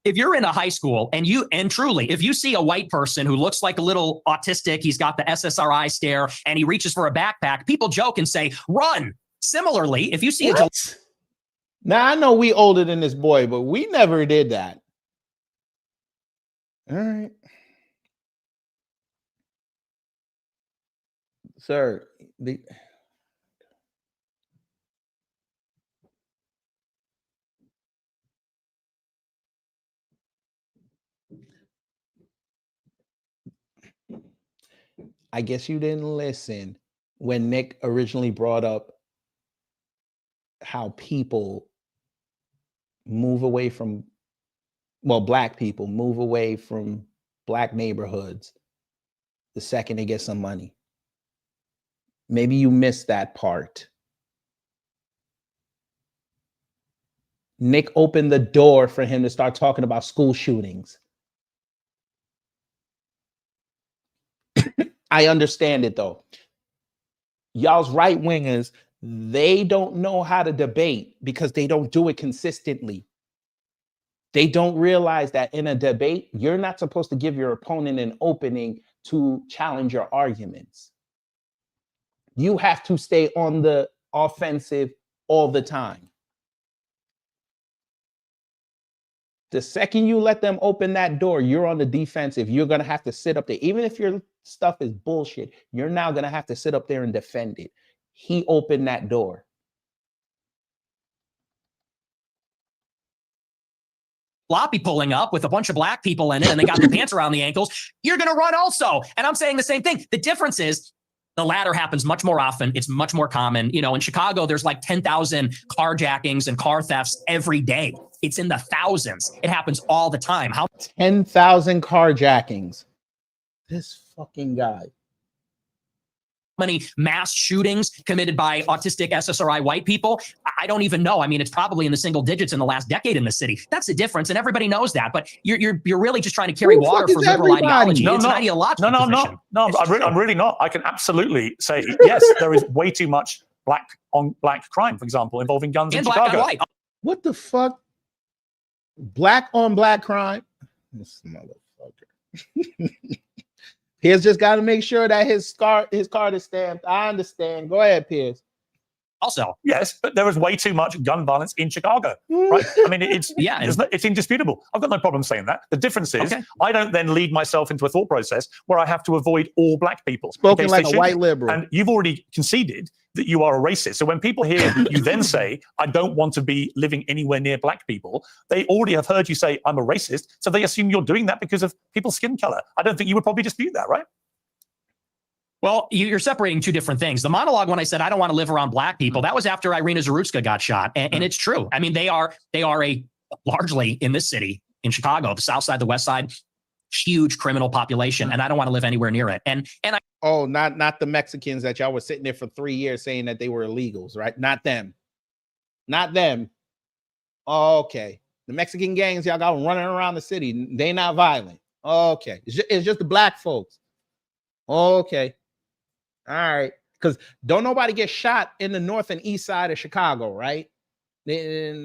If you're in a high school and truly, if you see a white person who looks like a little autistic, he's got the SSRI stare and he reaches for a backpack, people joke and say, run. Similarly, if you see a... Now, I know we older than this boy, but we never did that. All right. Sir, I guess you didn't listen when Nick originally brought up how people move away from, well, black people move away from black neighborhoods the second they get some money. Maybe you missed that part. Nick opened the door for him to start talking about school shootings. I understand it though. Y'all's right wingers, they don't know how to debate because they don't do it consistently. They don't realize that in a debate, you're not supposed to give your opponent an opening to challenge your arguments. You have to stay on the offensive all the time. The second you let them open that door, you're on the defensive. You're going to have to sit up there. Even if your stuff is bullshit, you're now going to have to sit up there and defend it. He opened that door. Floppy pulling up with a bunch of black people in it and they got their pants around the ankles. You're going to run also. And I'm saying the same thing. The difference is the latter happens much more often. It's much more common. You know, in Chicago, there's like 10,000 carjackings and car thefts every day. It's in the thousands. It happens all the time. How 10,000 carjackings? This fucking guy. Many mass shootings committed by autistic SSRI white people? I don't even know. I mean, it's probably in the single digits in the last decade in the city. That's the difference, and everybody knows that. But you're really just trying to carry water for liberal ideology. It's an ideological position. No, I'm really not. I can absolutely say yes. There is way too much black on black crime, for example, involving guns in Chicago. Black on white. What the fuck? Black on black crime? This motherfucker. Piers just got to make sure that his card is stamped. I understand. Go ahead, Piers. Also, yes, but there is way too much gun violence in Chicago, right? I mean, it's it's indisputable. I've got no problem saying that. The difference is I don't then lead myself into a thought process where I have to avoid all black people. Spoken like a white liberal. And you've already conceded that you are a racist. So when people hear you then say, I don't want to be living anywhere near black people, they already have heard you say, I'm a racist. So they assume you're doing that because of people's skin color. I don't think you would probably dispute that, right? Well, you're separating two different things. The monologue, when I said I don't want to live around black people, that was after Irina Zarutska got shot. And it's true. I mean, they are a largely in this city, in Chicago, the South Side, the West Side, huge criminal population. And I don't want to live anywhere near it. And I Oh, not the Mexicans that y'all were sitting there for 3 years saying that they were illegals, right? Not them. Not them. Oh, okay. The Mexican gangs y'all got running around the city. They not violent. Okay. It's just the black folks. Okay. All right. Because don't nobody get shot in the north and east side of Chicago, right? They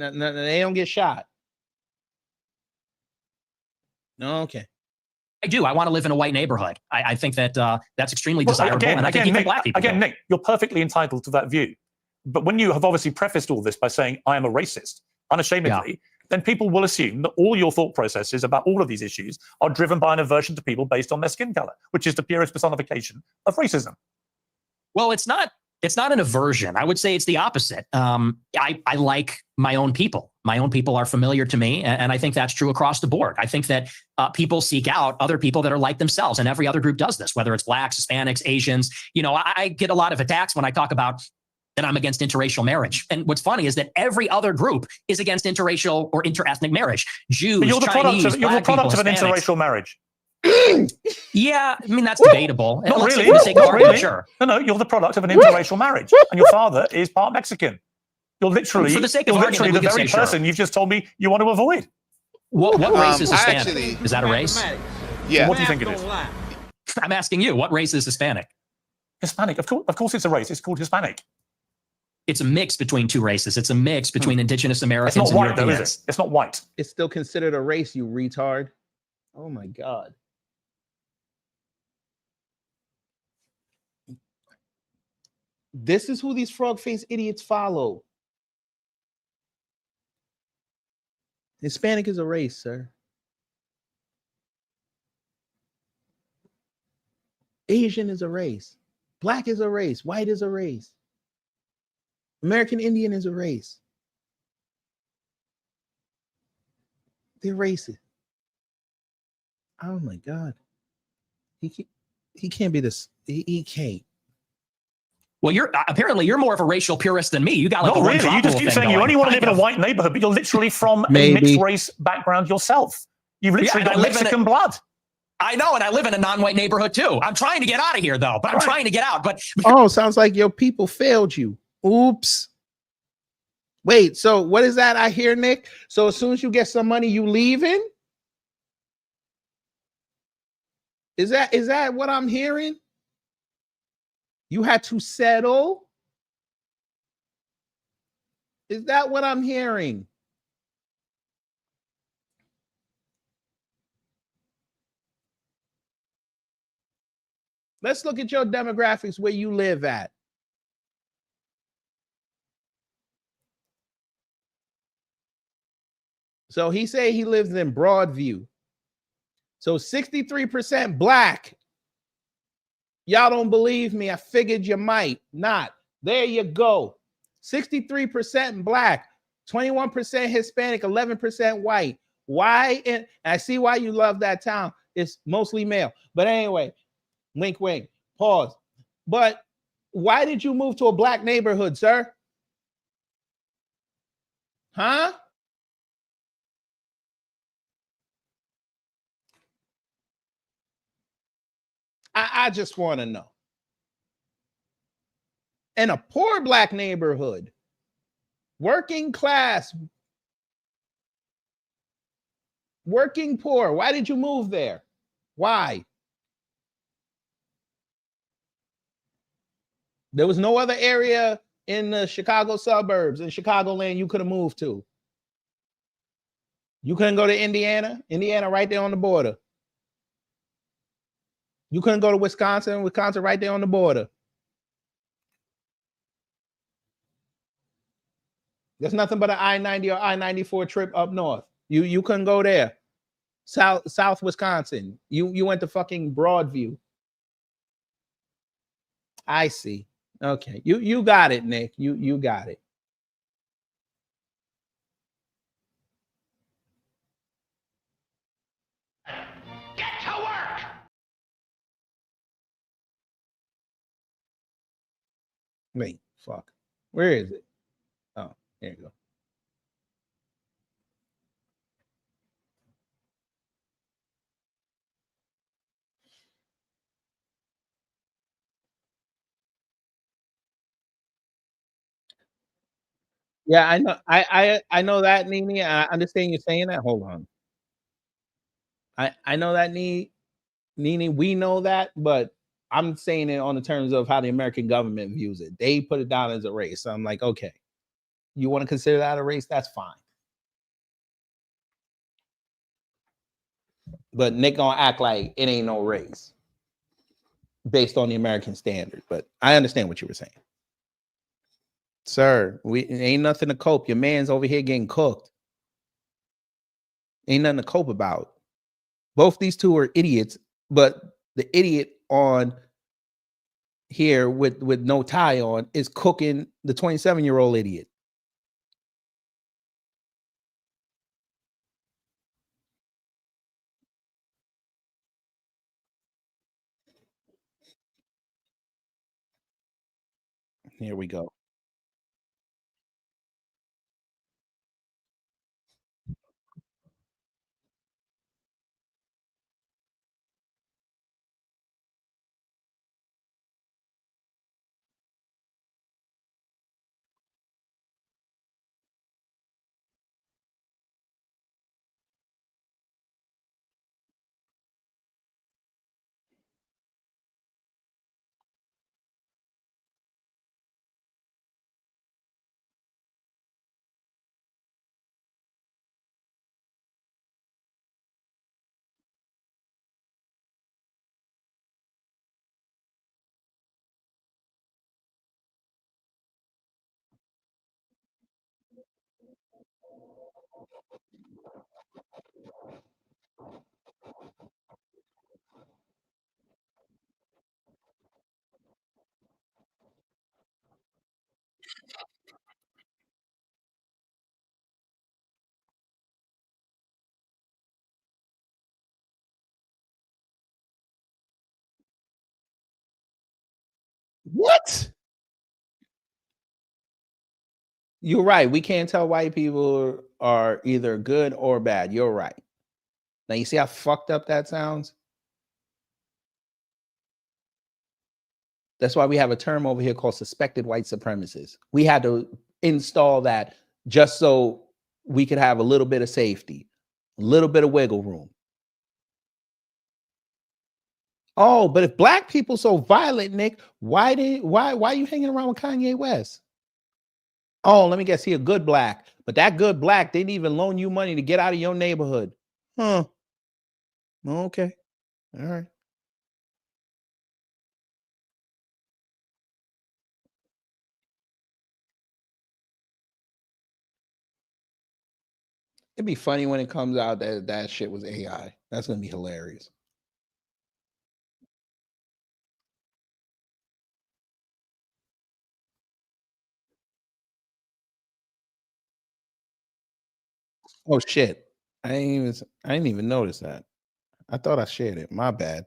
don't get shot. Okay. I do. I want to live in a white neighborhood. I think that that's extremely desirable. And I think even black people do. Nick, you're perfectly entitled to that view. But when you have obviously prefaced all this by saying, I am a racist, unashamedly, then people will assume that all your thought processes about all of these issues are driven by an aversion to people based on their skin color, which is the purest personification of racism. Well, it's not an aversion. I would say it's the opposite. I like my own people. My own people are familiar to me, and I think that's true across the board. I think that people seek out other people that are like themselves, and every other group does this, whether it's blacks, Hispanics, Asians. You know, I get a lot of attacks when I talk about that I'm against interracial marriage. And what's funny is that every other group is against interracial or interethnic marriage. Jews, but you're the Chinese, product of an interracial marriage. Yeah, I mean, that's debatable. Not really. Sure. No, you're the product of an interracial marriage, and your father is part Mexican. You're literally, for the sake of literally the very person you've just told me you want to avoid. What race is Hispanic? Is that a race? Yeah. What do you think it is? I'm asking you, what race is Hispanic? Hispanic, of course it's a race. It's called Hispanic. It's a mix between two races. It's a mix between indigenous Americans It's not and white, though, Europeans. is it? It's not white. It's still considered a race, you retard. Oh my God. This is who these frog-faced idiots follow. Hispanic is a race, sir. Asian is a race. Black is a race. White is a race. American Indian is a race. They're racist. Oh my God. He can't be this. He can't. Well, you're more of a racial purist than me. You got like Not a really. You just keep saying you only want to live in a white neighborhood, but you're literally from a mixed race background yourself. You've literally got Mexican blood. I know, and I live in a non-white neighborhood too. I'm trying to get out of here though, but I'm trying to get out. But oh, sounds like your people failed you. Oops. Wait, so what is that I hear, Nick? So as soon as you get some money, you leaving? Is that what I'm hearing? You had to settle? Is that what I'm hearing? Let's look at your demographics where you live at. So he say he lives in Broadview. So 63% black. Y'all don't believe me. I figured you might not. There you go. 63% black, 21% Hispanic, 11% white. Why? And I see why you love that town. It's mostly male. But anyway, wink, wink, pause. But why did you move to a black neighborhood, sir? Huh? I just want to know. In a poor black neighborhood, working class, working poor. Why did you move there? Why? There was no other area in the Chicago suburbs, in Chicagoland, you could have moved to. You couldn't go to Indiana. Indiana right there on the border. You couldn't go to Wisconsin. Wisconsin right there on the border. There's nothing but an I-90 or I-94 trip up north. You couldn't go there. South Wisconsin. You went to fucking Broadview. I see. Okay. You got it, Nick. You got it. Get to work! Wait, fuck. Where is it? Oh, there you go. Yeah, I know. I know that, Nene. I understand you saying that. Hold on. I know that, Nene. We know that, but I'm saying it on the terms of how the American government views it. They put it down as a race. So I'm like, okay, you want to consider that a race? That's fine. But Nick gonna act like it ain't no race based on the American standard. But I understand what you were saying. Sir, it ain't nothing to cope. Your man's over here getting cooked. Ain't nothing to cope about. Both these two are idiots, but the idiot on here with no tie on is cooking the 27-year-old idiot. Here we go. What? You're right. We can't tell white people are either good or bad. You're right. Now you see how fucked up that sounds? That's why we have a term over here called suspected white supremacists. We had to install that just so we could have a little bit of safety, a little bit of wiggle room. Oh, but if black people so violent, Nick, why are you hanging around with Kanye West? Oh, let me guess, he a good black, but that good black didn't even loan you money to get out of your neighborhood. Huh. Okay. All right. It'd be funny when it comes out that that shit was AI. That's gonna be hilarious. Oh shit. I didn't even notice that. I thought I shared it. My bad.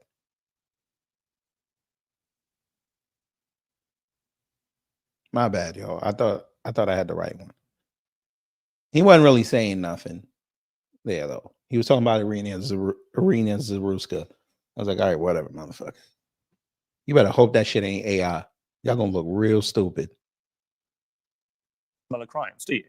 My bad, y'all. I thought I had the right one. He wasn't really saying nothing there though. He was talking about Arena Zaruska. I was like, all right, whatever, motherfucker. You better hope that shit ain't AI. Y'all gonna look real stupid. Crimes, do you?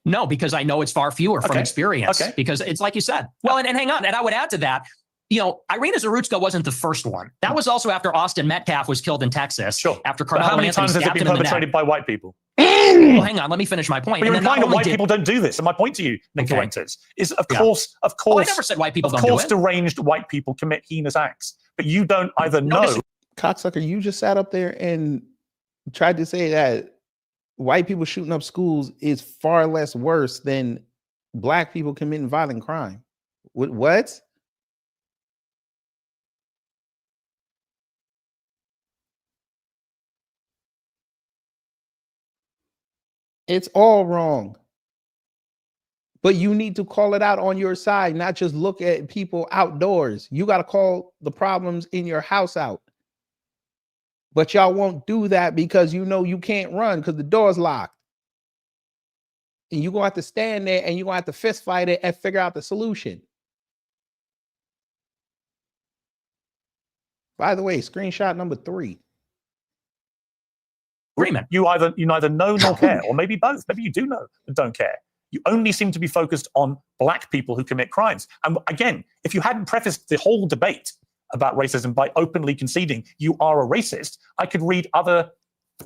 No, because I know it's far fewer from experience. Okay. Because it's like you said. Well, and hang on, and I would add to that, you know, Irina Zarutska wasn't the first one. That was also after Austin Metcalf was killed in Texas. Sure. After But Carmelo how many Anthony times has it stabbed been him in the perpetrated neck. by white people? Well, hang on, let me finish my point. But you're And then implying not that only white did- people don't do this. And my point to you, Nick Okay. Fuentes, is of Yeah. course, Oh, I never said white people of don't do course, it. deranged white people commit heinous acts. But you don't either know. Cocksucker, you just sat up there and tried to say that white people shooting up schools is far less worse than black people committing violent crime. What? It's all wrong. But you need to call it out on your side, not just look at people outdoors. You got to call the problems in your house out. But y'all won't do that because you know you can't run because the door's locked. And you're going to have to stand there and you're going to have to fist fight it and figure out the solution. By the way, screenshot number 3. Agreement. You neither know nor care, or maybe both. Maybe you do know but don't care. You only seem to be focused on black people who commit crimes. And again, if you hadn't prefaced the whole debate about racism by openly conceding you are a racist, I could read other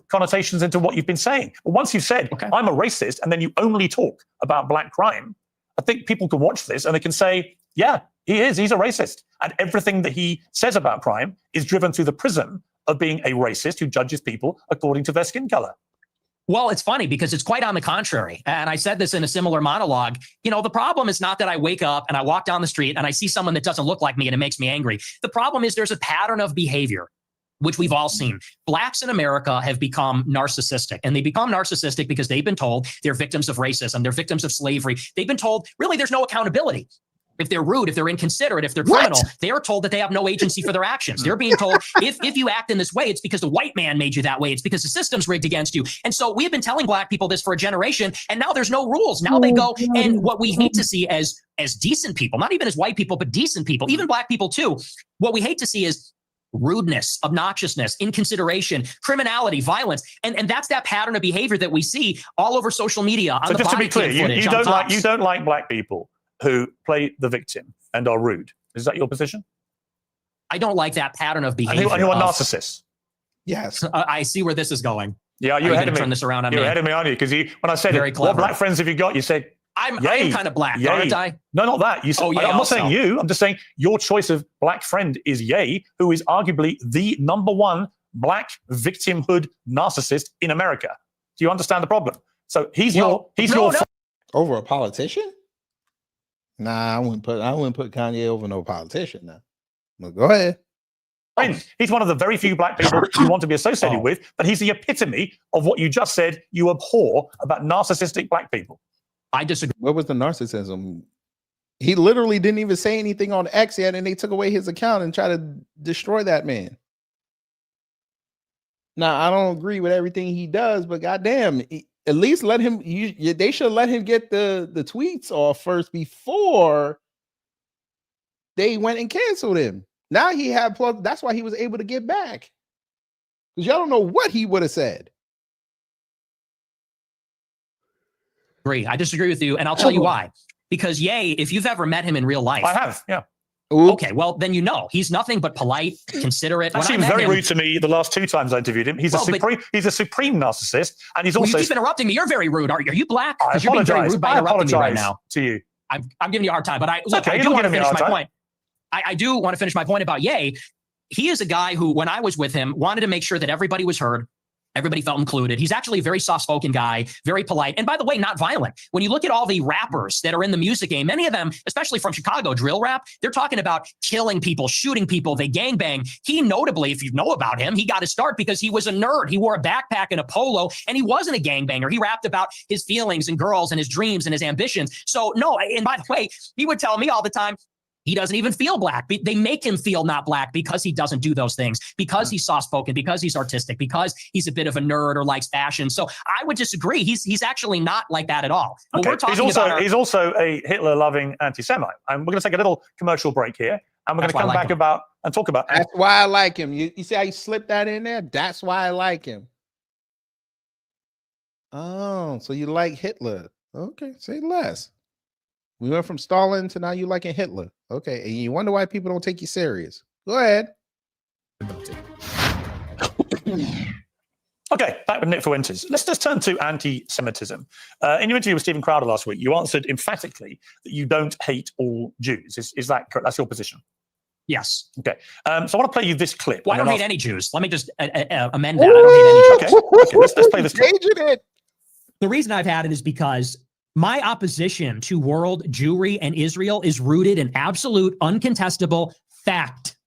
connotations into what you've been saying. But once you've said, I'm a racist, and then you only talk about black crime, I think people can watch this and they can say, yeah, he's a racist. And everything that he says about crime is driven through the prism of being a racist who judges people according to their skin color. Well, it's funny because it's quite on the contrary. And I said this in a similar monologue. You know, the problem is not that I wake up and I walk down the street and I see someone that doesn't look like me and it makes me angry. The problem is there's a pattern of behavior, which we've all seen. Blacks in America have become narcissistic, and they become narcissistic because they've been told they're victims of racism. They're victims of slavery. They've been told, really, there's no accountability. If they're rude, if they're inconsiderate, if they're criminal, they are told that they have no agency for their actions. They're being told, if you act in this way, it's because the white man made you that way. It's because the system's rigged against you. And so we've been telling black people this for a generation, and now there's no rules. Now they go, and what we hate to see as decent people, not even as white people, but decent people, even black people too, what we hate to see is rudeness, obnoxiousness, inconsideration, criminality, violence. And that's that pattern of behavior that we see all over social media. On So the just to body be clear, cam footage, you on don't tops. like black people who play the victim and are rude. Is that your position? I don't like that pattern of behavior. And who are of- narcissists? Yes. I see where this is going. Yeah, Are you're you ahead gonna of me. turn this around on You're me? ahead of me, aren't you? Because when I said, Very what clever. black friends have you got? You said, I am yay, kind of black, yay. aren't I? No, not that. You said, Oh, yay I'm not saying also. you. I'm just saying your choice of black friend is Ye, who is arguably the #1 black victimhood narcissist in America. Do you understand the problem? So he's your Over a politician? Nah, I wouldn't put Kanye over no politician now. But go ahead. He's one of the very few black people you want to be associated with, but he's the epitome of what you just said you abhor about narcissistic black people. I disagree. What was the narcissism? He literally didn't even say anything on X yet, and they took away his account and tried to destroy that man. Now, I don't agree with everything he does, but goddamn, at least let him. They should let him get the tweets off first before they went and canceled him. Now he had plus. That's why he was able to get back. Because y'all don't know what he would have said. Agree. I disagree with you, and I'll tell you why. Because Ye, if you've ever met him in real life, I have, yeah. Okay, well then you know he's nothing but polite, considerate. He seemed very rude to me the last 2 times I interviewed him. He's a supreme narcissist, and he's also. You keep interrupting me. You're very rude. Are you black? Because you're being very rude by interrupting me right now. To you. I'm giving you a hard time, but I do want to finish my point. I do want to finish my point about Ye. He is a guy who, when I was with him, wanted to make sure that everybody was heard. Everybody felt included. He's actually a very soft-spoken guy, very polite. And by the way, not violent. When you look at all the rappers that are in the music game, many of them, especially from Chicago, drill rap, they're talking about killing people, shooting people, they gangbang. He notably, if you know about him, he got his start because he was a nerd. He wore a backpack and a polo, and he wasn't a gangbanger. He rapped about his feelings and girls and his dreams and his ambitions. So no, and by the way, he would tell me all the time, he doesn't even feel black. They make him feel not black because he doesn't do those things, because he's soft-spoken, because he's artistic, because he's a bit of a nerd or likes fashion. So I would disagree. He's actually not like that at all. But we're talking he's also a Hitler-loving anti-Semite. And we're going to take a little commercial break here, and we're going to come back and talk about. That's why I like him. You see how you slipped that in there? That's why I like him. Oh, so you like Hitler? Okay, say less. We went from Stalin to now you liking Hitler. Okay, and you wonder why people don't take you serious. Go ahead. Okay, back with Nick Fuentes. Let's just turn to anti-Semitism. In your interview with Stephen Crowder last week, you answered emphatically that you don't hate all Jews. Is that correct? That's your position? Yes. Okay. So I want to play you this clip. Well, I don't hate any Jews. Let me just amend that. I don't hate any Jews. Okay, let's play this clip. The reason I've had it is because my opposition to world Jewry and Israel is rooted in absolute, uncontestable fact.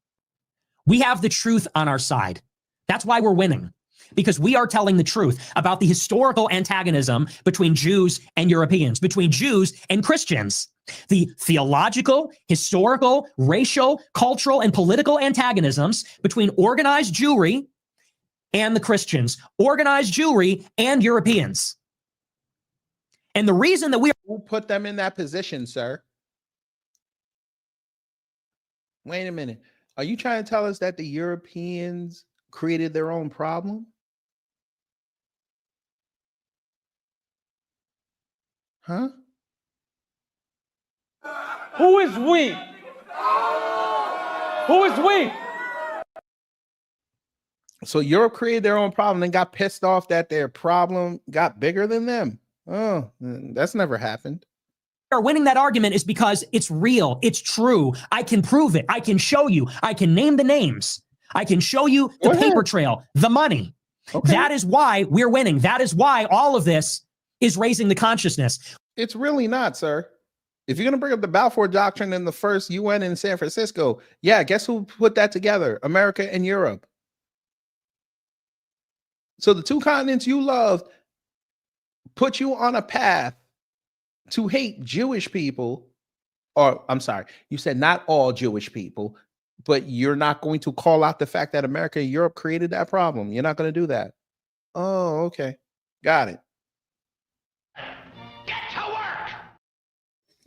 We have the truth on our side. That's why we're winning, because we are telling the truth about the historical antagonism between Jews and Europeans, between Jews and Christians. The theological, historical, racial, cultural, and political antagonisms between organized Jewry and the Christians, organized Jewry and Europeans. And the reason that who put them in that position, sir? Wait a minute. Are you trying to tell us that the Europeans created their own problem? Huh? Who is we? Who is we? So Europe created their own problem and got pissed off that their problem got bigger than them. Oh, that's never happened. Are winning that argument is because it's real. It's true. I can prove it. I can show you. I can name the names. I can show you the paper trail, the money. Okay. That is why we're winning. That is why all of this is raising the consciousness. It's really not, sir. If you're going to bring up the Balfour Doctrine in the first UN in San Francisco, yeah, guess who put that together? America and Europe. So the two continents you loved put you on a path to hate Jewish people, or I'm sorry, you said not all Jewish people, but you're not going to call out the fact that America and Europe created that problem. You're not going to do that. Oh, okay. Got it. Get to work!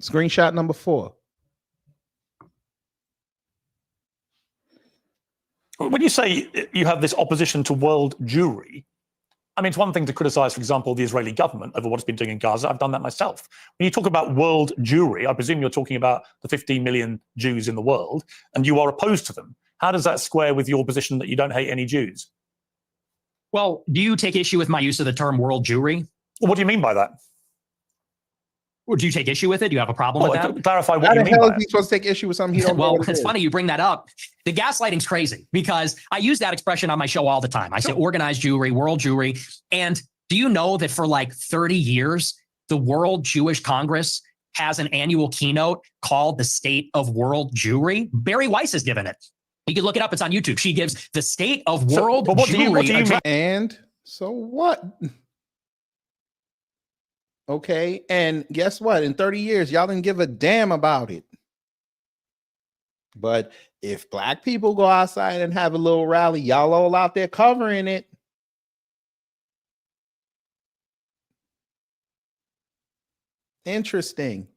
Screenshot number 4. When you say you have this opposition to world Jewry, I mean, it's one thing to criticize, for example, the Israeli government over what it's been doing in Gaza. I've done that myself. When you talk about world Jewry, I presume you're talking about the 15 million Jews in the world, and you are opposed to them. How does that square with your position that you don't hate any Jews? Well, do you take issue with my use of the term world Jewry? Well, what do you mean by that? Or do you take issue with it? Do you have a problem with that? Clarify what you mean by it. How the hell is he supposed to take issue with something he don't know Well, what it it's is? funny you bring that up. The gaslighting's crazy because I use that expression on my show all the time. I say organized Jewry, world Jewry. And do you know that for like 30 years, the World Jewish Congress has an annual keynote called the State of World Jewry? Barry Weiss has given it. You can look it up. It's on YouTube. She gives the State of World Jewry. What do you mean? And so what? Okay. And guess what? In 30 years, y'all didn't give a damn about it. But if black people go outside and have a little rally, y'all all out there covering it. Interesting.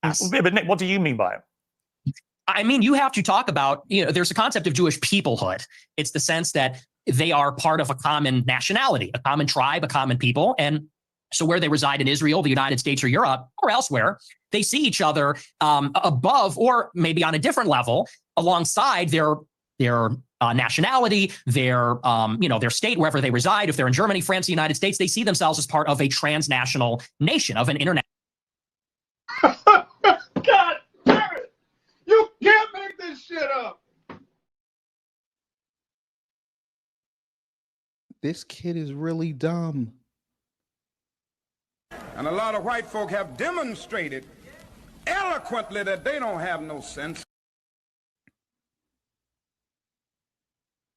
But Nick, what do you mean by it? I mean, you have to talk about, there's a concept of Jewish peoplehood. It's the sense that they are part of a common nationality, a common tribe, a common people. And so where they reside in Israel, the United States, or Europe, or elsewhere, they see each other above, or maybe on a different level, alongside their nationality, their state, wherever they reside. If they're in Germany, France, the United States, they see themselves as part of a transnational nation, of an international. God damn it! You can't make this shit up. This kid is really dumb. And a lot of white folk have demonstrated eloquently that they don't have no sense.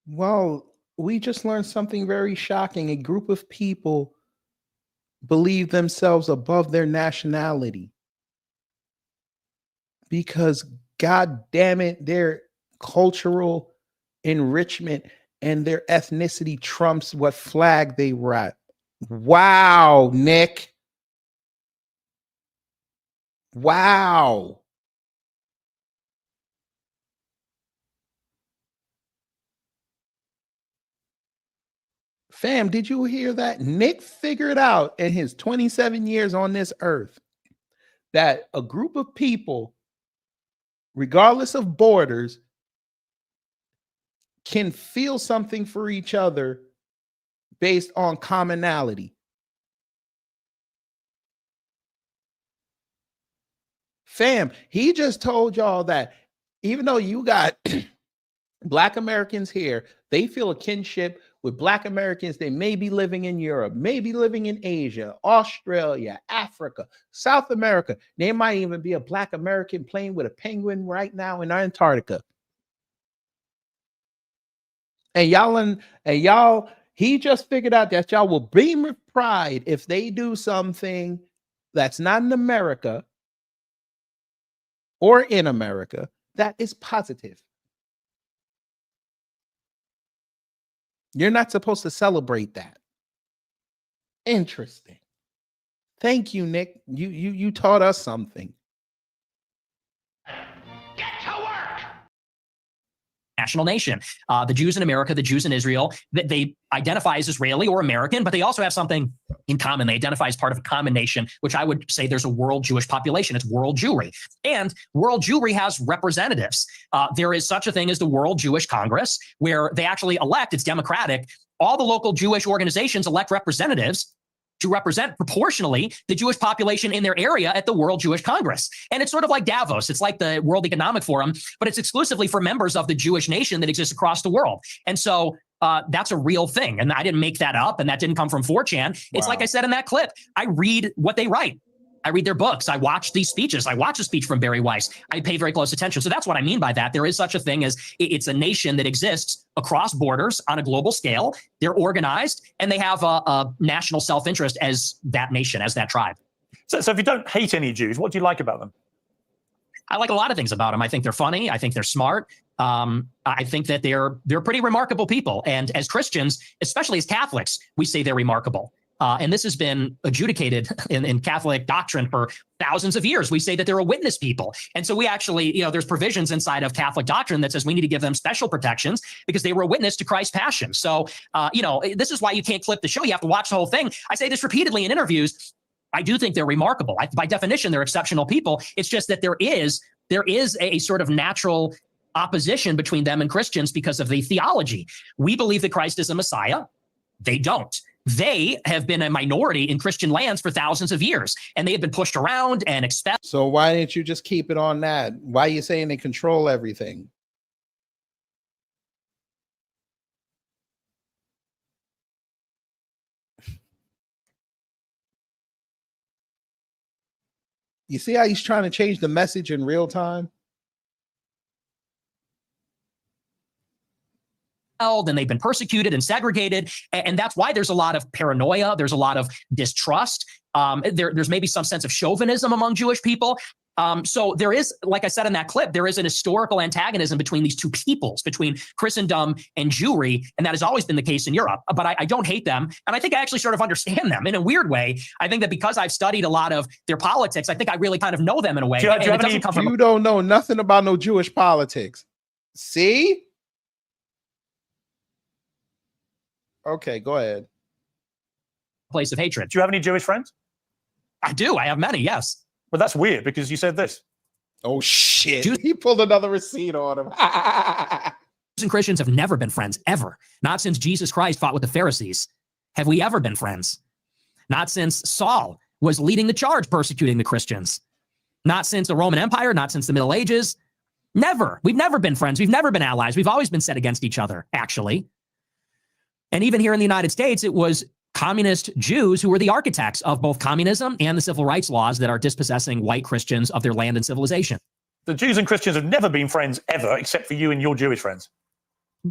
Well, we just learned something very shocking. A group of people believe themselves above their nationality because, God damn it, their cultural enrichment and their ethnicity trumps what flag they rap. Wow, Nick. Wow. Fam, did you hear that? Nick figured out in his 27 years on this earth that a group of people, regardless of borders, can feel something for each other based on commonality. Fam, he just told y'all that even though you got Black Americans here, they feel a kinship with Black Americans. They may be living in Europe, maybe living in Asia, Australia, Africa, South America. There might even be a Black American playing with a penguin right now in Antarctica. And y'all, he just figured out that y'all will beam with pride if they do something that's not in America or in America that is positive. You're not supposed to celebrate that. Interesting. Thank you, Nick. You taught us something. National nation. The Jews in America, the Jews in Israel, they identify as Israeli or American, but they also have something in common. They identify as part of a common nation, which I would say there's a world Jewish population. It's world Jewry. And world Jewry has representatives. There is such a thing as the World Jewish Congress, where they actually elect, it's democratic, all the local Jewish organizations elect representatives to represent proportionally the Jewish population in their area at the World Jewish Congress. And it's sort of like Davos. It's like the World Economic Forum, but it's exclusively for members of the Jewish nation that exists across the world. And so that's a real thing. And I didn't make that up, and that didn't come from 4chan. It's like I said in that clip, I read what they write. I read their books. I watch these speeches. I watch a speech from Barry Weiss. I pay very close attention. So that's what I mean by that. There is such a thing as it's a nation that exists across borders on a global scale. They're organized, and they have a national self-interest as that nation, as that tribe. So if you don't hate any Jews, what do you like about them? I like a lot of things about them. I think they're funny. I think they're smart. I think that they're pretty remarkable people. And as Christians, especially as Catholics, we say they're remarkable. And this has been adjudicated in Catholic doctrine for thousands of years. We say that they're a witness people. And so we actually, there's provisions inside of Catholic doctrine that says we need to give them special protections because they were a witness to Christ's passion. So, this is why you can't clip the show. You have to watch the whole thing. I say this repeatedly in interviews. I do think they're remarkable. By definition, they're exceptional people. It's just that there is a sort of natural opposition between them and Christians because of the theology. We believe that Christ is a Messiah. They don't. They have been a minority in Christian lands for thousands of years, and they have been pushed around and expelled. So why didn't you just keep it on that? Why are you saying they control everything? You see how he's trying to change the message in real time? And they've been persecuted and segregated. And that's why there's a lot of paranoia. There's a lot of distrust. There's maybe some sense of chauvinism among Jewish people. So there is, like I said in that clip, there is an historical antagonism between these two peoples, between Christendom and Jewry, and that has always been the case in Europe. But I don't hate them, and I think I actually sort of understand them in a weird way. I think that because I've studied a lot of their politics, I think I really kind of know them in a way. You don't know nothing about no Jewish politics. See? Okay, go ahead. Place of hatred. Do you have any Jewish friends? I do. I have many, yes. Well, that's weird because you said this. Oh, shit. He pulled another receipt on him. Jews and Christians have never been friends, ever. Not since Jesus Christ fought with the Pharisees have we ever been friends. Not since Saul was leading the charge persecuting the Christians. Not since the Roman Empire, not since the Middle Ages. Never. We've never been friends. We've never been allies. We've always been set against each other, actually. And even here in the United States, it was communist Jews who were the architects of both communism and the civil rights laws that are dispossessing white Christians of their land and civilization. The Jews and Christians have never been friends ever, except for you and your Jewish friends.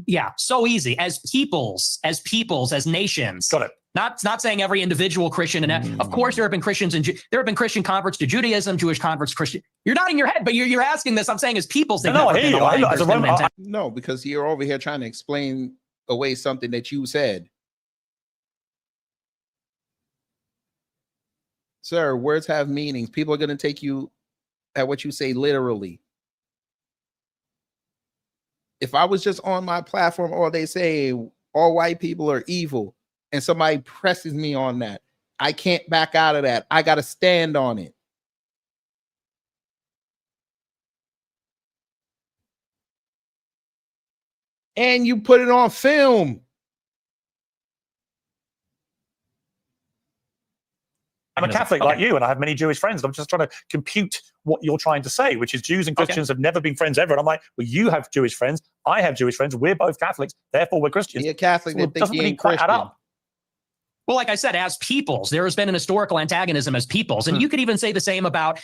Yeah, so easy. As peoples, as nations. Got it. Not saying every individual Christian, and of course there have been Christians and there have been Christian converts to Judaism, Jewish converts to Christian. You're nodding your head, but you're asking this. I'm saying as peoples. No, I hear you. No, because you're over here trying to explain away something that you said. Sir, words have meanings. People are going to take you at what you say literally. If I was just on my platform or they say all white people are evil and somebody presses me on that, I can't back out of that. I got to stand on it. And you put it on film. I'm a Catholic like you, and I have many Jewish friends. I'm just trying to compute what you're trying to say, which is Jews and Christians have never been friends ever. And I'm like, well, you have Jewish friends. I have Jewish friends. We're both Catholics. Therefore, we're Christians. You're Catholic. So it doesn't really quite add up. Well, like I said, as peoples, there has been an historical antagonism as peoples. And you could even say the same about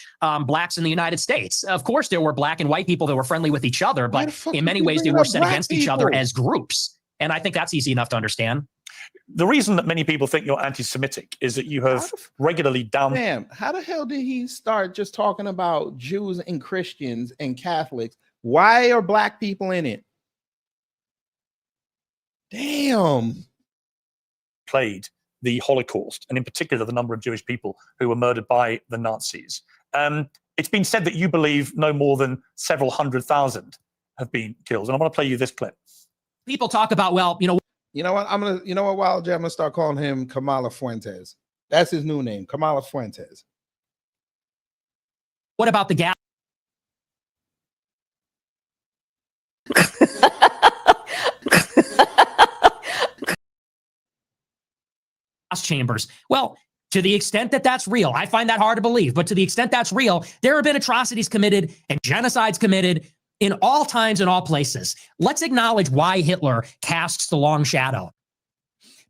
blacks in the United States. Of course, there were black and white people that were friendly with each other, but in many ways, they were set against each other as groups. And I think that's easy enough to understand. The reason that many people think you're anti-Semitic is that you have regularly done. Damn, how the hell did he start just talking about Jews and Christians and Catholics? Why are black people in it? Damn. Played the Holocaust, and in particular, the number of Jewish people who were murdered by the Nazis. It's been said that you believe no more than several 100,000 have been killed. And I want to play you this clip. People talk about, well, you know what? Wild J, I'm gonna start calling him Kamala Fuentes. That's his new name, Kamala Fuentes. What about the gas chambers? Well, to the extent that that's real, I find that hard to believe, but to the extent that's real, there have been atrocities committed and genocides committed in all times and all places. Let's acknowledge why Hitler casts the long shadow.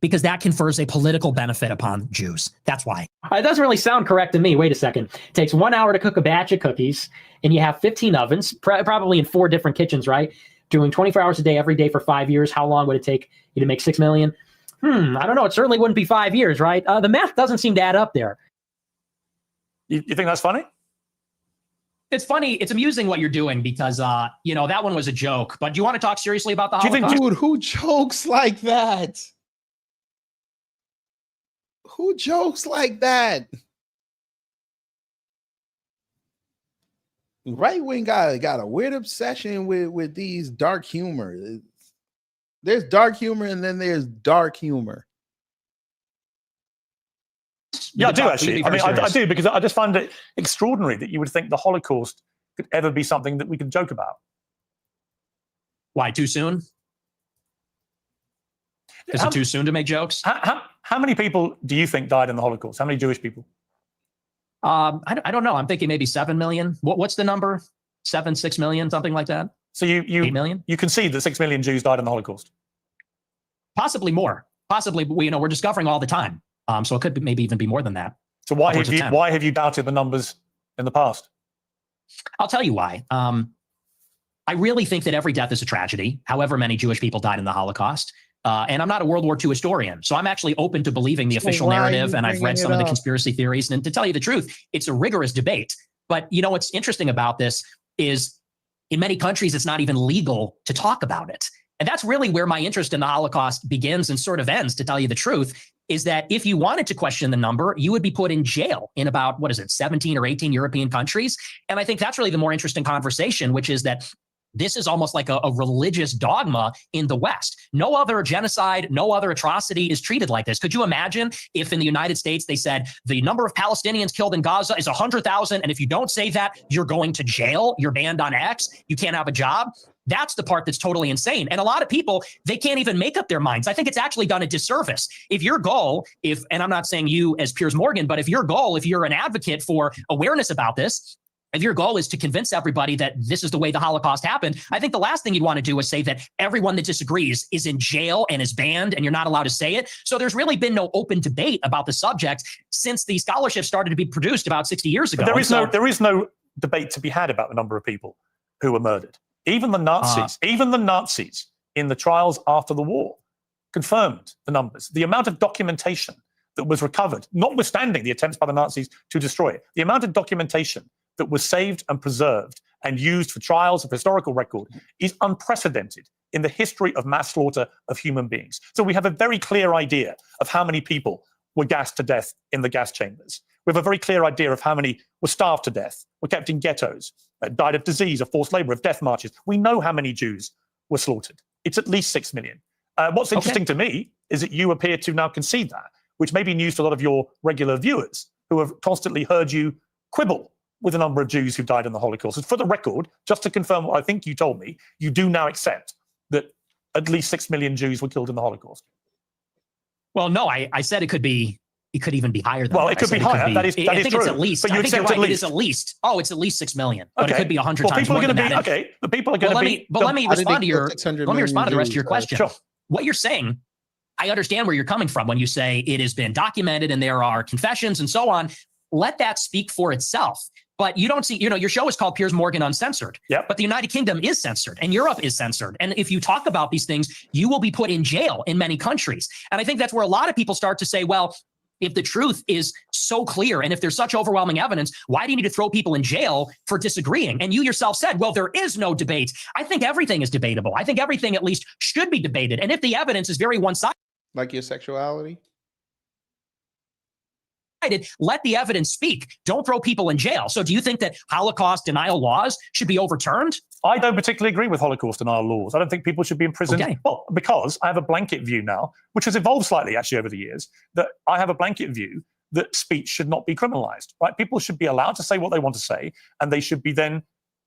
Because that confers a political benefit upon Jews. That's why. It doesn't really sound correct to me. Wait a second. It takes 1 hour to cook a batch of cookies, and you have 15 ovens, probably in 4 different kitchens, right? Doing 24 hours a day, every day for 5 years. How long would it take you to make 6 million? I don't know. It certainly wouldn't be 5 years, right? The math doesn't seem to add up there. You think that's funny? It's funny. It's amusing what you're doing because, that one was a joke. But do you want to talk seriously about the Holocaust? Dude, who jokes like that? Who jokes like that? Right wing got a weird obsession with these dark humor. There's dark humor and then there's dark humor. Yeah, I do actually. I mean, I do because I just find it extraordinary that you would think the Holocaust could ever be something that we could joke about. Why, too soon? Is it too soon to make jokes? How many people do you think died in the Holocaust? How many Jewish people? I don't know. I'm thinking maybe 7 million. What's the number? 6 million, something like that. So you 8 million? You concede that 6 million Jews died in the Holocaust? Possibly more. Possibly, we're discovering all the time. So it could maybe even be more than that. So why have you doubted the numbers in the past? I'll tell you why. I really think that every death is a tragedy, however many Jewish people died in the Holocaust. And I'm not a World War II historian, so I'm actually open to believing the official narrative, and I've read some of the conspiracy theories. And to tell you the truth, it's a rigorous debate. But you know what's interesting about this is in many countries, it's not even legal to talk about it. And that's really where my interest in the Holocaust begins and sort of ends, to tell you the truth, is that if you wanted to question the number, you would be put in jail in about, 17 or 18 European countries. And I think that's really the more interesting conversation, which is that this is almost like a religious dogma in the West. No other genocide, no other atrocity is treated like this. Could you imagine if in the United States they said the number of Palestinians killed in Gaza is 100,000, and if you don't say that, you're going to jail, you're banned on X, you can't have a job? That's the part that's totally insane. And a lot of people, they can't even make up their minds. I think it's actually done a disservice. If your goal, and I'm not saying you as Piers Morgan, but if you're an advocate for awareness about this, if your goal is to convince everybody that this is the way the Holocaust happened, I think the last thing you'd want to do is say that everyone that disagrees is in jail and is banned and you're not allowed to say it. So there's really been no open debate about the subject since the scholarship started to be produced about 60 years ago. There is no debate to be had about the number of people who were murdered. Even the Nazis in the trials after the war confirmed the numbers. The amount of documentation that was recovered, notwithstanding the attempts by the Nazis to destroy it, the amount of documentation that was saved and preserved and used for trials of historical record is unprecedented in the history of mass slaughter of human beings. So we have a very clear idea of how many people were gassed to death in the gas chambers. We have a very clear idea of how many were starved to death, were kept in ghettos, died of disease, of forced labor, of death marches. We know how many Jews were slaughtered. It's at least 6 million. What's interesting to me is that you appear to now concede that, which may be news to a lot of your regular viewers who have constantly heard you quibble with the number of Jews who died in the Holocaust. And for the record, just to confirm what I think you told me, you do now accept that at least 6 million Jews were killed in the Holocaust. Well, no, I said it could even be higher than that. Well, it could be higher. That is true. I think it's at least. But you accept at least. It is at least. Oh, it's at least 6 million. But Okay. it could be 100 times more than that. Okay, the people are going to be. But let me respond to the rest of your question. Sure. What you're saying, I understand where you're coming from when you say it has been documented and there are confessions and so on. Let that speak for itself. But you don't see, your show is called Piers Morgan Uncensored. Yep. But the United Kingdom is censored and Europe is censored. And if you talk about these things, you will be put in jail in many countries. And I think that's where a lot of people start to say, well, if the truth is so clear and if there's such overwhelming evidence, why do you need to throw people in jail for disagreeing? And you yourself said, well, there is no debate. I think everything is debatable. I think everything at least should be debated. And if the evidence is very one-sided, like your sexuality, let the evidence speak. Don't throw people in jail. So do you think that Holocaust denial laws should be overturned? I don't particularly agree with Holocaust denial laws. I don't think people should be imprisoned. Okay. Well, because I have a blanket view now, which has evolved slightly actually over the years, that I have a blanket view that speech should not be criminalized, right? People should be allowed to say what they want to say, and they should be then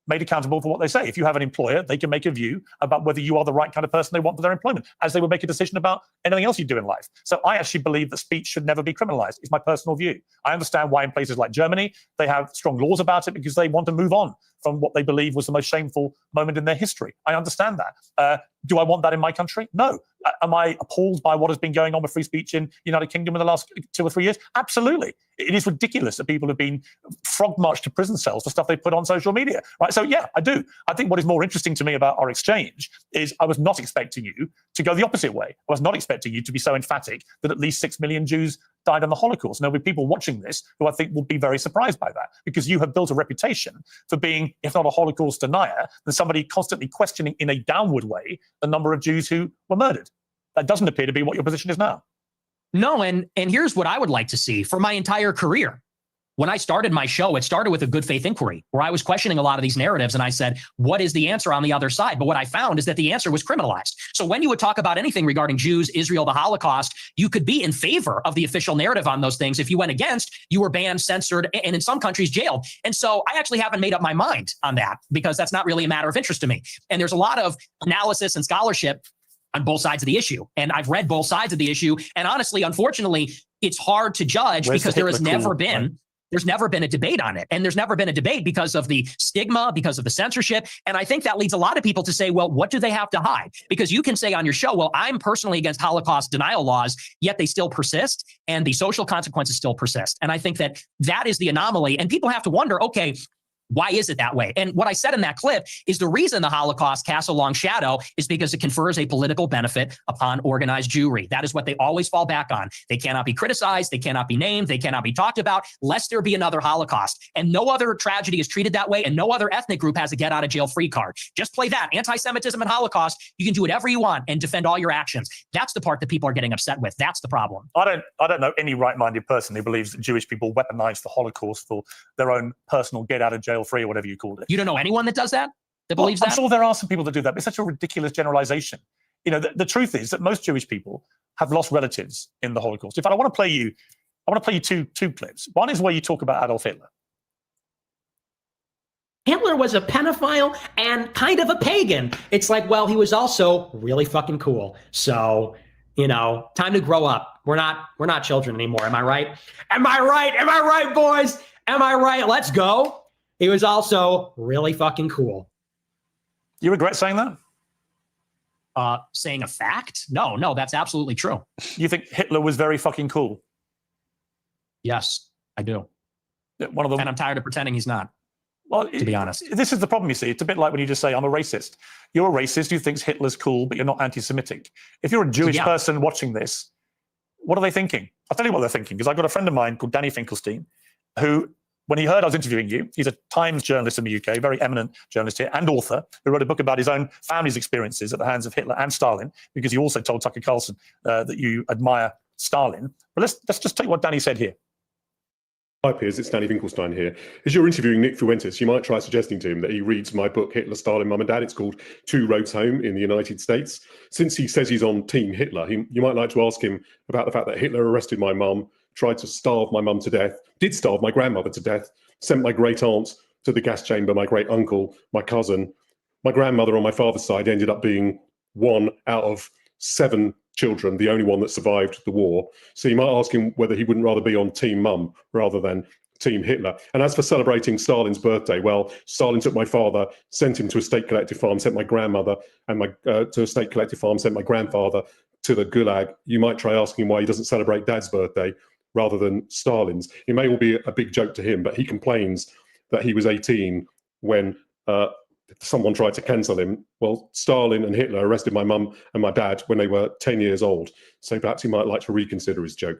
made accountable for what they say. If you have an employer, they can make a view about whether you are the right kind of person they want for their employment, as they would make a decision about anything else you do in life. So I actually believe that speech should never be criminalized. It's my personal view. I understand why in places like Germany, they have strong laws about it because they want to move on from what they believe was the most shameful moment in their history. I understand that. Do I want that in my country? No. Am I appalled by what has been going on with free speech in the United Kingdom in the last 2 or 3 years? Absolutely. It is ridiculous that people have been frog marched to prison cells for stuff they put on social media. Right? So yeah, I do. I think what is more interesting to me about our exchange is I was not expecting you to go the opposite way. I was not expecting you to be so emphatic that at least 6 million Jews died in the Holocaust. And there'll be people watching this who I think will be very surprised by that, because you have built a reputation for being, if not a Holocaust denier, then somebody constantly questioning in a downward way the number of Jews who were murdered. That doesn't appear to be what your position is now. No, and here's what I would like to see for my entire career. When I started my show, it started with a good faith inquiry where I was questioning a lot of these narratives and I said, what is the answer on the other side? But what I found is that the answer was criminalized. So when you would talk about anything regarding Jews, Israel, the Holocaust, you could be in favor of the official narrative on those things. If you went against, you were banned, censored, and in some countries jailed. And so I actually haven't made up my mind on that because that's not really a matter of interest to me. And there's a lot of analysis and scholarship on both sides of the issue. And I've read both sides of the issue. And honestly, unfortunately, it's hard to judge because there has never been there's never been a debate on it. And there's never been a debate because of the stigma, because of the censorship. And I think that leads a lot of people to say, well, what do they have to hide? Because you can say on your show, well, I'm personally against Holocaust denial laws, yet they still persist and the social consequences still persist. And I think that that is the anomaly. And people have to wonder, okay, why is it that way? And what I said in that clip is the reason the Holocaust casts a long shadow is because it confers a political benefit upon organized Jewry. That is what they always fall back on. They cannot be criticized. They cannot be named. They cannot be talked about, lest there be another Holocaust. And no other tragedy is treated that way. And no other ethnic group has a get out of jail free card. Just play that. Anti-Semitism and Holocaust. You can do whatever you want and defend all your actions. That's the part that people are getting upset with. That's the problem. I don't know any right-minded person who believes that Jewish people weaponized the Holocaust for their own personal get out of jail free or whatever you called it. You don't know anyone that does that? That believes that? I'm sure there are some people that do that, but it's such a ridiculous generalization. You know, the truth is that most Jewish people have lost relatives in the Holocaust. In fact, I want to play you two clips. One is where you talk about Adolf Hitler. Hitler was a pedophile and kind of a pagan. It's like, well, he was also really fucking cool. So, you know, time to grow up. We're not children anymore. Am I right? Am I right? Am I right, boys? Am I right? Let's go. He was also really fucking cool. You regret saying that? Saying a fact? No, that's absolutely true. You think Hitler was very fucking cool? Yes, I do. One of them, and I'm tired of pretending he's not. Well, to be honest, this is the problem. You see, it's a bit like when you just say, "I'm a racist." You're a racist who thinks Hitler's cool, but you're not anti-Semitic. If you're a Jewish person watching this, what are they thinking? I'll tell you what they're thinking, because I've got a friend of mine called Danny Finkelstein, who, when he heard I was interviewing you, he's a Times journalist in the UK, very eminent journalist here, and author, who wrote a book about his own family's experiences at the hands of Hitler and Stalin, because he also told Tucker Carlson that you admire Stalin. But let's just take what Danny said here. Hi Piers, it's Danny Finkelstein here. As you're interviewing Nick Fuentes, you might try suggesting to him that he reads my book, Hitler, Stalin, Mum and Dad. It's called Two Roads Home in the United States. Since he says he's on Team Hitler, you might like to ask him about the fact that Hitler arrested my mum, tried to starve my mum to death, did starve my grandmother to death, sent my great aunt to the gas chamber, my great uncle, my cousin. My grandmother on my father's side ended up being one out of 7 children, the only one that survived the war. So you might ask him whether he wouldn't rather be on Team Mum rather than Team Hitler. And as for celebrating Stalin's birthday, well, Stalin took my father, sent him to a state collective farm, sent my grandmother and to a state collective farm, sent my grandfather to the Gulag. You might try asking him why he doesn't celebrate Dad's birthday rather than Stalin's. It may all be a big joke to him, but he complains that he was 18 when someone tried to cancel him. Well, Stalin and Hitler arrested my mum and my dad when they were 10 years old. So perhaps he might like to reconsider his joke.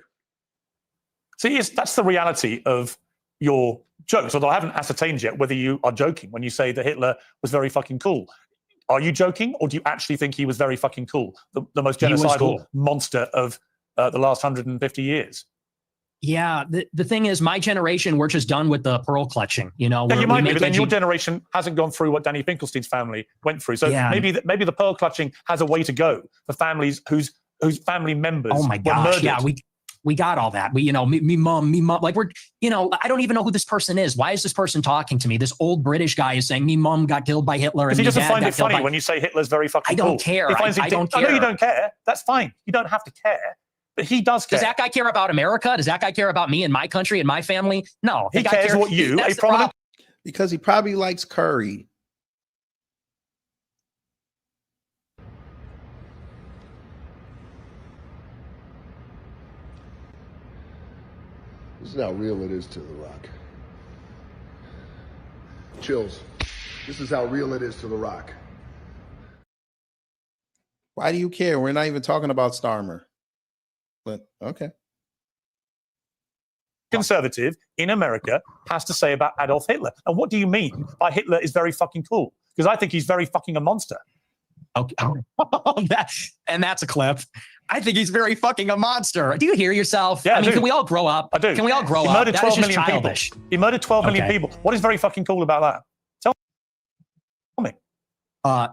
See, that's the reality of your jokes, although I haven't ascertained yet whether you are joking when you say that Hitler was very fucking cool. Are you joking, or do you actually think he was very fucking cool? The most genocidal monster of the last 150 years? Yeah, the thing is, my generation, we're just done with the pearl clutching. You know, yeah, you might be, but then your generation hasn't gone through what Danny Finkelstein's family went through. So maybe the pearl clutching has a way to go for families whose family members oh my were gosh, murdered. yeah, we got all that. We, you know, me mom, like we're, you know, I don't even know who this person is. Why is this person talking to me? This old British guy is saying me mom got killed by Hitler. Because he doesn't find it funny when you say Hitler's very fucking cool. I don't care. I don't care. I know you don't care. That's fine. You don't have to care. But he does care. Does that guy care about America? Does that guy care about me and my country and my family? No. He cares what you, a prominent... Because he probably likes curry. This is how real it is to The Rock. Chills. This is how real it is to The Rock. Why do you care? We're not even talking about Starmer. But okay. Conservative in America has to say about Adolf Hitler. And what do you mean by Hitler is very fucking cool? Because I think he's very fucking a monster. Okay. And that's a clip. I think he's very fucking a monster. Do you hear yourself? Yeah, I mean, can we all grow up? I do. Can we all grow up? He murdered 12 that is million childish. people. He murdered 12 million people. What is very fucking cool about that? Tell me.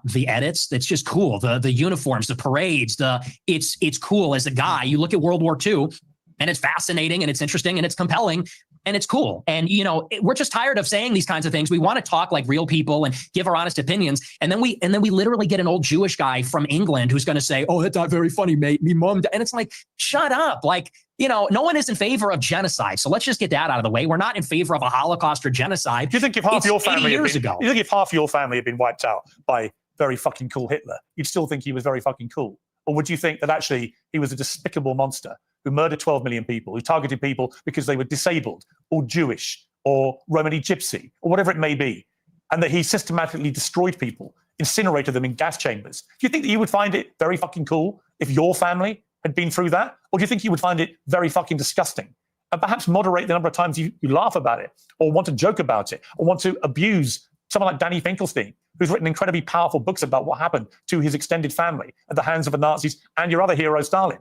The edits, it's just cool. The uniforms, the parades, it's cool as a guy. You look at World War II and it's fascinating and it's interesting and it's compelling and it's cool. And, you know, we're just tired of saying these kinds of things. We want to talk like real people and give our honest opinions. And then we literally get an old Jewish guy from England who's going to say, oh, that's not very funny, mate. Me mom. And it's like, shut up. Like, you know, no one is in favor of genocide. So let's just get that out of the way. We're not in favor of a Holocaust or genocide. Do you think if half your family years ago, you think if half your family had been wiped out by very fucking cool Hitler, you'd still think he was very fucking cool? Or would you think that actually he was a despicable monster who murdered 12 million people, who targeted people because they were disabled or Jewish or Romani Gypsy or whatever it may be, and that he systematically destroyed people, incinerated them in gas chambers? Do you think that you would find it very fucking cool if your family had been through that? Or do you think you would find it very fucking disgusting? And perhaps moderate the number of times you laugh about it or want to joke about it or want to abuse someone like Danny Finkelstein, who's written incredibly powerful books about what happened to his extended family at the hands of the Nazis and your other hero, Stalin.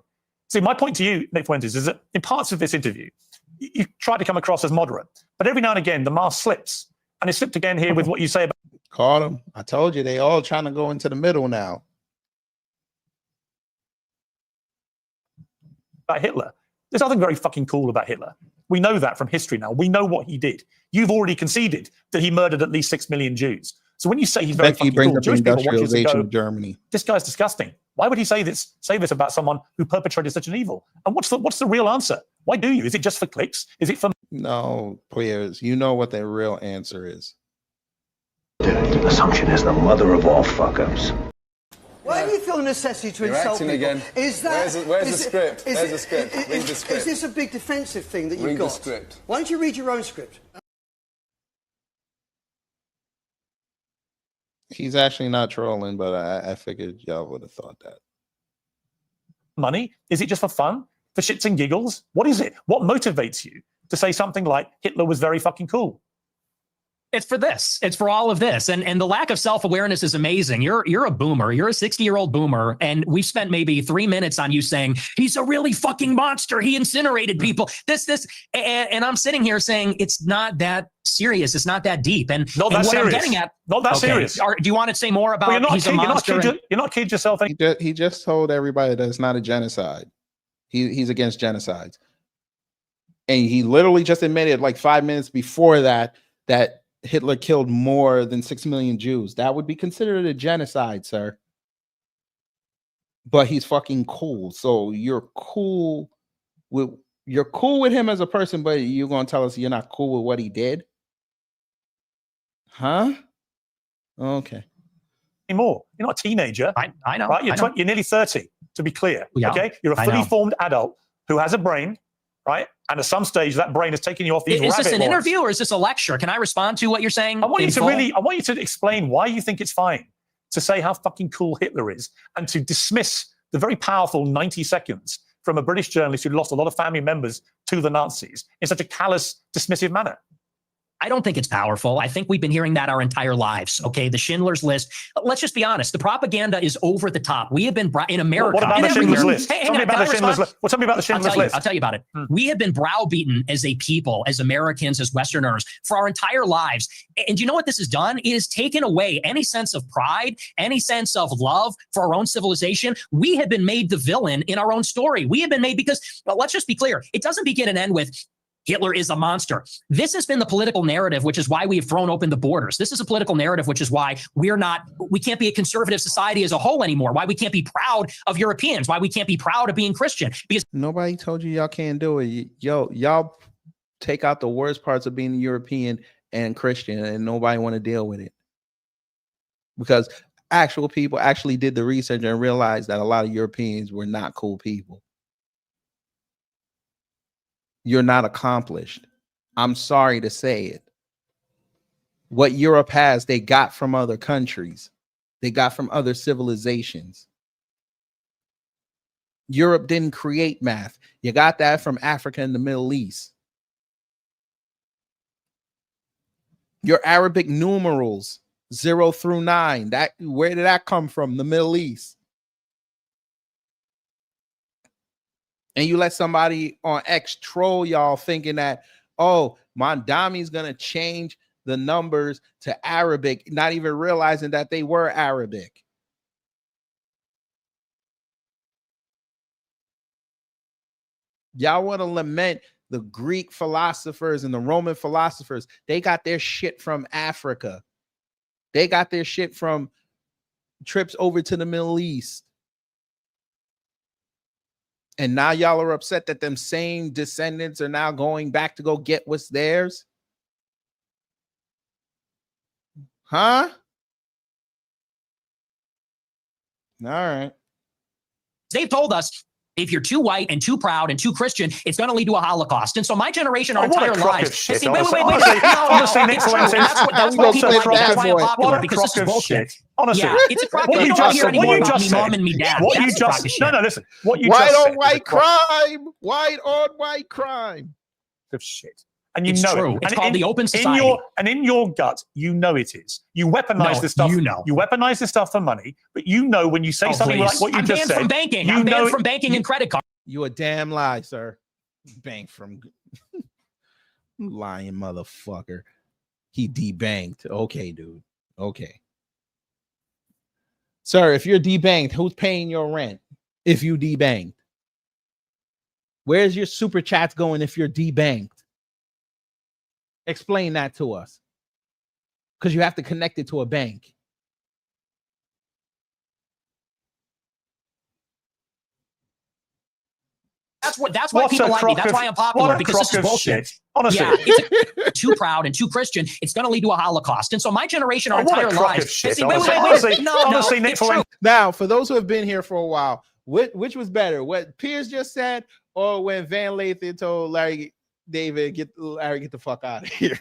See, my point to you, Nick Fuentes, is that in parts of this interview, you try to come across as moderate, but every now and again, the mask slips. And it slipped again here with what you say about... Caught him. I told you, they all trying to go into the middle now. About Hitler. There's nothing very fucking cool about Hitler. We know that from history now. We know what he did. You've already conceded that he murdered at least 6 million Jews. So when you say he's very fucking cool, Jewish people watch this and go, Germany. This guy's disgusting. Why would he say this about someone who perpetrated such an evil? And what's the real answer? Why do you? Is it just for clicks? Is it for... No, Piers, you know what the real answer is. Assumption is the mother of all fuck-ups. Why do you feel a necessity to insult people? Again. Is that... Where's the script? Where's the script? Read the script. Is this a big defensive thing that you've got? Read the script. Why don't you read your own script? He's actually not trolling, but I figured y'all would have thought that. Money? Is it just for fun? For shits and giggles? What is it? What motivates you to say something like Hitler was very fucking cool? It's for this. It's for all of this. And the lack of self-awareness is amazing. You're a boomer. You're a 60-year-old boomer. And we've spent maybe 3 minutes on you saying, he's a really fucking monster. He incinerated people. And I'm sitting here saying it's not that serious. It's not that deep. And not that what serious. I'm getting at, not that serious. Do you want to say more about he's a monster? You're not kidding yourself. He just told everybody that it's not a genocide. He's against genocides. And he literally just admitted like 5 minutes before that Hitler killed more than 6 million Jews. That would be considered a genocide, sir. But he's fucking cool. So you're cool with him as a person, but you're gonna tell us you're not cool with what he did? Huh? Okay. Anymore. You're not a teenager. I know. Right? You're nearly 30, to be clear. Yeah, okay? You're a fully formed adult who has a brain, right? And at some stage, that brain has taken you off these rabbit Is this an warrens. interview or is this a lecture? Can I respond to what you're saying? I want you to explain why you think it's fine to say how fucking cool Hitler is and to dismiss the very powerful 90 seconds from a British journalist who lost a lot of family members to the Nazis in such a callous, dismissive manner. I don't think it's powerful. I think we've been hearing that our entire lives. Okay, the Schindler's List. Let's just be honest. The propaganda is over the top. We have been in America. What about the Schindler's List? Tell me about the Schindler's List. Well, tell me about the Schindler's List. I'll tell you about it. We have been browbeaten as a people, as Americans, as Westerners, for our entire lives. And you know what this has done? It has taken away any sense of pride, any sense of love for our own civilization. We have been made the villain in our own story. We have been made because, well, let's just be clear. It doesn't begin and end with Hitler is a monster. This has been the political narrative, which is why we have thrown open the borders. This is a political narrative, which is why we can't be a conservative society as a whole anymore, why we can't be proud of Europeans, why we can't be proud of being Christian. Because nobody told you y'all can't do it. Y'all take out the worst parts of being European and Christian, and nobody want to deal with it. Because actual people actually did the research and realized that a lot of Europeans were not cool people. You're not accomplished. I'm sorry to say it. What Europe has, they got from other countries. They got from other civilizations. Europe didn't create math. You got that from Africa and the Middle East. Your Arabic numerals, 0 through 9, where did that come from? The Middle East. And you let somebody on X troll y'all thinking that, oh, Mondami's going to change the numbers to Arabic, not even realizing that they were Arabic. Y'all want to lament the Greek philosophers and the Roman philosophers. They got their shit from Africa. They got their shit from trips over to the Middle East. And now y'all are upset that them same descendants are now going back to go get what's theirs? Huh? All right. They've told us if you're too white and too proud and too Christian, it's going to lead to a Holocaust. And so my generation, our entire lives. Wait. Honestly, Nick Fuentes, that's what people like. That's why I'm popular, because this is bullshit. Honestly, yeah, it's a crock. You don't hear anymore about me mom and me dad. What you just no, listen. What you white just on white crime, white on white crime. Of shit. And you it's know true. it. It's called the open society. In your gut, you know it is. You weaponize this stuff. You know. You weaponize this stuff for money, but you know when you say something like what you just said. I'm banned from banking. I'm banned from banking and credit cards. You a damn lie, sir. Bank from lying motherfucker. He debanked. Okay, dude. Okay. Sir, if you're debanked, who's paying your rent if you debanked? Where's your super chats going if you're debanked? Explain that to us. Because you have to connect it to a bank. That's why people like me. That's why I'm popular, because this is bullshit. Honestly. Yeah, it's too proud and too Christian. It's going to lead to a Holocaust. And so my generation, our entire lives. Honestly, Nick, now, for those who have been here for a while, which was better? What Piers just said, or when Van Lathan told Larry David, get the fuck out of here?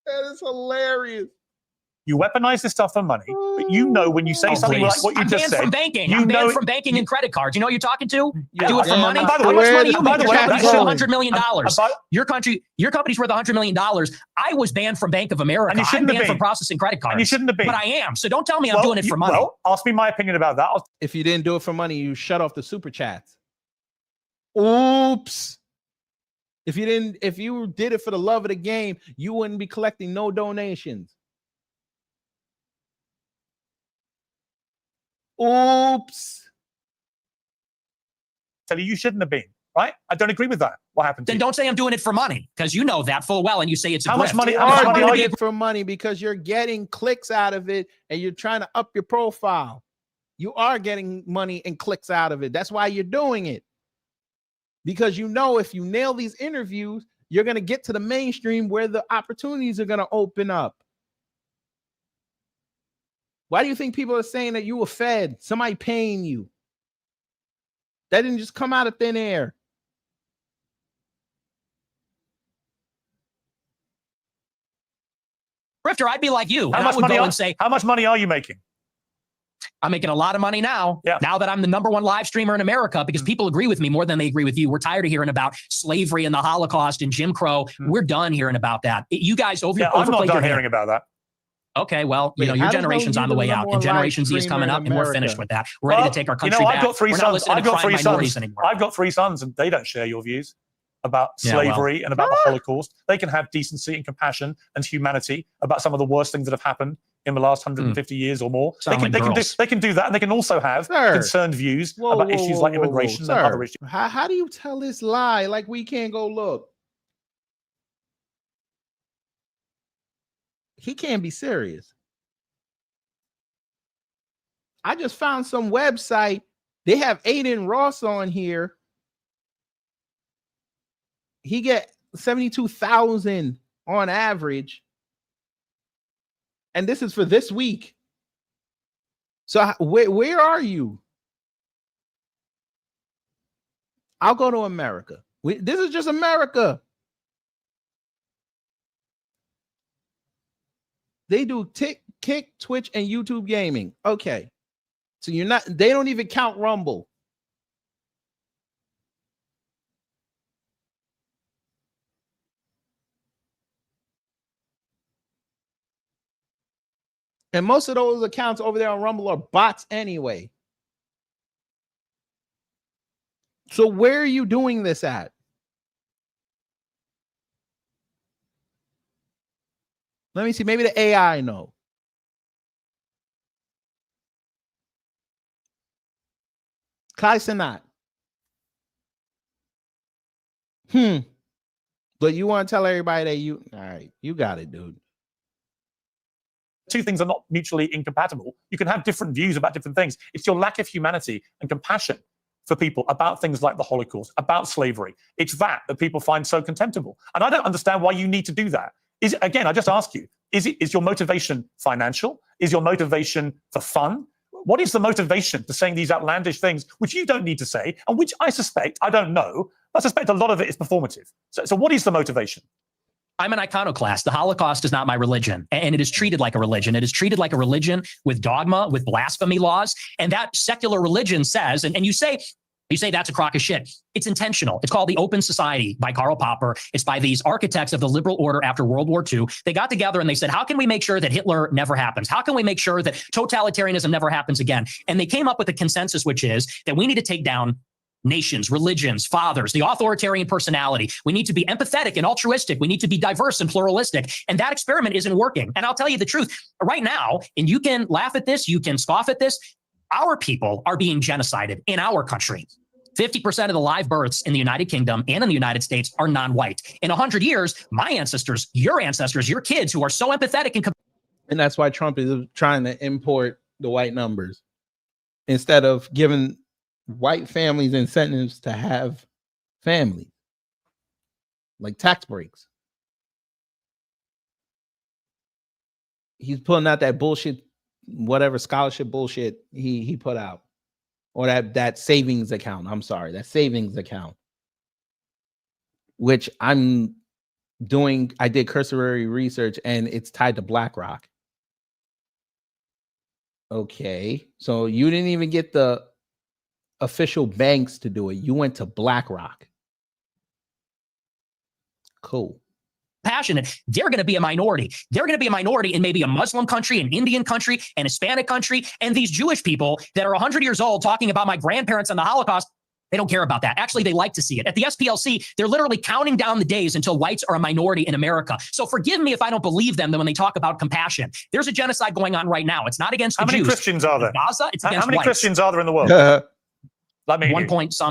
That is hilarious. You weaponize this stuff for money, but you know when you say something like what you just said. I'm banned from banking. I'm banned from banking and credit cards. You know who you're talking to? Yeah. Do it for money. By the How way, much money you by make? the way, Your that's company's $100 million. Your company's worth $100 million. I was banned from Bank of America. And you shouldn't I'm have banned been. from processing credit cards. And you shouldn't have been. But I am. So don't tell me I'm doing it for money. Well, ask me my opinion about that. If you didn't do it for money, you shut off the super chats. Oops. If you did it for the love of the game, you wouldn't be collecting no donations. Oops. Tell you shouldn't have been, right? I don't agree with that. What happened to Then you? don't say I'm doing it for money, because you know that full well, and you say it's a How much grift. money- You how much are money doing are you- it for money because you're getting clicks out of it and you're trying to up your profile. You are getting money and clicks out of it. That's why you're doing it. Because you know if you nail these interviews, you're going to get to the mainstream where the opportunities are going to open up. Why do you think people are saying that you were fed? Somebody paying you. That didn't just come out of thin air. Grifter, I'd be like you. How much money are you making? I'm making a lot of money now. Yeah. Now that I'm the #1 live streamer in America, because people agree with me more than they agree with you. We're tired of hearing about slavery and the Holocaust and Jim Crow. We're done hearing about that. You guys I'm not done hearing about that. Okay, well, Wait, your how the generation's hell on the you way the out, #1 and Generation Z is live coming streamer up, in and we're America? finished with that. We're ready to take our country back. I've got three We're not sons. listening I've to got crime three minorities sons. anymore. I've got 3 sons, and they don't share your views about Yeah, well. slavery and about the Holocaust. They can have decency and compassion and humanity about some of the worst things that have happened in the last 150 years or more. They Sound can, like they can do that, and they can also have concerned views about issues like immigration and other issues. How do you tell this lie like we can't go look? He can't be serious. I just found some website. They have Aiden Ross on here. He get 72,000 on average. And this is for this week. So where are you? I'll go to America. This is just America. They do Kick, Twitch, and YouTube gaming. Okay. So they don't even count Rumble. And most of those accounts over there on Rumble are bots anyway. So where are you doing this at? Let me see. Maybe the AI know. Kai Sanat. But you want to tell everybody that all right, you got it, dude. two things are not mutually incompatible. You can have different views about different things. It's your lack of humanity and compassion for people about things like the Holocaust, about slavery. It's that people find so contemptible. And I don't understand why you need to do that. Again, I just ask you, is your motivation financial? Is your motivation for fun? What is the motivation to saying these outlandish things, which you don't need to say, and which I suspect, I don't know, I suspect a lot of it is performative. So what is the motivation? I'm an iconoclast. The Holocaust is not my religion, and it is treated like a religion. It is treated like a religion with dogma, with blasphemy laws, and that secular religion says, and you say that's a crock of shit. It's intentional. It's called The Open Society by Karl Popper. It's by these architects of the liberal order after World War II. They got together and they said, how can we make sure that Hitler never happens? How can we make sure that totalitarianism never happens again? And they came up with a consensus, which is that we need to take down nations, religions, fathers, the authoritarian personality. We need to be empathetic and altruistic. We need to be diverse and pluralistic. And that experiment isn't working. And I'll tell you the truth right now, and you can laugh at this, you can scoff at this. Our people are being genocided in our country. 50% of the live births in the United Kingdom and in the United States are non-white. In 100 years, my ancestors, your kids who are so empathetic and that's why Trump is trying to import the white numbers instead of giving white families incentives to have families, like tax breaks. He's pulling out that bullshit, whatever scholarship bullshit he put out. Or that savings account. I'm sorry, that savings account, which I did cursory research and it's tied to BlackRock. Okay, so you didn't even get the official banks to do it. You went to BlackRock. Cool. Passionate, they're going to be a minority. They're going to be a minority in maybe a Muslim country, an Indian country, an Hispanic country. And these Jewish people that are 100 years old talking about my grandparents and the Holocaust, they don't care about that. Actually, they like to see it. At the SPLC, they're literally counting down the days until whites are a minority in America. So forgive me if I don't believe them when they talk about compassion. There's a genocide going on right now. It's not against the Jews. How many Christians are there? In Gaza, it's against How many whites. Christians are there in the world? Let me 1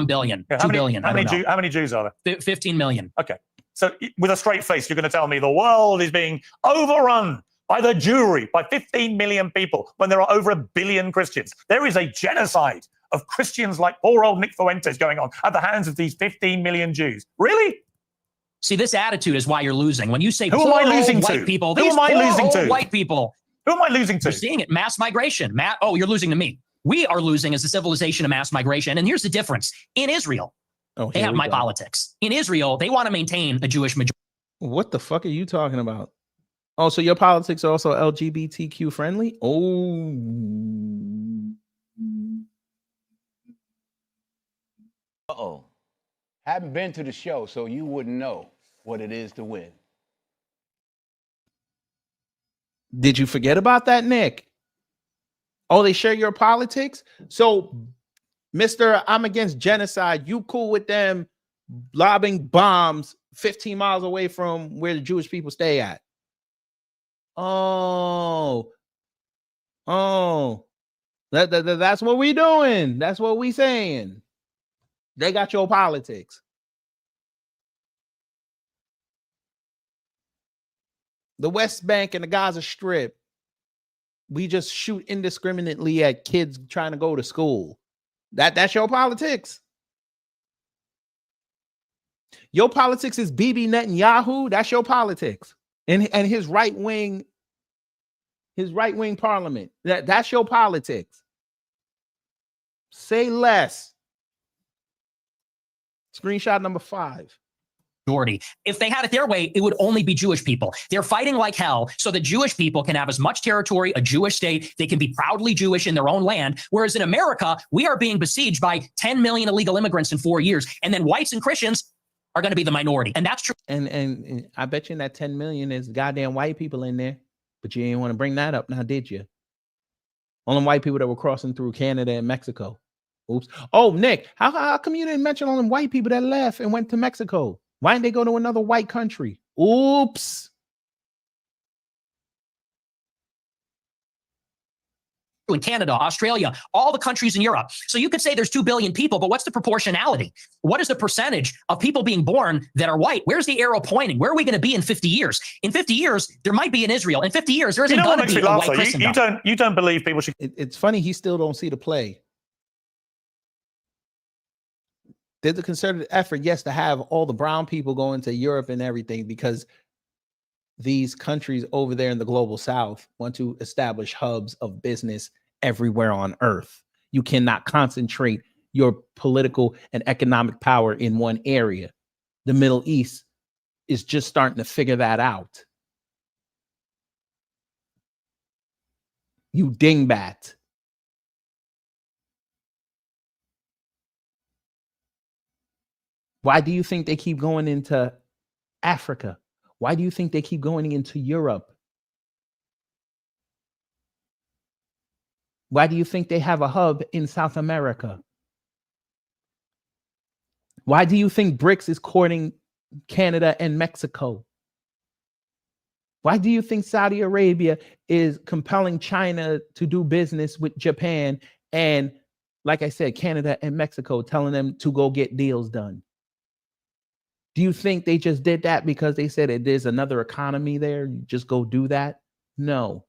billion. Yeah, 2 billion. How many Jews are there? 15 million. Okay. So with a straight face, you're going to tell me the world is being overrun by the Jewry, by 15 million people, when there are over 1 billion Christians. There is a genocide of Christians like poor old Nick Fuentes going on at the hands of these 15 million Jews. Really? See, this attitude is why you're losing. When you say who am I losing to? White people, who am I losing to? White people. Who am I losing to? You're seeing it. Mass migration. Oh, you're losing to me. We are losing as a civilization of mass migration. And here's the difference. In Israel, they have my politics. In Israel, they want to maintain a Jewish majority. What the fuck are you talking about? Oh, so your politics are also LGBTQ friendly? Oh. Uh-oh. Haven't been to the show, so you wouldn't know what it is to win. Did you forget about that, Nick? Oh, they share your politics? So, Mr. I'm against genocide, you cool with them lobbing bombs 15 miles away from where the Jewish people stay at? Oh. That's what we doing. That's what we saying. They got your politics. The West Bank and the Gaza Strip, we just shoot indiscriminately at kids trying to go to school. That's your politics. Your politics is Bibi Netanyahu. That's your politics. And his right-wing parliament. That's your politics. Say less. Screenshot number 5. Majority. If they had it their way, it would only be Jewish people. They're fighting like hell so that Jewish people can have as much territory, a Jewish state. They can be proudly Jewish in their own land. Whereas in America, we are being besieged by 10 million illegal immigrants in 4 years. And then whites and Christians are going to be the minority. And that's true. And I bet you in that 10 million is goddamn white people in there. But you didn't want to bring that up now, did you? Only white people that were crossing through Canada and Mexico. Oops. Oh, Nick, how come you didn't mention all them white people that left and went to Mexico? Why didn't they go to another white country? Oops. in Canada, Australia, all the countries in Europe. So you could say there's 2 billion people, but what's the proportionality? What is the percentage of people being born that are white? Where's the arrow pointing? Where are we going to be in 50 years? In 50 years, there might be an Israel. In 50 years, there isn't going to be a white Christendom. You don't believe people should. It's funny he still don't see the play. There's a concerted effort, yes, to have all the brown people go into Europe and everything because these countries over there in the global south want to establish hubs of business everywhere on earth. You cannot concentrate your political and economic power in one area. The Middle East is just starting to figure that out. You dingbat. Why do you think they keep going into Africa? Why do you think they keep going into Europe? Why do you think they have a hub in South America? Why do you think BRICS is courting Canada and Mexico? Why do you think Saudi Arabia is compelling China to do business with Japan and, like I said, Canada and Mexico, telling them to go get deals done? Do you think they just did that because they said there's another economy there? You just go do that? No.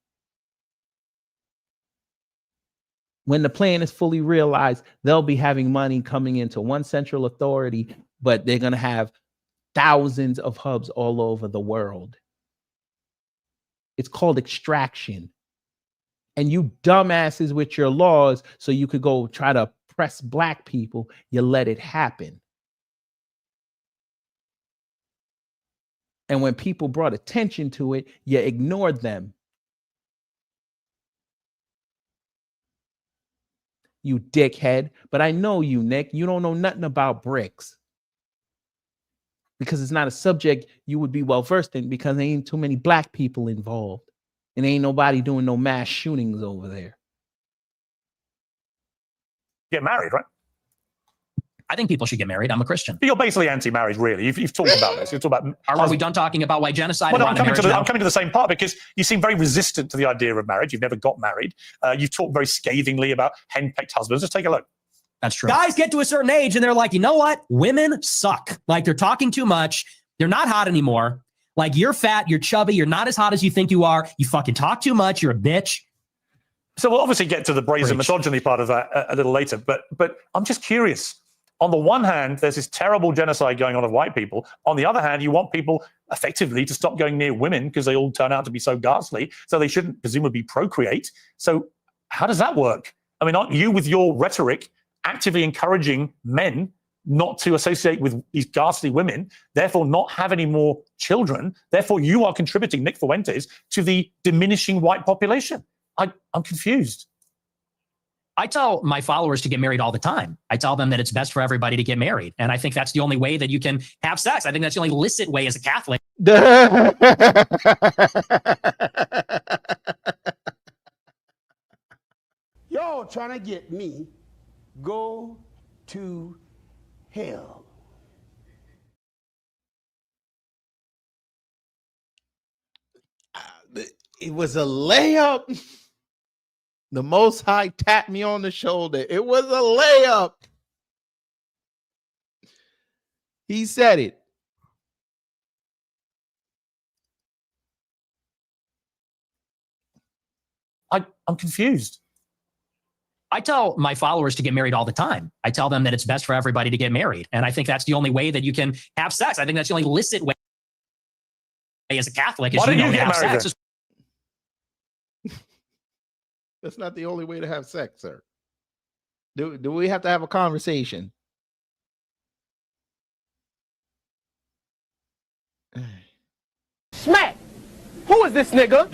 When the plan is fully realized, they'll be having money coming into one central authority, but they're going to have thousands of hubs all over the world. It's called extraction. And you dumbasses with your laws, so you could go try to oppress black people, you let it happen. And when people brought attention to it, you ignored them. You dickhead. But I know you, Nick. You don't know nothing about BRICS. Because it's not a subject you would be well versed in because there ain't too many black people involved. And ain't nobody doing no mass shootings over there. Get married, right? I think people should get married. I'm a Christian. But you're basically anti-marriage, really. You've talked about this. You've talked about. Are we done talking about white genocide? Well, no, I'm coming to the same part because you seem very resistant to the idea of marriage. You've never got married. You've talked very scathingly about henpecked husbands. Just take a look. That's true. Guys get to a certain age and they're like, you know what? Women suck. Like they're talking too much. They're not hot anymore. Like you're fat, you're chubby, you're not as hot as you think you are. You fucking talk too much. You're a bitch. So we'll obviously get to the brazen misogyny part of that a little later. But I'm just curious. On the one hand, there's this terrible genocide going on of white people. On the other hand, you want people effectively to stop going near women because they all turn out to be so ghastly. So they shouldn't presumably procreate. So how does that work? I mean, aren't you with your rhetoric actively encouraging men not to associate with these ghastly women, therefore not have any more children? Therefore, you are contributing, Nick Fuentes, to the diminishing white population. I'm confused. I tell my followers to get married all the time. I tell them that it's best for everybody to get married. And I think that's the only way that you can have sex. I think that's the only licit way as a Catholic. Y'all trying to get me go to hell. It was a layup. The Most High tapped me on the shoulder. It was a layup. He said it. I'm confused. I tell my followers to get married all the time. I tell them that it's best for everybody to get married. And I think that's the only way that you can have sex. I think that's the only licit way as a Catholic is Why don't you get have married sex. That's not the only way to have sex, sir. Do we have to have a conversation? Smack! Who is this nigga?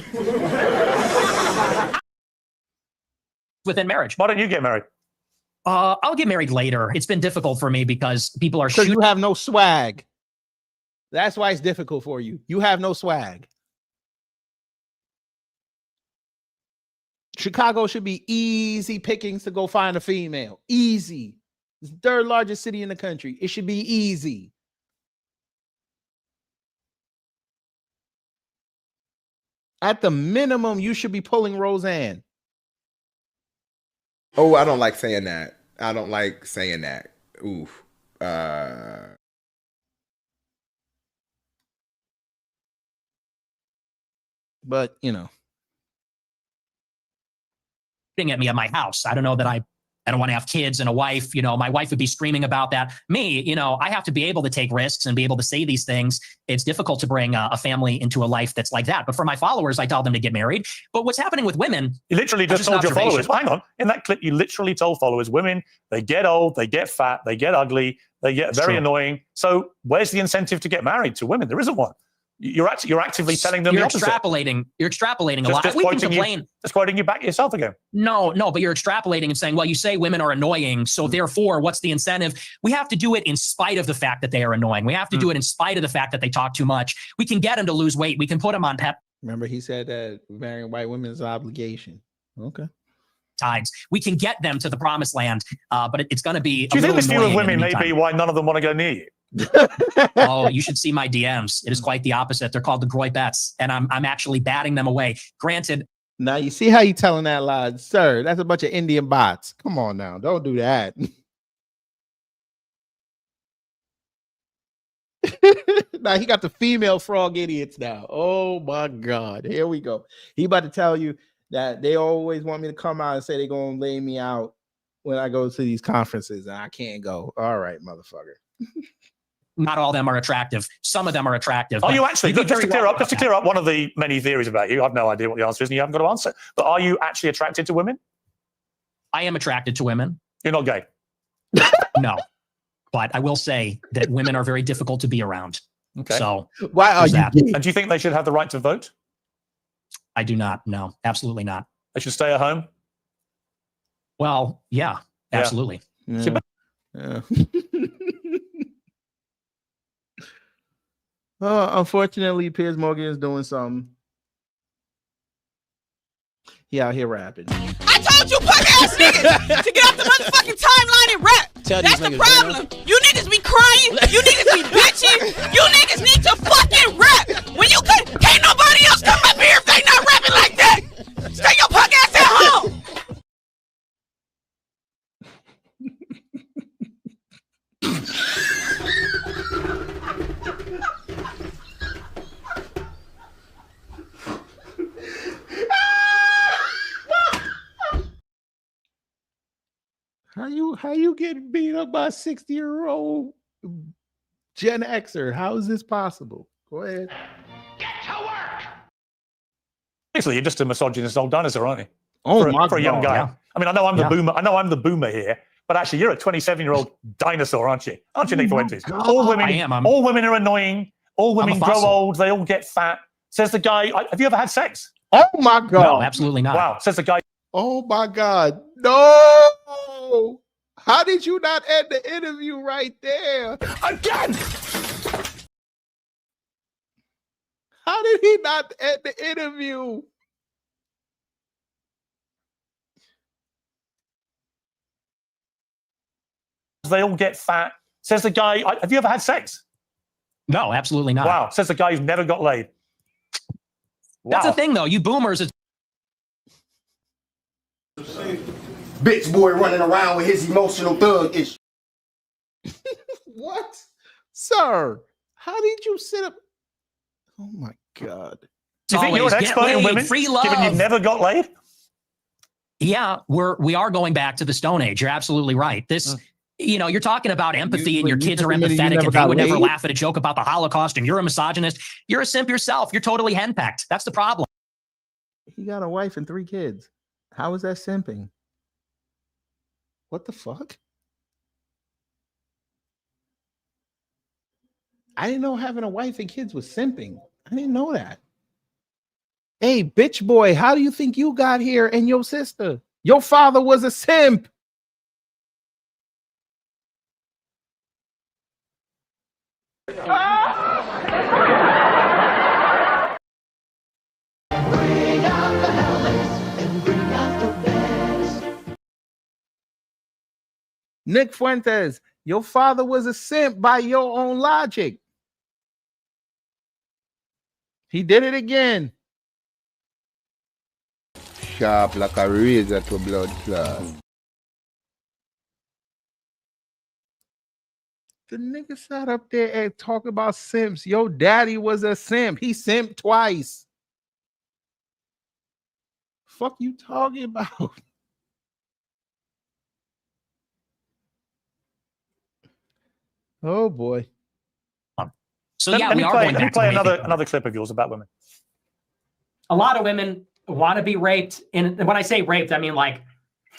Within marriage. Why don't you get married? I'll get married later. It's been difficult for me because people are shooting. You have no swag. That's why it's difficult for you. You have no swag. Chicago should be easy pickings to go find a female. Easy. It's the third largest city in the country. It should be easy. At the minimum, you should be pulling Roseanne. Oh, I don't like saying that. I don't like saying that. Oof. But you know, at me at my house. I don't know that I don't want to have kids and a wife. You know, my wife would be screaming about that. Me, you know, I have to be able to take risks and be able to say these things. It's difficult to bring a family into a life that's like that. But for my followers, I tell them to get married. But what's happening with women? You literally just told your followers, hang on, in that clip, you literally told followers, women, they get old, they get fat, they get ugly, they get very annoying. So where's the incentive to get married to women? There isn't one. You're actively telling them you're the opposite. You're extrapolating a lot. We can complain. Just quoting you back yourself again. No, but you're extrapolating and saying, well, you say women are annoying, so therefore, what's the incentive? We have to do it in spite of the fact that they are annoying. We have to do it in spite of the fact that they talk too much. We can get them to lose weight. We can put them on pep. Remember, he said that marrying white women is an obligation. Okay. Tides. We can get them to the promised land, but it's going to be. Do you think this view of women may be why none of them want to go near you? Oh, you should see my DMs. It is quite the opposite. They're called the Groy bets, and I'm actually batting them away. Granted. Now you see how you telling that lie, sir. That's a bunch of Indian bots. Come on now, don't do that. Now he got the female frog idiots now. Oh my God, here we go. He about to tell you that they always want me to come out and say they're gonna lay me out when I go to these conferences, and I can't go. All right, motherfucker. Not all of them are attractive. Some of them are attractive. Are you actually, just to clear up one of the many theories about you, I have no idea what the answer is, and you haven't got to answer. But are you actually attracted to women? I am attracted to women. You're not gay? No. But I will say that women are very difficult to be around. Okay. So why are you gay? And do you think they should have the right to vote? I do not. No, absolutely not. They should stay at home? Well, yeah, absolutely. Yeah. Unfortunately, Piers Morgan is doing something. He out here rapping. I told you punk ass niggas to get off the motherfucking timeline and rap. That's the problem. You niggas be crying. You niggas be bitching. You niggas need to fucking rap. When you can't nobody else come up here if they not rapping like that. Stay your punk ass at home. How you getting beat up by a 60-year-old Gen Xer? How is this possible? Go ahead. Basically, you're just a misogynist old dinosaur, aren't you? Oh, for a young guy. Yeah. I mean, I know I'm the boomer. I know I'm the boomer here, but actually, you're a 27-year-old dinosaur, aren't you? Aren't you, Nick Fuentes? All women, I am. all women are annoying. All women grow old. They all get fat. Says the guy. Have you ever had sex? Oh my God! No, absolutely not. Wow. Says the guy. Oh my God! No! How did you not end the interview right there? Again! How did he not end the interview? They all get fat. Says the guy. Have you ever had sex? No, absolutely not. Wow. Says the guy who's never got laid. That's the thing, though. You boomers. Bitch boy running around with his emotional thug issue. What? Sir, how did you sit up? Oh my God. Do you think you're an expert in women? Free love. Given you never got laid? Yeah, we are going back to the Stone Age. You're absolutely right. This, you know, you're talking about empathy and your kids are empathetic and they would never laugh at a joke about the Holocaust and you're a misogynist. You're a simp yourself. You're totally henpecked. That's the problem. He got a wife and 3 kids. How is that simping? What the fuck? I didn't know having a wife and kids was simping. I didn't know that. Hey, bitch boy, how do you think you got here and your sister? Your father was a simp. Nick Fuentes, your father was a simp by your own logic. He did it again. Sharp like a razor to blood clot. The nigga sat up there and talked about simps. Your daddy was a simp. He simped twice. Fuck you talking about? Oh boy. So let, yeah, let we me are play, going let me back to play the way another clip of yours about women. A lot of women want to be raped. And when I say raped, I mean like,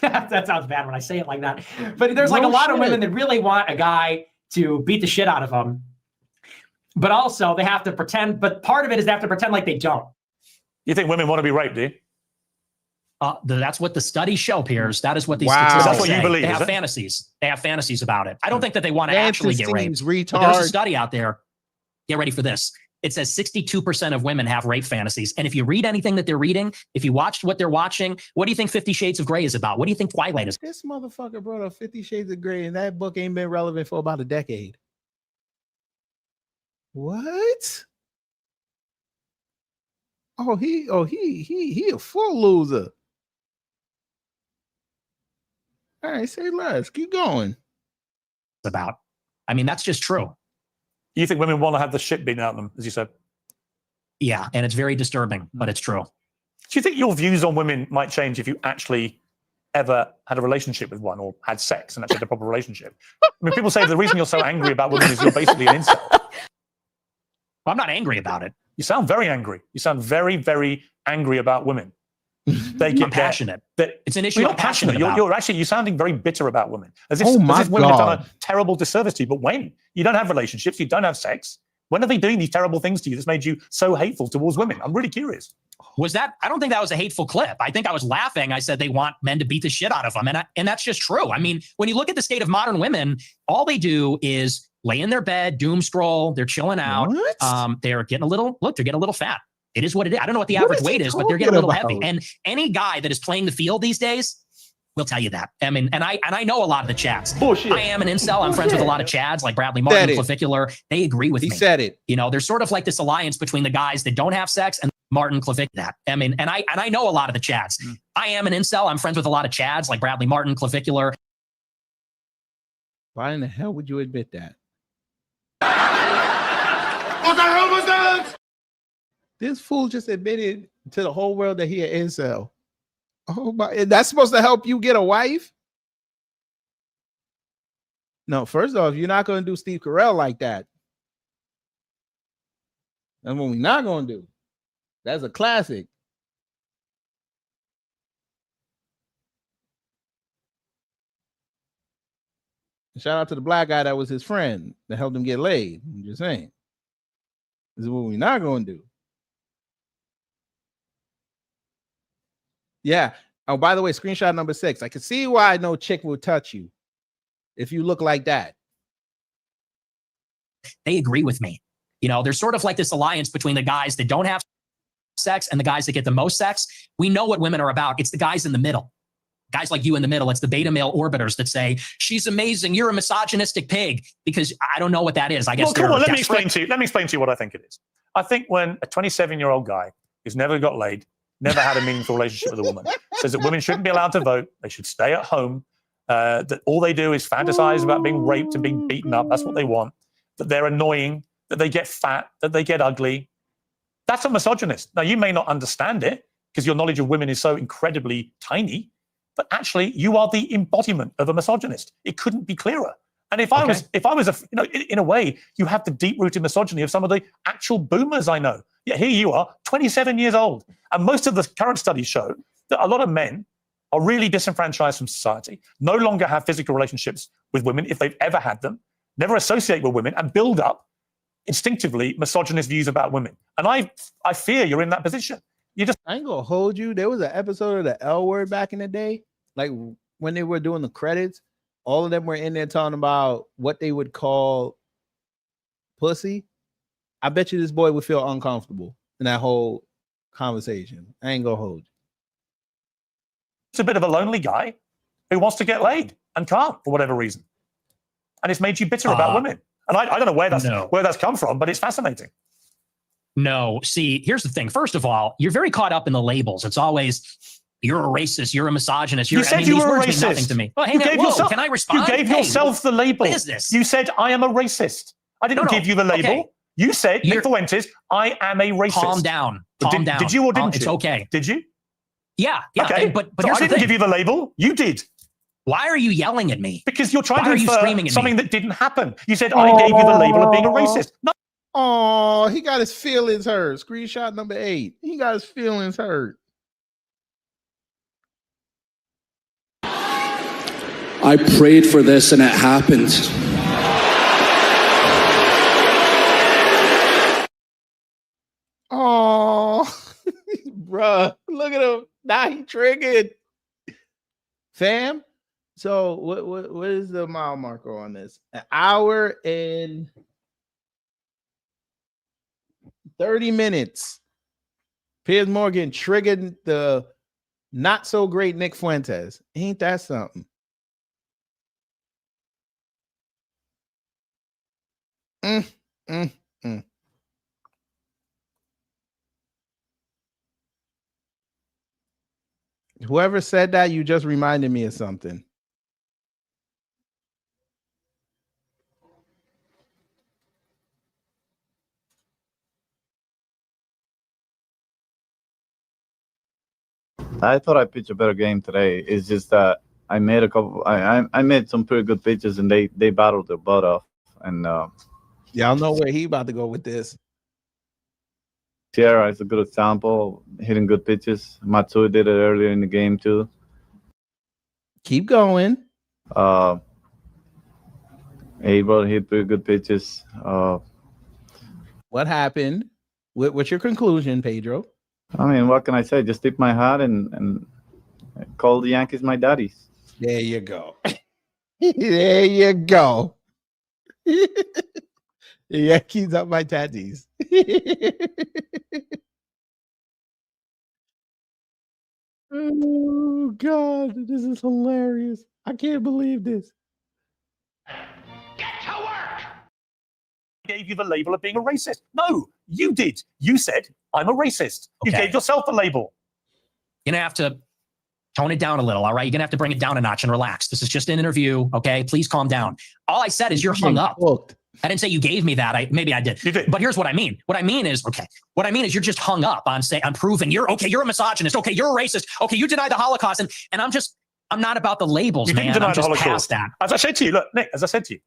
that sounds bad when I say it like that. But there's like a lot of women that really want a guy to beat the shit out of them. But also they have to pretend, but part of it is they have to pretend like they don't. You think women want to be raped, do you? That's what the studies show, Piers. That is what these Wow. statistics That's what you say. believe, They is have it? fantasies. They have fantasies about it. I don't think that they want to actually get raped. Retard. But there's a study out there. Get ready for this. It says 62% of women have rape fantasies. And if you read anything that they're reading, if you watched what they're watching, what do you think 50 Shades of Grey is about? What do you think Twilight is? This motherfucker brought up 50 Shades of Grey, and that book ain't been relevant for about a decade. What? He a full loser. All right, say less. Keep going. About. I mean, that's just true. You think women want to have the shit beaten out of them, as you said? Yeah, and it's very disturbing, but it's true. Do you think your views on women might change if you actually ever had a relationship with one or had sex and actually had a proper relationship? I mean, people say the reason you're so angry about women is you're basically an incel. Well, I'm not angry about it. You sound very angry. You sound very, very angry about women. They get I'm passionate. It's an issue. You're I'm not passionate. about. You're sounding very bitter about women, as if, Oh as if my women have God. done a terrible disservice to you. But when you don't have relationships, you don't have sex. When are they doing these terrible things to you that's made you so hateful towards women? I'm really curious. Was that? I don't think that was a hateful clip. I think I was laughing. I said they want men to beat the shit out of them, and that's just true. I mean, when you look at the state of modern women, all they do is lay in their bed, doom scroll. They're chilling out. What? They're getting a little. Look, they're getting a little fat. It is what it is. I don't know what the average weight is, but they're getting a little heavy. And any guy that is playing the field these days will tell you that. I mean, and I know a lot of the chads. Bullshit. I am an incel. I'm friends with a lot of chads like Bradley Martin, Clavicular. They agree with me. He said it. You know, there's sort of like this alliance between the guys that don't have sex and Martin Clavicular. That. I mean, and I know a lot of the chads. I am an incel. I'm friends with a lot of chads like Bradley Martin, Clavicular. Why in the hell would you admit that? What the hell was that? This fool just admitted to the whole world that he an incel. Oh my! That's supposed to help you get a wife? No, first off, you're not going to do Steve Carell like that. That's what we're not going to do. That's a classic. Shout out to the black guy that was his friend that helped him get laid. I'm just saying. This is what we're not going to do. Yeah. Oh, by the way, screenshot number 6. I can see why no chick will touch you if you look like that. They agree with me. You know, there's sort of like this alliance between the guys that don't have sex and the guys that get the most sex. We know what women are about. It's the guys in the middle. Guys like you in the middle. It's the beta male orbiters that say, she's amazing. You're a misogynistic pig. Because I don't know what that is. I guess Well, come on, let me explain to you what I think it is. I think when a 27-year-old guy who's never got laid, never had a meaningful relationship with a woman, says that women shouldn't be allowed to vote, they should stay at home, that all they do is fantasize about being raped and being beaten up, that's what they want, that they're annoying, that they get fat, that they get ugly. That's a misogynist. Now, you may not understand it because your knowledge of women is so incredibly tiny, but actually you are the embodiment of a misogynist. It couldn't be clearer. And if I was in a way, you have the deep-rooted misogyny of some of the actual boomers I know. Yet here you are, 27 years old. And most of the current studies show that a lot of men are really disenfranchised from society, no longer have physical relationships with women if they've ever had them, never associate with women, and build up instinctively misogynist views about women. And I fear you're in that position. I ain't gonna hold you. There was an episode of the L Word back in the day, like when they were doing the credits, all of them were in there talking about what they would call pussy. I bet you this boy would feel uncomfortable in that whole conversation. I ain't gonna hold you. It's a bit of a lonely guy who wants to get laid and can't for whatever reason. And it's made you bitter about women. And I don't know where that's come from, but it's fascinating. No, see, here's the thing. First of all, you're very caught up in the labels. It's always, you're a racist, you're a misogynist. You said you were a these words mean nothing racist. to me. Well, You gave yourself, can I respond? You gave yourself the label. What is this? You said, I am a racist. I didn't give you the label. Okay. You said, Nick Fuentes, I am a racist. Calm down. Calm down. Did you or didn't you? It's okay. Did you? Yeah. Okay. But so here's I didn't give you the label. You did. Why are you yelling at me? Because you're trying Why to infer infer something that didn't happen. You said, I gave you the label of being a racist. No. Oh, he got his feelings hurt. Screenshot number 8. He got his feelings hurt. I prayed for this and it happened. Oh, bruh, look at him. Now he triggered. Fam, so what is the mile marker on this? An hour and 30 minutes. Piers Morgan triggered the not so great Nick Fuentes. Ain't that something? Whoever said that, you just reminded me of something. I thought I pitched a better game today. It's just that I made a couple. I made some pretty good pitches, and they battled their butt off. And y'all know where he about to go with this. Sierra is a good example, hitting good pitches. Matsui did it earlier in the game too. Keep going. Abel hit pretty good pitches. What happened? What's your conclusion, Pedro? I mean, what can I say? Just tip my hat and call the Yankees my daddies. There you go. There you go. The Yankees are my daddies. Oh, God. This is hilarious. I can't believe this. Gave you the label of being a racist. No, you did. You said, I'm a racist. You gave yourself the label. You're going to have to tone it down a little, all right? You're going to have to bring it down a notch and relax. This is just an interview, okay? Please calm down. All I said is you're hung up. I didn't say you gave me that. Maybe I did. You did. But here's what I mean. What I mean is you're just hung up on proving you're a misogynist. Okay, you're a racist. Okay, you deny the Holocaust. And I'm not about the labels, man. I'm just past that. As I said to you, look, Nick, as I said to you,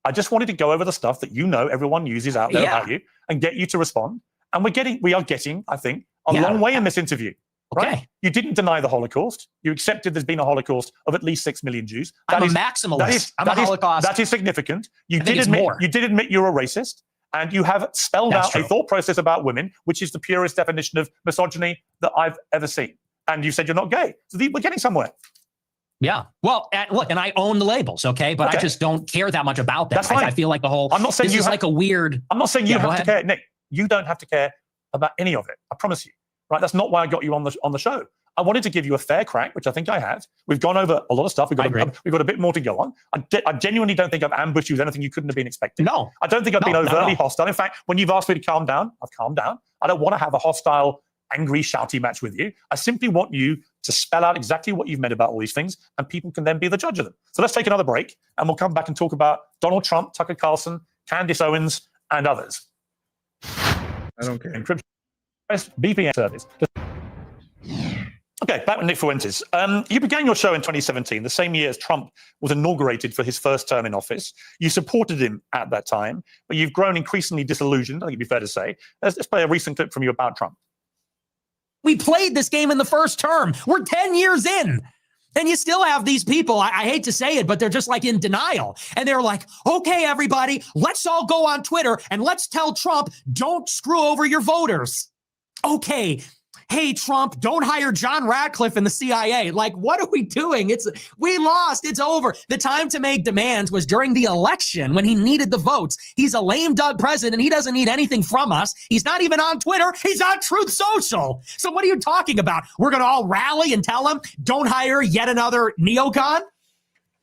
I just wanted to go over the stuff that everyone uses out there about you and get you to respond. And we are getting, I think, a long way in this interview. Right? Okay. You didn't deny the Holocaust. You accepted there's been a Holocaust of at least 6 million Jews. I'm a maximalist. I'm a Holocaust. That is significant. You did admit you're a racist, and you have spelled out a thought process about women, which is the purest definition of misogyny that I've ever seen. And you said you're not gay. So we're getting somewhere. Yeah. Well, look, and I own the labels, okay? But I just don't care that much about them. That's fine. I feel like the whole I'm not saying this is like a weird. I'm not saying you have to care, Nick. You don't have to care about any of it. I promise you. Right? That's not why I got you on the show. I wanted to give you a fair crack, which I think I have. We've gone over a lot of stuff. We've got a bit more to go on. I genuinely don't think I've ambushed you with anything you couldn't have been expecting. No. I don't think I've been overtly hostile. In fact, when you've asked me to calm down, I've calmed down. I don't want to have a hostile, angry, shouty match with you. I simply want you to spell out exactly what you've meant about all these things, and people can then be the judge of them. So let's take another break, and we'll come back and talk about Donald Trump, Tucker Carlson, Candace Owens, and others. I don't care. Encryption, VPN service. Okay, back with Nick Fuentes. You began your show in 2017, the same year as Trump was inaugurated for his first term in office. You supported him at that time, but you've grown increasingly disillusioned, I think it'd be fair to say. Let's play a recent clip from you about Trump. We played this game in the first term. We're 10 years in. And you still have these people, I hate to say it, but they're just like in denial. And they're like, okay, everybody, let's all go on Twitter and let's tell Trump, don't screw over your voters. Okay. Hey, Trump, don't hire John Ratcliffe in the CIA. Like, what are we doing? We lost. It's over. The time to make demands was during the election when he needed the votes. He's a lame duck president. He doesn't need anything from us. He's not even on Twitter. He's on Truth Social. So what are you talking about? We're going to all rally and tell him, don't hire yet another neocon?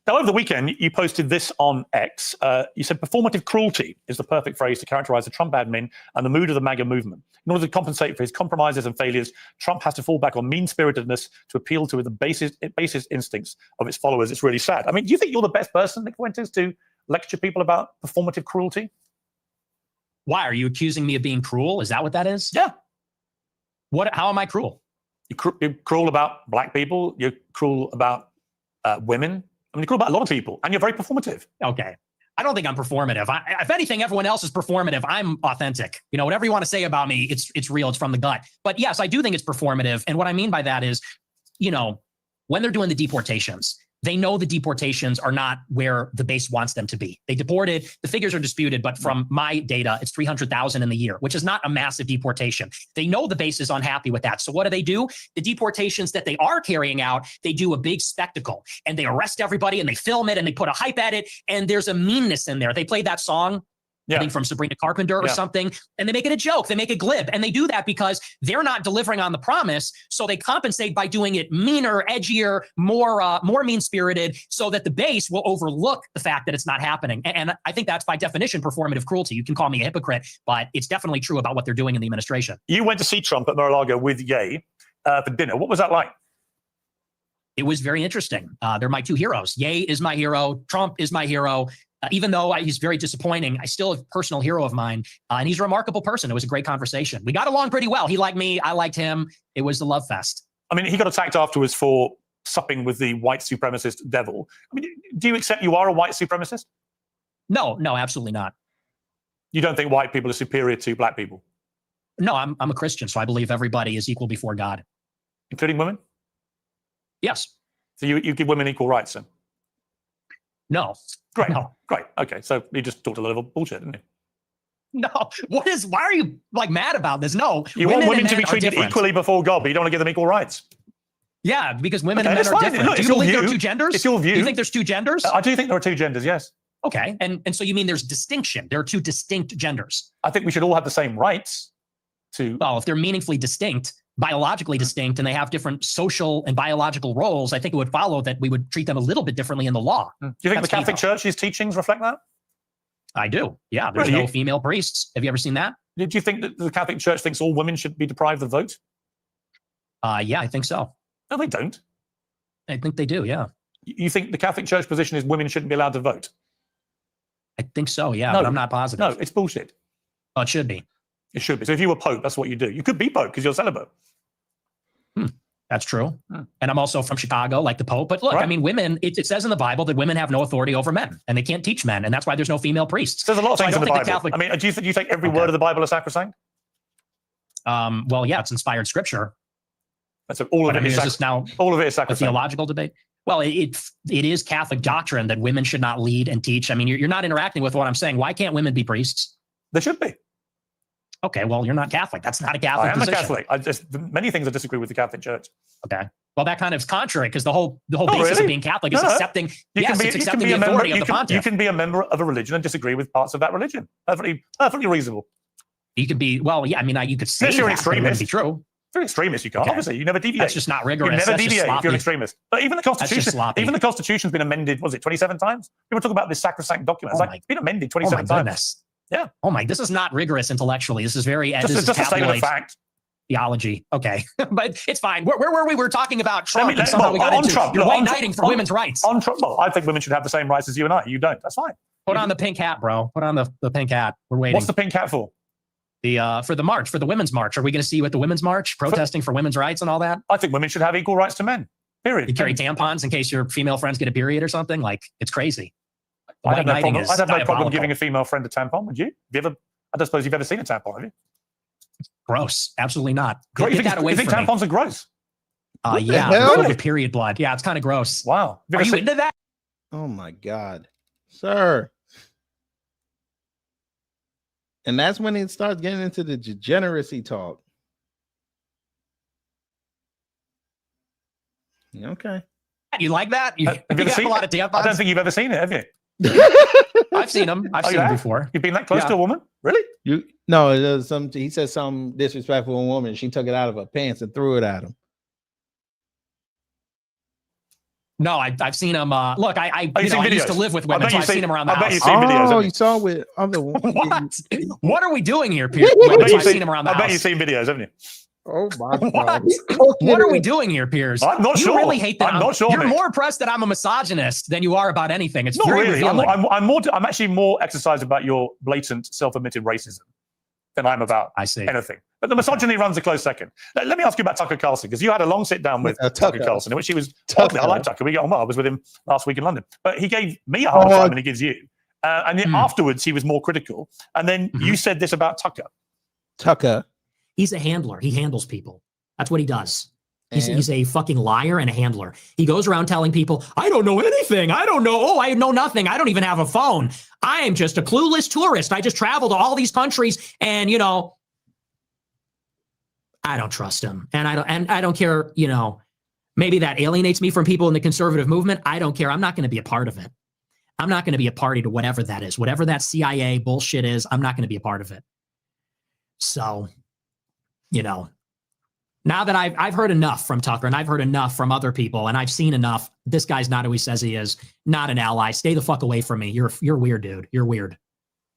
Now, over the weekend, you posted this on X. You said performative cruelty is the perfect phrase to characterize the Trump admin and the mood of the MAGA movement. In order to compensate for his compromises and failures, Trump has to fall back on mean-spiritedness to appeal to the basest instincts of its followers. It's really sad. I mean, do you think you're the best person, Nick Fuentes, to lecture people about performative cruelty? Why? Are you accusing me of being cruel? Is that what that is? Yeah. How am I cruel? You're cruel about black people. You're cruel about women. I mean, you're cruel about a lot of people, and you're very performative. Okay. I don't think I'm performative. If anything, everyone else is performative. I'm authentic. You know, whatever you want to say about me, it's real. It's from the gut. But yes, I do think it's performative. And what I mean by that is, you know, when they're doing the deportations, they know the deportations are not where the base wants them to be. They deported, the figures are disputed, but from my data, it's 300,000 in the year, which is not a massive deportation. They know the base is unhappy with that. So what do? The deportations that they are carrying out, they do a big spectacle and they arrest everybody and they film it and they put a hype at it. And there's a meanness in there. They played that song, I think from Sabrina Carpenter or something, and they make it a joke. They make it glib. And they do that because they're not delivering on the promise. So they compensate by doing it meaner, edgier, more mean-spirited, so that the base will overlook the fact that it's not happening. And I think that's by definition performative cruelty. You can call me a hypocrite, but it's definitely true about what they're doing in the administration. You went to see Trump at Mar-a-Lago with Ye for dinner. What was that like? It was very interesting. They're my two heroes. Ye is my hero. Trump is my hero. Even though he's very disappointing, I still a personal hero of mine. And he's a remarkable person. It was a great conversation. We got along pretty well. He liked me. I liked him. It was the love fest. I mean, he got attacked afterwards for supping with the white supremacist devil. I mean, do you accept you are a white supremacist? No, absolutely not. You don't think white people are superior to black people? No, I'm a Christian, so I believe everybody is equal before God. Including women? Yes. So you give women equal rights then? No. Great. No. Great. Okay. So you just talked a lot of bullshit, didn't you? No. Why are you like mad about this? No. You want women to be treated equally before God, but you don't want to give them equal rights. Yeah, because women and men are different. Look, do you believe there are two genders? It's your view. Do you think there's two genders? I do think there are two genders, yes. Okay. And so you mean there's distinction. There are two distinct genders. I think we should all have the same rights to... Well, if they're meaningfully distinct, biologically distinct, and they have different social and biological roles, I think it would follow that we would treat them a little bit differently in the law. Do you think the Catholic Church's teachings reflect that? I do. Yeah, there's no female priests. Have you ever seen that? Do you think that the Catholic Church thinks all women should be deprived of the vote? Yeah, I think so. No, they don't. I think they do, yeah. You think the Catholic Church position is women shouldn't be allowed to vote? I think so, yeah, no, but I'm not positive. No, it's bullshit. Oh, it should be. It should be. So if you were Pope, that's what you do. You could be Pope because you're celibate. That's true. And I'm also from Chicago, like the Pope. But look, I mean, women, it says in the Bible that women have no authority over men, and they can't teach men. And that's why there's no female priests. There's a lot of things in the Bible. Catholic... I mean, do you take every word of the Bible as sacrosanct? Well, yeah, it's inspired scripture. That's all of it. All of it is sacrosanct. A theological debate. Well, it is Catholic doctrine that women should not lead and teach. I mean, you're not interacting with what I'm saying. Why can't women be priests? They should be. Okay, well, you're not Catholic. That's not a Catholic position. I am a Catholic. Many things I disagree with the Catholic Church. Okay. Well, that kind of is contrary because the whole basis of being Catholic is accepting. It's accepting the authority of the pontiff. You can be a member of a religion and disagree with parts of that religion. Perfectly reasonable. You could be. Well, yeah. I mean, you could say you're an that, but it wouldn't be true. If you're an extremist, you can't. Okay. Obviously, you never deviate. That's just not rigorous. You never That's deviate if you're an sloppy. extremist. But even the Constitution's been amended. Was it 27 times? People talk about this sacrosanct document. It's it's been amended 27 times. Goodness. Yeah. Oh my, this is not rigorous intellectually. This is very just a statement of fact. Theology. Okay. But it's fine. Where were we? We're talking about Trump and somehow we got on into Trump. white knighting for women's rights. On Trump. Well, I think women should have the same rights as you and I. You don't. That's fine. Put on the pink hat, bro. Put on the pink hat. We're waiting. What's the pink hat for? For the march, for the women's march. Are we going to see you at the women's march protesting for women's rights and all that? I think women should have equal rights to men. Period. You carry tampons in case your female friends get a period or something? Like, it's crazy. I'd have no problem giving a female friend a tampon, would you? I don't suppose you've ever seen a tampon, have you? Gross. Absolutely not. Get that away from me. You think tampons are gross? Yeah. Full of period blood. Yeah, it's kind of gross. Wow. Are you into that? Oh my God. Sir. And that's when it starts getting into the degeneracy talk. Okay. You like that? You got a lot of tampons? I don't think you've ever seen it, have you? I've seen them. I've seen them before. You've been that close to a woman? Really? No, it was he said something disrespectful to a woman. She took it out of her pants and threw it at him. No, I've seen him. Look, I Oh, you've seen I used to videos? live with I women, bet so you've I've seen seen- him around the I bet house. you've seen videos, Oh, haven't you saw with other one. What are we doing here, Piers? I bet So you've I've seen him around the I bet house. you've seen videos, haven't you? Oh my What? God. What are we doing here, Piers? I'm not you sure. really hate that. I'm not sure, You're mate. more impressed that I'm a misogynist than you are about anything. It's Not very really. revealing. I'm actually more exercised about your blatant, self-admitted racism than I'm about anything. But the misogyny runs a close second. Let me ask you about Tucker Carlson, because you had a long sit down with Tucker Carlson, in which he was, oddly, I like Tucker. We get on well. I was with him last week in London. But he gave me a hard time, and he gives you. And then afterwards, he was more critical. And then you said this about Tucker. Tucker. He's a handler. He handles people. That's what he does. He's a fucking liar and a handler. He goes around telling people, I don't know anything. I don't know. Oh, I know nothing. I don't even have a phone. I am just a clueless tourist. I just travel to all these countries, and I don't trust him. And I don't care, maybe that alienates me from people in the conservative movement. I don't care. I'm not going to be a part of it. I'm not going to be a party to whatever that is. Whatever that CIA bullshit is, I'm not going to be a part of it. So, now that I've heard enough from Tucker, and I've heard enough from other people, and I've seen enough, this guy's not who he says he is, not an ally. Stay the fuck away from me. You're weird, dude. You're weird.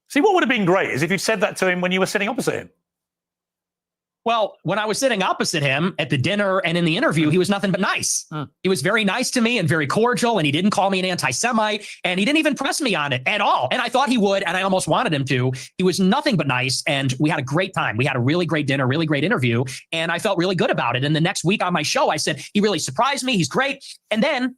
See, what would have been great is if you'd said that to him when you were sitting opposite him. Well, when I was sitting opposite him at the dinner and in the interview, he was nothing but nice. He was very nice to me and very cordial, and he didn't call me an anti-Semite, and he didn't even press me on it at all. And I thought he would, and I almost wanted him to. He was nothing but nice, and we had a great time. We had a really great dinner, really great interview, and I felt really good about it. And the next week on my show, I said, he really surprised me. He's great. And then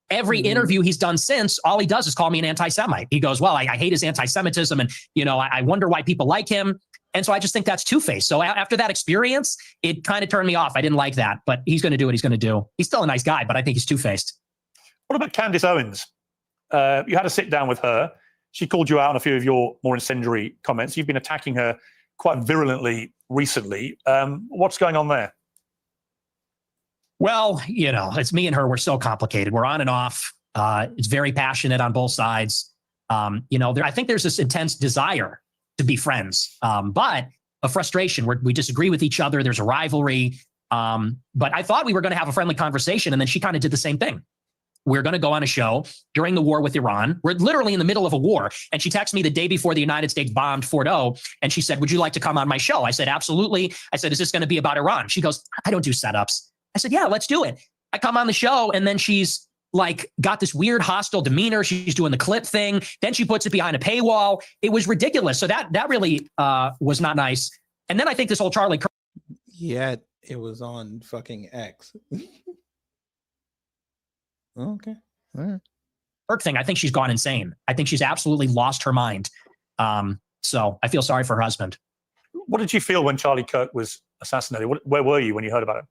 every interview he's done since, all he does is call me an anti-Semite. He goes, well, I hate his anti-Semitism, and I wonder why people like him. And so I just think that's two-faced. So after that experience, it kind of turned me off. I didn't like that, but he's going to do what he's going to do. He's still a nice guy, but I think he's two-faced. What about Candace Owens? You had a sit down with her. She called you out on a few of your more incendiary comments. You've been attacking her quite virulently recently. What's going on there? Well, it's me and her. We're so complicated. We're on and off. It's very passionate on both sides. I think there's this intense desire to be friends, but a frustration where we disagree with each other. There's a rivalry. But I thought we were going to have a friendly conversation, and then she kind of did the same thing. We're going to go on a show during the war with Iran. We're literally in the middle of a war. And she texted me the day before the United States bombed Fort O, and she said, would you like to come on my show? I said, absolutely. I said, is this going to be about Iran? She goes, I don't do setups. I said, yeah, let's do it. I come on the show, and then she's got this weird hostile demeanor. She's doing the clip thing. Then she puts it behind a paywall. It was ridiculous. So that really was not nice. And then I think this whole Charlie Kirk. Yeah, it was on fucking X. Okay. All right. Kirk thing, I think she's gone insane. I think she's absolutely lost her mind. So I feel sorry for her husband. What did you feel when Charlie Kirk was assassinated? Where were you when you heard about it?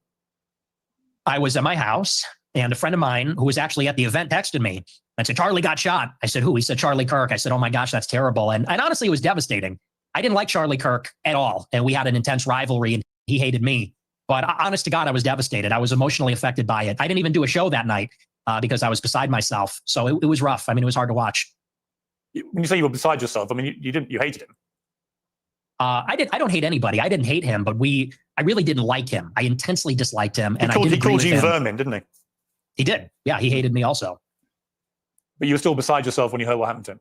I was at my house, and a friend of mine who was actually at the event texted me and said, Charlie got shot. I said, who? He said, Charlie Kirk. I said, oh my gosh, that's terrible. And honestly, it was devastating. I didn't like Charlie Kirk at all. And we had an intense rivalry, and he hated me. But honest to God, I was devastated. I was emotionally affected by it. I didn't even do a show that night because I was beside myself. So it was rough. I mean, it was hard to watch. When you say you were beside yourself, I mean, you hated him. I don't hate anybody. I didn't hate him, but I really didn't like him. I intensely disliked him. And he called you vermin, didn't he? He did. Yeah, he hated me also. But you were still beside yourself when you heard what happened to him.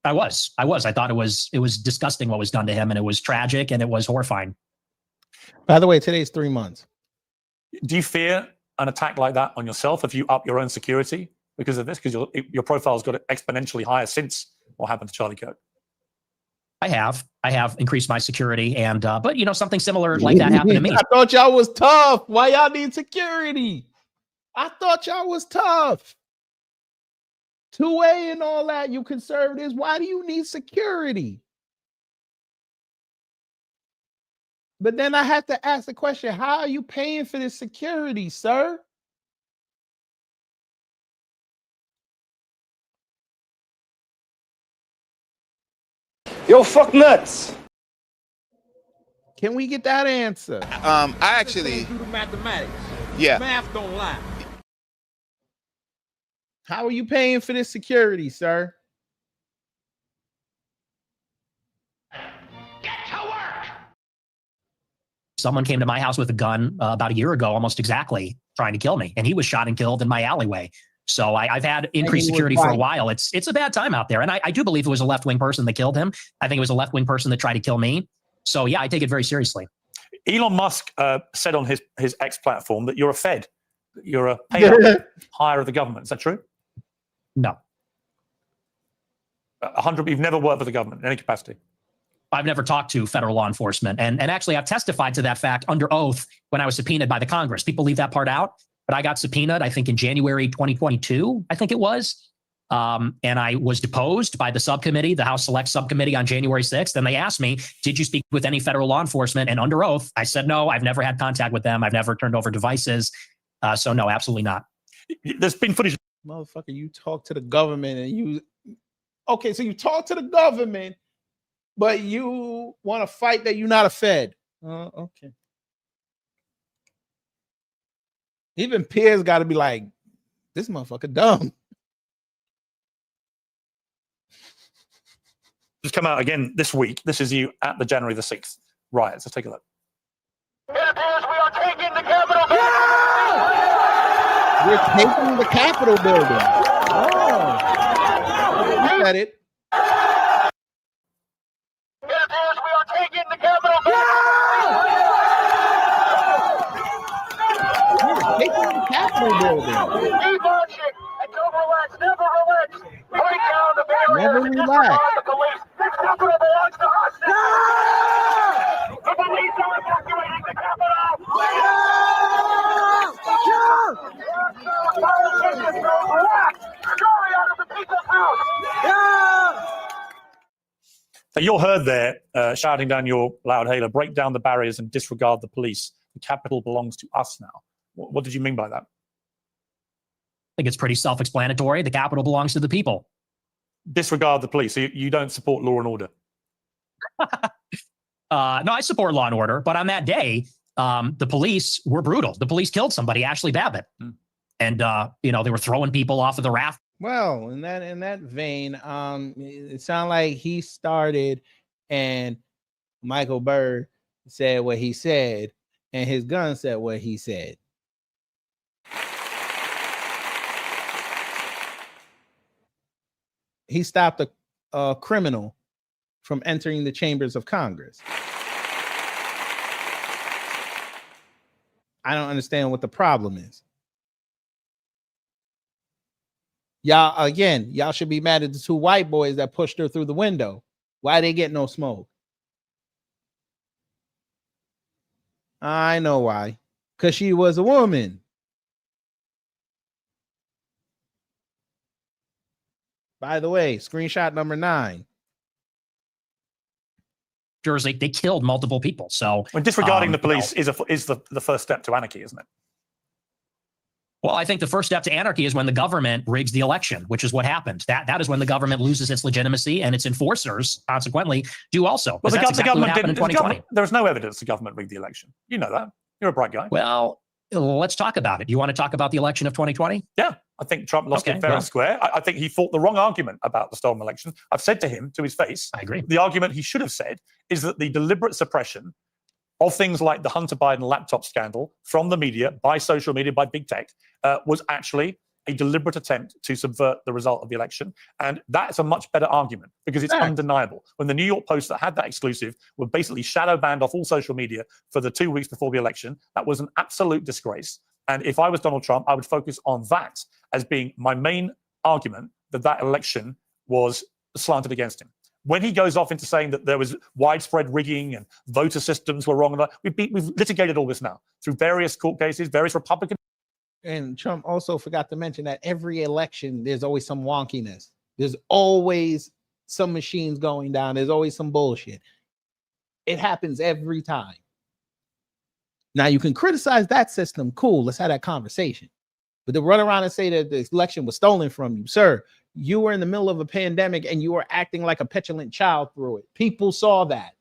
I was. I thought it was disgusting what was done to him, and it was tragic, and it was horrifying. By the way, today's 3 months. Do you fear an attack like that on yourself if you up your own security because of this? Because your profile's got exponentially higher since what happened to Charlie Kirk. I have increased my security, and but something similar like that happened to me. I thought y'all was tough. Why y'all need security? I thought y'all was tough. 2A and all that, you conservatives. Why do you need security? But then I have to ask the question, how are you paying for this security, sir? Yo, fuck nuts. Can we get that answer? I actually do the mathematics. Yeah. Math don't lie. How are you paying for this security, sir? Someone came to my house with a gun about a year ago, almost exactly, trying to kill me. And he was shot and killed in my alleyway. So I've had increased security for a while. It's a bad time out there. And I do believe it was a left-wing person that killed him. I think it was a left-wing person that tried to kill me. So yeah, I take it very seriously. Elon Musk said on his X platform that you're a Fed. You're a paid-up hire of the government. Is that true? No. 100. You've never worked for the government in any capacity. I've never talked to federal law enforcement. And actually, I've testified to that fact under oath when I was subpoenaed by the Congress. People leave that part out. But I got subpoenaed, I think, in January 2022, I think it was. And I was deposed by the subcommittee, the House Select Subcommittee on January 6th. And they asked me, did you speak with any federal law enforcement? And under oath, I said, no, I've never had contact with them. I've never turned over devices. So no, absolutely not. There's been footage. Motherfucker, you talk to the government and you... Okay, so you talk to the government, but you want to fight that you're not a Fed. Okay. Even Piers got to be like, this motherfucker dumb. Just come out again this week. This is you at the January the 6th riots. Let's take a look. It appears we are taking the Capitol building. We're taking the Capitol building. Oh. You said it. It appears we are taking the Capitol building. We're taking the Capitol building. Keep marching and don't relax. Never relax. Break down the barrier. Never relax. The police. This Capitol belongs to us. Yeah! The police are evacuating the Capitol. Politicians don't relax. Scurry out of the people's house. Yeah! So you're heard there shouting down your loud hailer, break down the barriers and disregard the police. The Capitol belongs to us now. What did you mean by that? I think it's pretty self-explanatory. The Capitol belongs to the people. Disregard the police. So you don't support law and order? No, I support law and order. But on that day, the police were brutal. The police killed somebody, Ashley Babbitt. And, they were throwing people off of the raft. Well, in that vein, it sounded like he started and Michael Burr said what he said and his gun said what he said. He stopped a criminal from entering the chambers of Congress. I don't understand what the problem is. Y'all should be mad at the two white boys that pushed her through the window. Why they get no smoke? I know why. Because she was a woman. By the way, screenshot number 9. Jersey, they killed multiple people. So disregarding the police is the first step to anarchy, isn't it? Well, I think the first step to anarchy is when the government rigs the election, which is what happened. That is when the government loses its legitimacy and its enforcers, consequently, do also. Well, the government didn't. In 2020. There's no evidence the government rigged the election. You know that. You're a bright guy. Well, let's talk about it. You want to talk about the election of 2020? Yeah. I think Trump lost it fair and square. I think he fought the wrong argument about the stolen election. I've said to him, to his face, I agree. The argument he should have said is that the deliberate suppression of things like the Hunter Biden laptop scandal from the media, by social media, by big tech, was actually a deliberate attempt to subvert the result of the election. And that's a much better argument because it's undeniable. When the New York Post that had that exclusive were basically shadow banned off all social media for the 2 weeks before the election, that was an absolute disgrace. And if I was Donald Trump, I would focus on that as being my main argument that election was slanted against him. When he goes off into saying that there was widespread rigging and voter systems were wrong, we've litigated all this now through various court cases, various Republican. And Trump also forgot to mention that every election, there's always some wonkiness. There's always some machines going down. There's always some bullshit. It happens every time. Now, you can criticize that system. Cool. Let's have that conversation. But to run around and say that the election was stolen from you, sir, you were in the middle of a pandemic and you were acting like a petulant child through it. People saw that.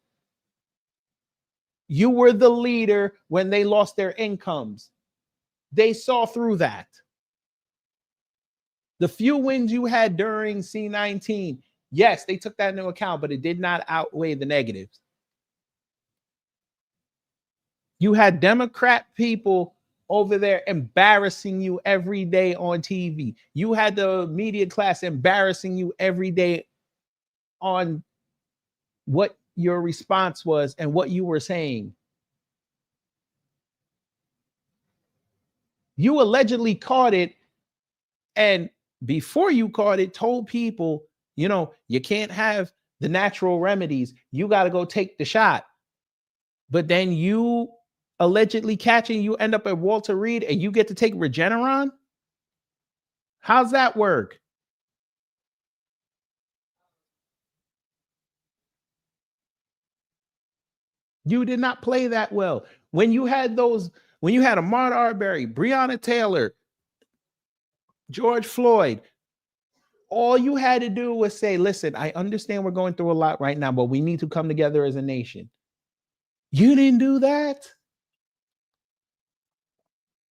You were the leader when they lost their incomes. They saw through that. The few wins you had during C-19, yes, they took that into account, but it did not outweigh the negatives. You had Democrat people over there embarrassing you every day on TV. You had the media class embarrassing you every day on what your response was and what you were saying. You allegedly caught it, and before you caught it, told people, you can't have the natural remedies. You got to go take the shot. But then you allegedly catching, you end up at Walter Reed and you get to take Regeneron? How's that work? You did not play that well. When you had Ahmaud Arbery, Breonna Taylor, George Floyd, all you had to do was say, listen, I understand we're going through a lot right now, but we need to come together as a nation. You didn't do that.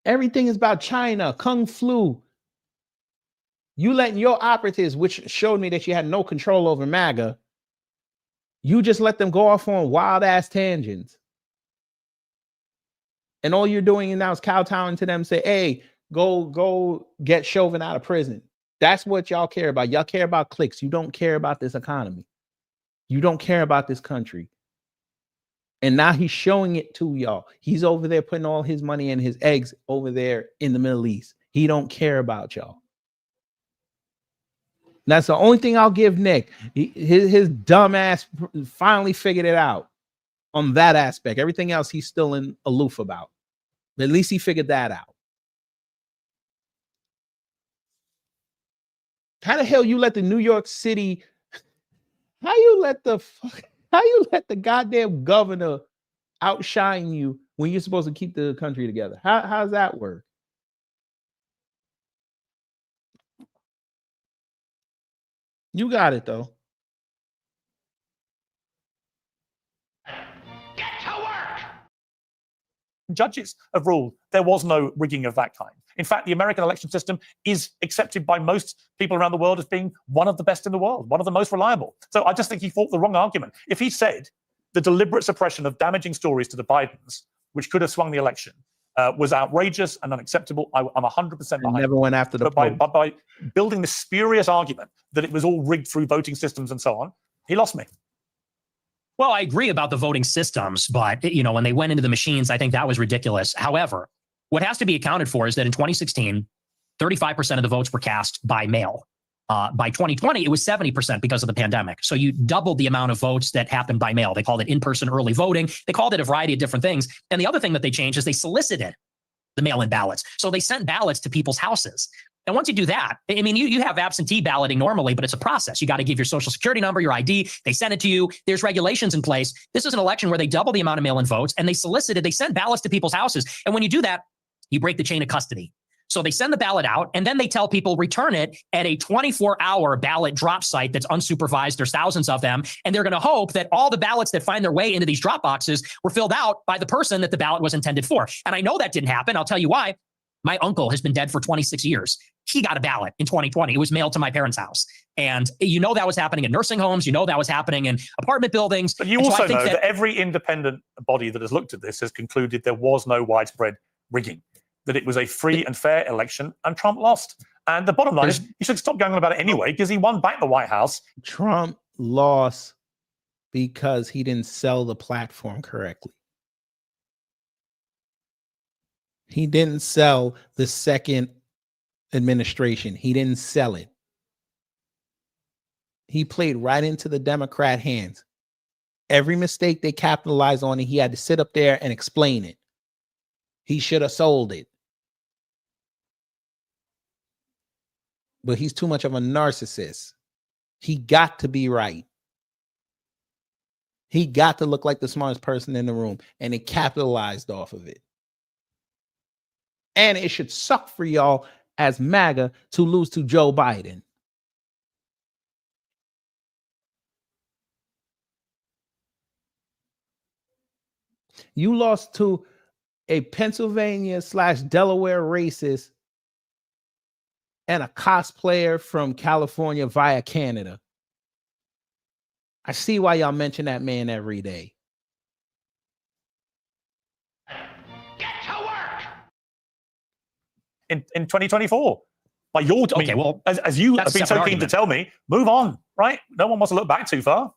Everything is about China, Kung Flu. You letting your operatives, which showed me that you had no control over MAGA, you just let them go off on wild ass tangents. And all you're doing now is kowtowing to them, say, hey, go get Chauvin out of prison. That's what y'all care about. Y'all care about clicks. You don't care about this economy. You don't care about this country. And now he's showing it to y'all. He's over there putting all his money and his eggs over there in the Middle East. He don't care about y'all. That's the only thing I'll give Nick. His dumb ass finally figured it out on that aspect. Everything else he's still aloof about. But at least he figured that out. How the hell you let the New York City, how you let the goddamn governor outshine you when you're supposed to keep the country together? How's that work? You got it though. Judges have ruled there was no rigging of that kind. In fact, the American election system is accepted by most people around the world as being one of the best in the world, one of the most reliable. So I just think he fought the wrong argument. If he said the deliberate suppression of damaging stories to the Bidens, which could have swung the election, was outrageous and unacceptable, I'm 100% behind. Never went after the Pope. But by building this spurious argument that it was all rigged through voting systems and so on, he lost me. Well, I agree about the voting systems, but when they went into the machines, I think that was ridiculous. However, what has to be accounted for is that in 2016, 35% of the votes were cast by mail. By 2020, it was 70% because of the pandemic. So you doubled the amount of votes that happened by mail. They called it in-person early voting. They called it a variety of different things. And the other thing that they changed is they solicited the mail-in ballots. So they sent ballots to people's houses. And once you do that, I mean, you have absentee balloting normally, but it's a process. You got to give your social security number, your ID. They send it to you. There's regulations in place. This is an election where they double the amount of mail-in votes, and they sent ballots to people's houses. And when you do that, you break the chain of custody. So they send the ballot out, and then they tell people return it at a 24-hour ballot drop site that's unsupervised. There's thousands of them, and they're going to hope that all the ballots that find their way into these drop boxes were filled out by the person that the ballot was intended for. And I know that didn't happen. I'll tell you why. My uncle has been dead for 26 years. He got a ballot in 2020. It was mailed to my parents' house. And that was happening in nursing homes. That was happening in apartment buildings. But you also know that every independent body that has looked at this has concluded there was no widespread rigging, that it was a free and fair election, and Trump lost. And the bottom line is you should stop going on about it anyway, because he won back the White House. Trump lost because he didn't sell the platform correctly. He didn't sell the second administration. He didn't sell it. He played right into the Democrat hands. Every mistake they capitalized on, and he had to sit up there and explain it. He should have sold it. But he's too much of a narcissist. He got to be right. He got to look like the smartest person in the room, and it capitalized off of it. And it should suck for y'all as MAGA to lose to Joe Biden. You lost to a Pennsylvania/Delaware racist and a cosplayer from California via Canada. I see why y'all mention that man every day. in 2024. By your, okay, well, as you have been so keen to tell me, move on, right? No one wants to look back too far.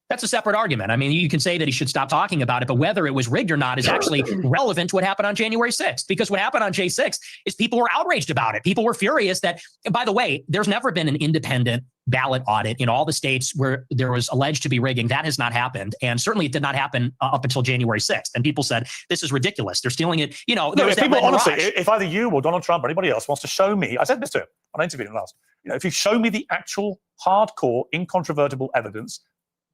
That's a separate argument. I mean, you can say that he should stop talking about it, but whether it was rigged or not is actually relevant to what happened on January 6th. Because what happened on J6 is people were outraged about it. People were furious that, by the way, there's never been an independent ballot audit in all the states where there was alleged to be rigging. That has not happened. And certainly it did not happen up until January 6th. And people said, this is ridiculous. They're stealing it. You know, there was people, honestly, if either you or Donald Trump or anybody else wants to show me, I said this to him when I interviewed him last, you know, if you show me the actual hardcore, incontrovertible evidence,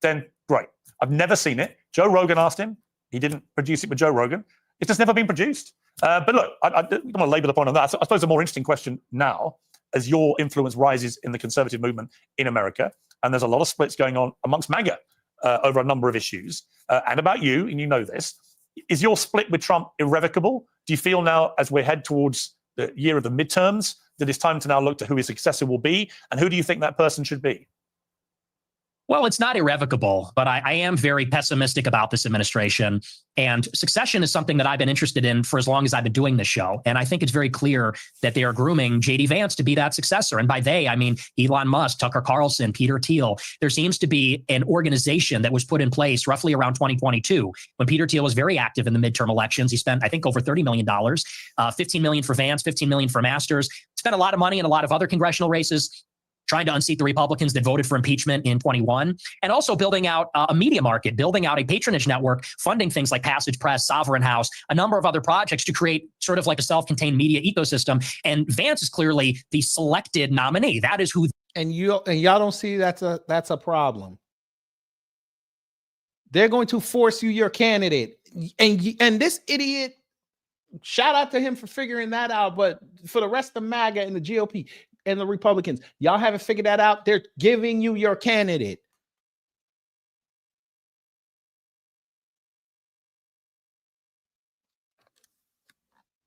then great. I've never seen it. Joe Rogan asked him. He didn't produce it with Joe Rogan. It's just never been produced. But look, I don't want to labor the point on that. So I suppose the more interesting question now, as your influence rises in the conservative movement in America, and there's a lot of splits going on amongst MAGA over a number of issues, and about you, and you know this, is your split with Trump irrevocable? Do you feel now, as we head towards the year of the midterms, that it's time to now look to who his successor will be, and who do you think that person should be? Well, it's not irrevocable, but I am very pessimistic about this administration. And succession is something that I've been interested in for as long as I've been doing this show. And I think it's very clear that they are grooming J.D. Vance to be that successor. And by they, I mean Elon Musk, Tucker Carlson, Peter Thiel. There seems to be an organization that was put in place roughly around 2022 when Peter Thiel was very active in the midterm elections. He spent, I think, over $30 million, $15 million for Vance, $15 million for Masters, spent a lot of money in a lot of other congressional races, trying to unseat the Republicans that voted for impeachment in 21, and also building out a media market, building out a patronage network, funding things like Passage Press, Sovereign House, a number of other projects to create sort of like a self-contained media ecosystem. And Vance is clearly the selected nominee. That is who. And y'all don't see that's a problem. They're going to force you your candidate, and this idiot. Shout out to him for figuring that out. But for the rest of MAGA and the GOP and the Republicans, y'all haven't figured that out. They're giving you your candidate.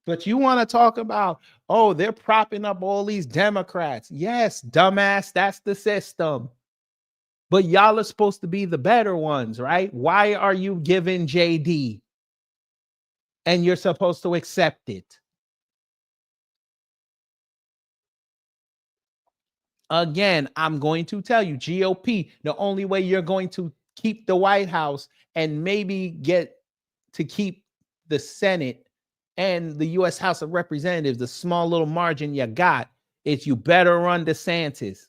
But you want to talk about, oh, they're propping up all these Democrats. Yes, dumbass, that's the system. But y'all are supposed to be the better ones, right? Why are you giving JD? And you're supposed to accept it. Again, I'm going to tell you, GOP, the only way you're going to keep the White House and maybe get to keep the Senate and the U.S. House of Representatives, the small little margin you got, is you better run DeSantis.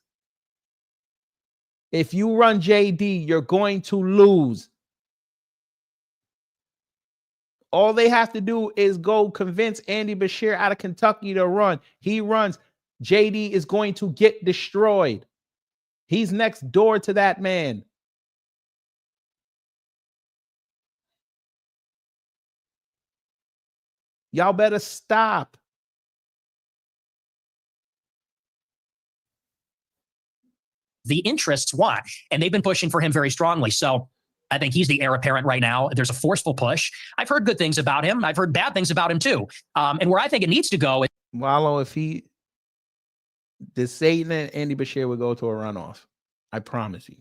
If you run JD, you're going to lose. All they have to do is go convince Andy Beshear out of Kentucky to run. He runs. JD is going to get destroyed. He's next door to that man. Y'all better stop. The interests want, and they've been pushing for him very strongly. So I think he's the heir apparent right now. There's a forceful push. I've heard good things about him. I've heard bad things about him too. And where I think it needs to go. Wallow, if the Satan and Andy Beshear would go to a runoff. I promise you.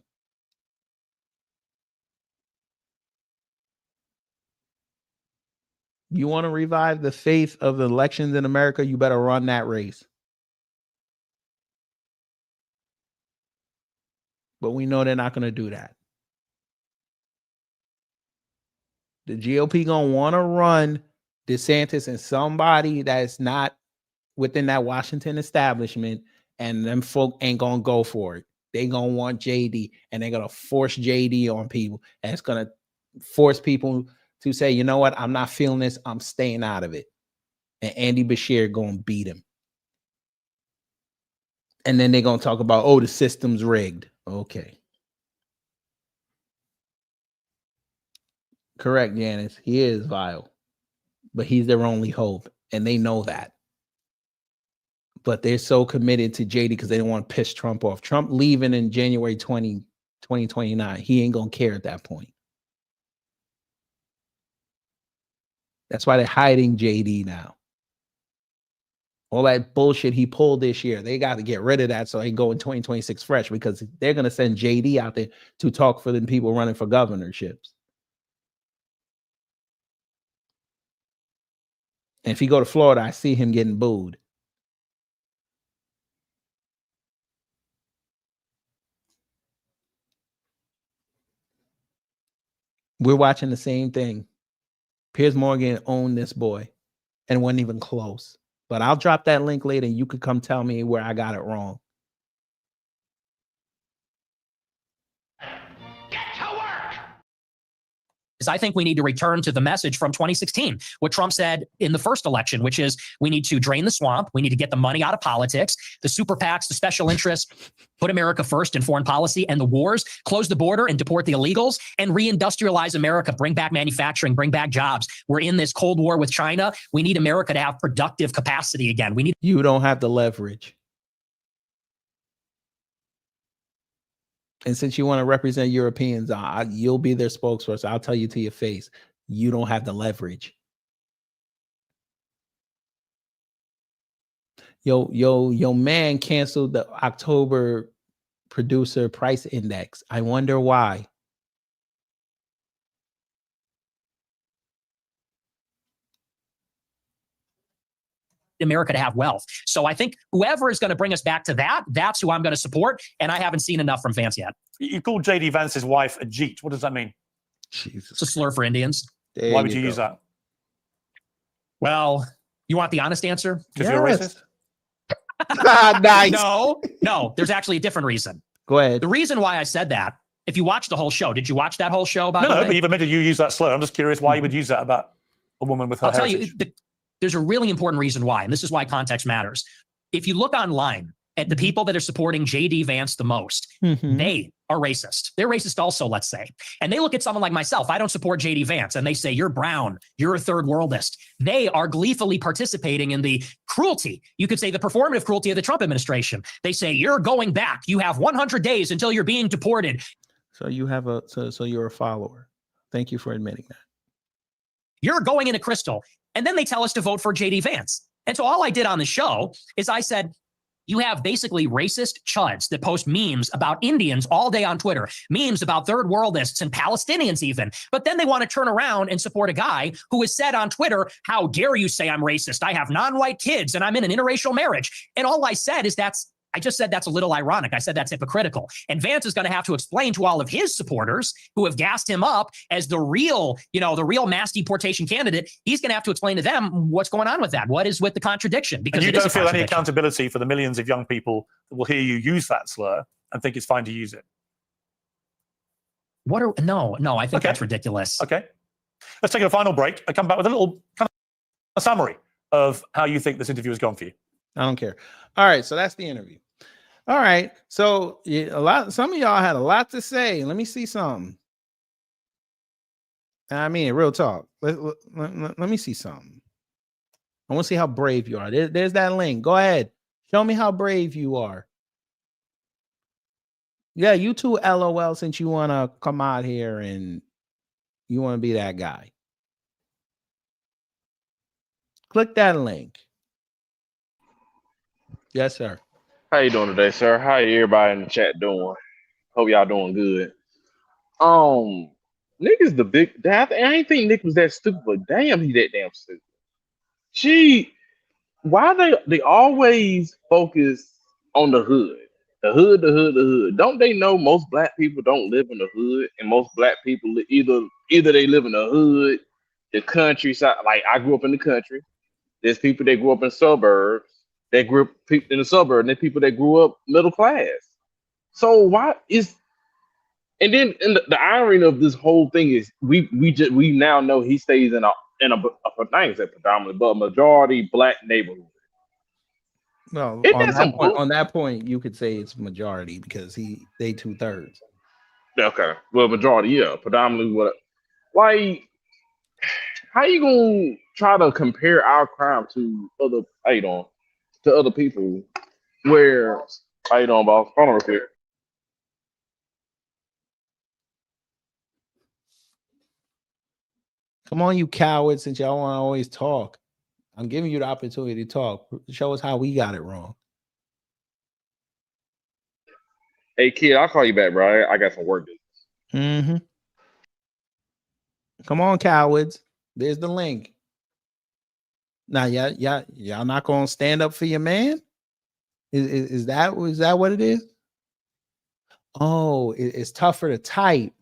You want to revive the faith of the elections in America, you better run that race. But we know they're not going to do that. The GOP going to want to run DeSantis and somebody that's not within that Washington establishment, and them folk ain't going to go for it. They going to want JD, and they're going to force JD on people, and it's going to force people to say, you know what, I'm not feeling this, I'm staying out of it. And Andy Beshear going to beat him. And then they're going to talk about, oh, the system's rigged. Okay. Correct, Janice. He is vile. But he's their only hope. And they know that. But they're so committed to JD because they don't want to piss Trump off. Trump leaving in January 2029. He ain't going to care at that point. That's why they're hiding JD now. All that bullshit he pulled this year, they got to get rid of that so they can go in 2026 fresh, because they're going to send JD out there to talk for the people running for governorships. And if he go to Florida, I see him getting booed. We're watching the same thing. Piers Morgan owned this boy and wasn't even close. But I'll drop that link later and you could come tell me where I got it wrong. Is I think we need to return to the message from 2016, what Trump said in the first election, which is we need to drain the swamp. We need to get the money out of politics, the super PACs, the special interests, put America first in foreign policy and the wars, close the border and deport the illegals, and reindustrialize America, bring back manufacturing, bring back jobs. We're in this Cold War with China. We need America to have productive capacity again. We need. You don't have the leverage. And since you want to represent Europeans, you'll be their spokesperson. I'll tell you to your face, you don't have the leverage. Yo, man canceled the October producer price index. I wonder why. America to have wealth. So I think whoever is going to bring us back to that, that's who I'm going to support. And I haven't seen enough from Vance yet. You called JD Vance's wife a Jeet. What does that mean? Jesus. It's a slur for Indians. Why would you use that? Well, you want the honest answer? Because you're a racist? Nice. No, there's actually a different reason. Go ahead. The reason why I said that, if you watch the whole show, did you watch that whole show? No, but you've admitted you use that slur. I'm just curious why you would use that about a woman with her heritage. I'll tell you, there's a really important reason why, and this is why context matters. If you look online at the people that are supporting JD Vance the most, they are racist. They're racist also, let's say. And they look at someone like myself. I don't support JD Vance. And they say, you're brown. You're a third worldist. They are gleefully participating in the cruelty. You could say the performative cruelty of the Trump administration. They say, you're going back. You have 100 days until you're being deported. So you have so you're a follower. Thank you for admitting that. You're going into crystal. And then they tell us to vote for JD Vance. And so all I did on the show is I said, you have basically racist chuds that post memes about Indians all day on Twitter, memes about third worldists and Palestinians even. But then they want to turn around and support a guy who has said on Twitter, how dare you say I'm racist? I have non-white kids and I'm in an interracial marriage. And all I said is I just said that's a little ironic. I said that's hypocritical. And Vance is going to have to explain to all of his supporters who have gassed him up as the real mass deportation candidate. He's going to have to explain to them what's going on with that. What is with the contradiction? Because and you don't feel any accountability for the millions of young people that will hear you use that slur and think it's fine to use it. No, I think that's ridiculous. Okay. Let's take a final break. I come back with a little kind of a summary of how you think this interview has gone for you. I don't care. All right. So that's the interview. All right. So some of y'all had a lot to say. Let me see something. I mean, real talk. Let me see something. I want to see how brave you are. There's that link. Go ahead. Show me how brave you are. Yeah, you too, LOL, since you want to come out here and you want to be that guy. Click that link. Yes, sir. How you doing today, sir? How everybody in the chat doing? Hope y'all doing good. Nick is the big. I ain't think Nick was that stupid, but damn, he that damn stupid. Why they always focus on the hood, the hood? Don't they know most black people don't live in the hood, and most black people either they live in the hood, the countryside. Like I grew up in the country. There's people that grew up in suburbs. They grew up in the suburbs, and then people that grew up middle class. So why is and then the irony of this whole thing is we now know he stays in a predominantly but a majority black neighborhood. Well, on that point, you could say it's majority because they 2/3. Okay, well, majority, yeah, predominantly what? Like, how you gonna try to compare our crime to other? To other people, where how you doing, boss? Hold on real quick. Come on, you cowards! Since y'all want to always talk, I'm giving you the opportunity to talk. Show us how we got it wrong. Hey, kid, I'll call you back, bro. I got some work to do. Come on, cowards! There's the link. Now, y'all not gonna stand up for your man? Is that what it is? Oh, it's tougher to type.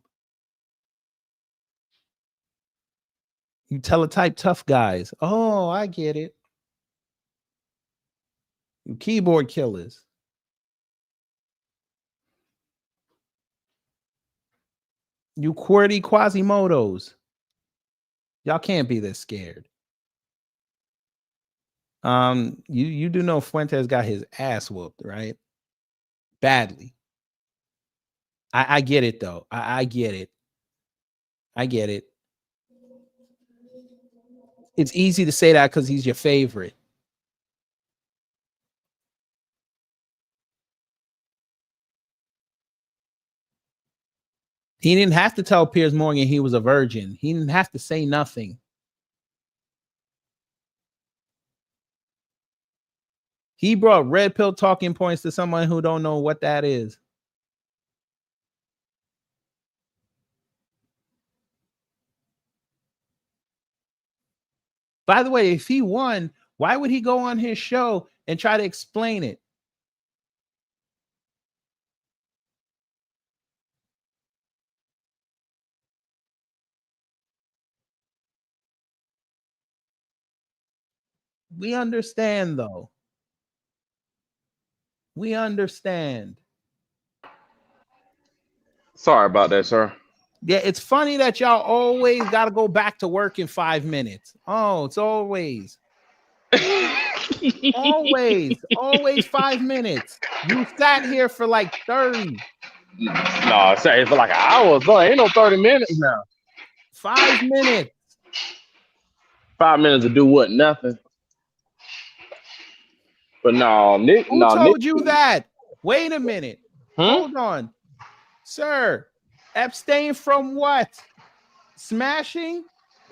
You teletype tough guys. Oh, I get it. You keyboard killers. You QWERTY Quasimodos. Y'all can't be this scared. You do know Fuentes got his ass whooped, right? Badly. I get it though. I get it. I get it. It's easy to say that because he's your favorite. He didn't have to tell Piers Morgan he was a virgin. He didn't have to say nothing. He brought red pill talking points to someone who don't know what that is. By the way, if he won, why would he go on his show and try to explain it? We understand, though. We understand. Sorry about that, sir. Yeah, it's funny that y'all always got to go back to work in 5 minutes. Oh, it's always. always 5 minutes. You sat here for like 30. No, I say for like an hour. So ain't no 30 minutes now. 5 minutes. 5 minutes to do what? Nothing. But no, Nick. Who told you that? Wait a minute. Hold on. Sir, abstain from what? Smashing?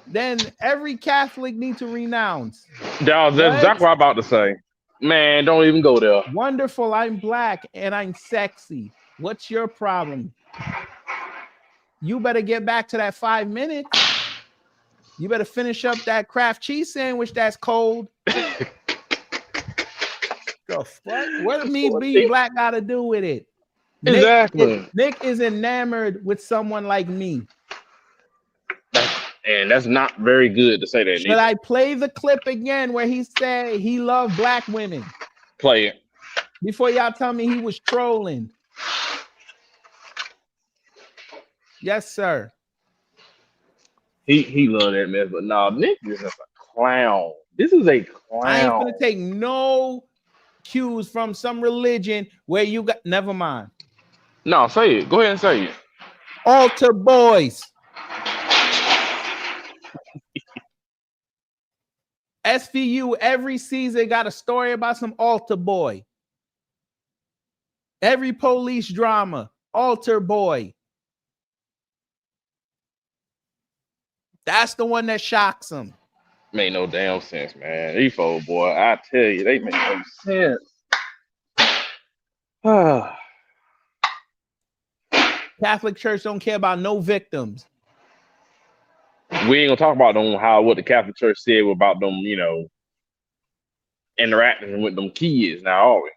Then every Catholic needs to renounce. That's exactly what I'm about to say. Man, don't even go there. Wonderful, I'm black and I'm sexy. What's your problem? You better get back to that 5 minutes. You better finish up that Kraft cheese sandwich that's cold. The fuck? What does me being black got to do with it? Exactly. Nick is enamored with someone like me. And that's not very good to say that. Should I play the clip again where he said he loved black women? Play it. Before y'all tell me he was trolling. Yes, sir. He loved that mess, but no, Nick is just a clown. This is a clown. I ain't gonna take no cues from some religion where you got. Never mind. No, say it. Go ahead and say it. Altar boys. SVU every season got a story about some altar boy. Every police drama, altar boy. That's the one that shocks them. Made no damn sense, man. These folks, boy, I tell you, they make no sense. Catholic Church don't care about no victims. We ain't gonna talk about them what the Catholic Church said about them, interacting with them kids now, are we?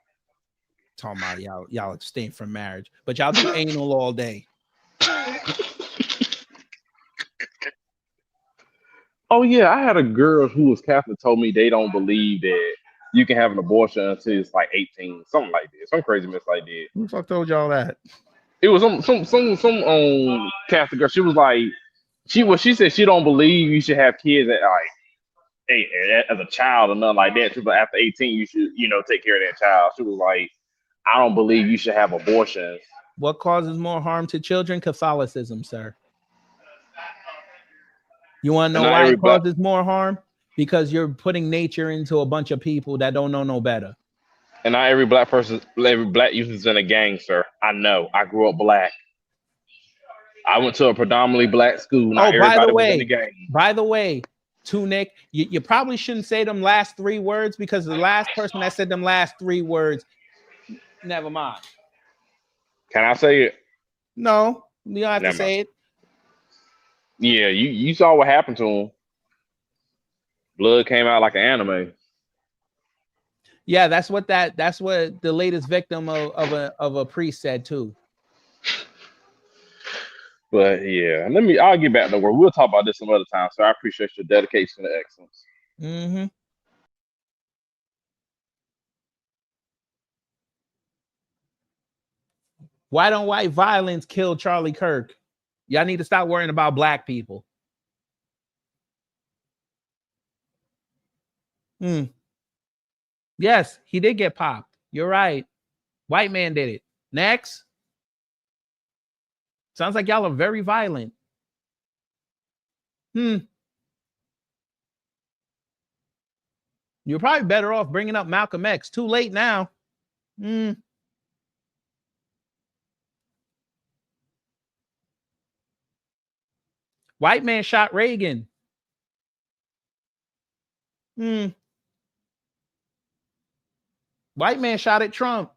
Talking about y'all abstain from marriage, but y'all do anal all day. Oh yeah, I had a girl who was Catholic told me they don't believe that you can have an abortion until it's like 18, something like this, some crazy mess like that. Who the fuck told y'all that? It was some Catholic girl. She was like, she said she don't believe you should have kids at as a child or nothing like that. She was like, after 18, you should take care of that child. She was like, I don't believe you should have abortions. What causes more harm to children? Catholicism, sir. You want to know why it causes more harm? Because you're putting nature into a bunch of people that don't know no better. And not every black youth is in a gang, sir. I know. I grew up black. I went to a predominantly black school. Not everybody was in the gang. By the way, to Nick, you probably shouldn't say them last 3 words because the last person that said them last 3 words, never mind. Can I say it? No, you don't have to say it. Yeah, you saw what happened to him. Blood came out like an anime. Yeah, that's what the latest victim of a priest said too. But yeah, I'll get back to work. We'll talk about this some other time. So I appreciate your dedication to excellence. Mm-hmm. Why don't white violence kill Charlie Kirk? Y'all need to stop worrying about black people. Yes, he did get popped. You're right. White man did it. Next. Sounds like y'all are very violent. You're probably better off bringing up Malcolm X. Too late now. White man shot Reagan. White man shot at Trump.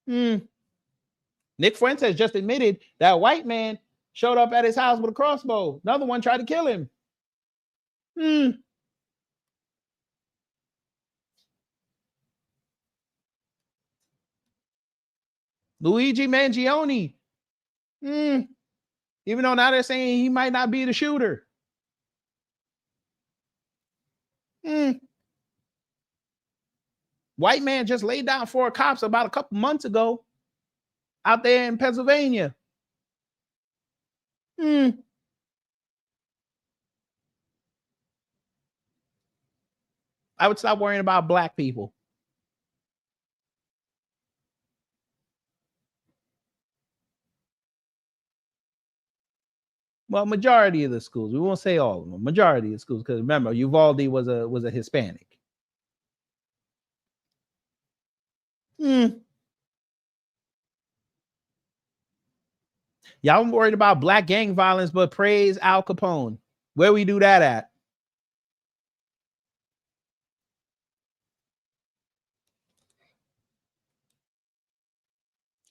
Nick Fuentes just admitted that a white man showed up at his house with a crossbow. Another one tried to kill him. Luigi Mangione. Even though now they're saying he might not be the shooter. White man just laid down 4 cops about a couple months ago out there in Pennsylvania. I would stop worrying about black people. Well, majority of the schools. We won't say all of them. Majority of schools, because remember, Uvalde was a Hispanic. Y'all worried about black gang violence, but praise Al Capone. Where we do that at?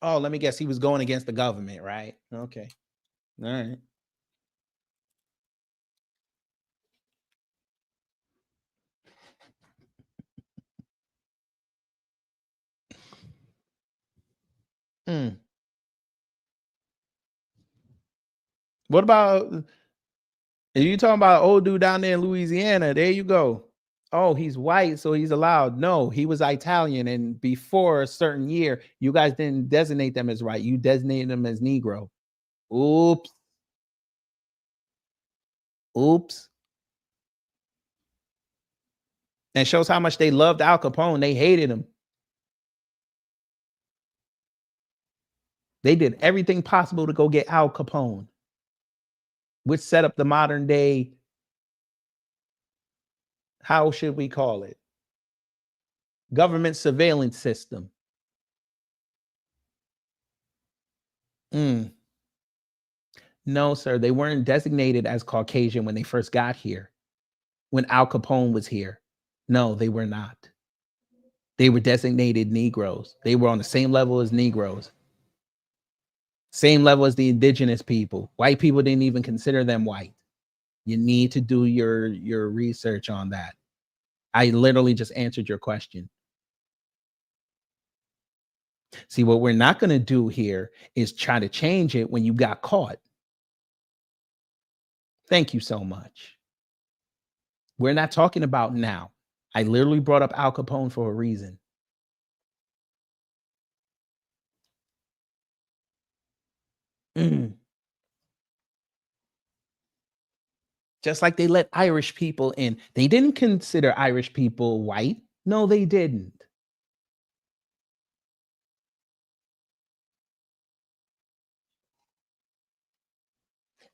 Oh, let me guess. He was going against the government, right? Okay. All right. What about if you talking about old dude down there in Louisiana? There you go. Oh, he's white, so he's allowed. No, he was Italian, and before a certain year, you guys didn't designate them as white. You designated them as Negro. Oops. And shows how much they loved Al Capone. They hated him. They did everything possible to go get Al Capone, which set up the modern day, how should we call it? Government surveillance system. No, sir. They weren't designated as Caucasian when they first got here. When Al Capone was here. No, they were not. They were designated Negroes. They were on the same level as Negroes. Same level as the indigenous people. White people didn't even consider them white. You need to do your research on that. I literally just answered your question. See, what we're not going to do here is try to change it when you got caught. Thank you so much. We're not talking about now. I literally brought up Al Capone for a reason. Just like they let Irish people in. They didn't consider Irish people white. No, they didn't.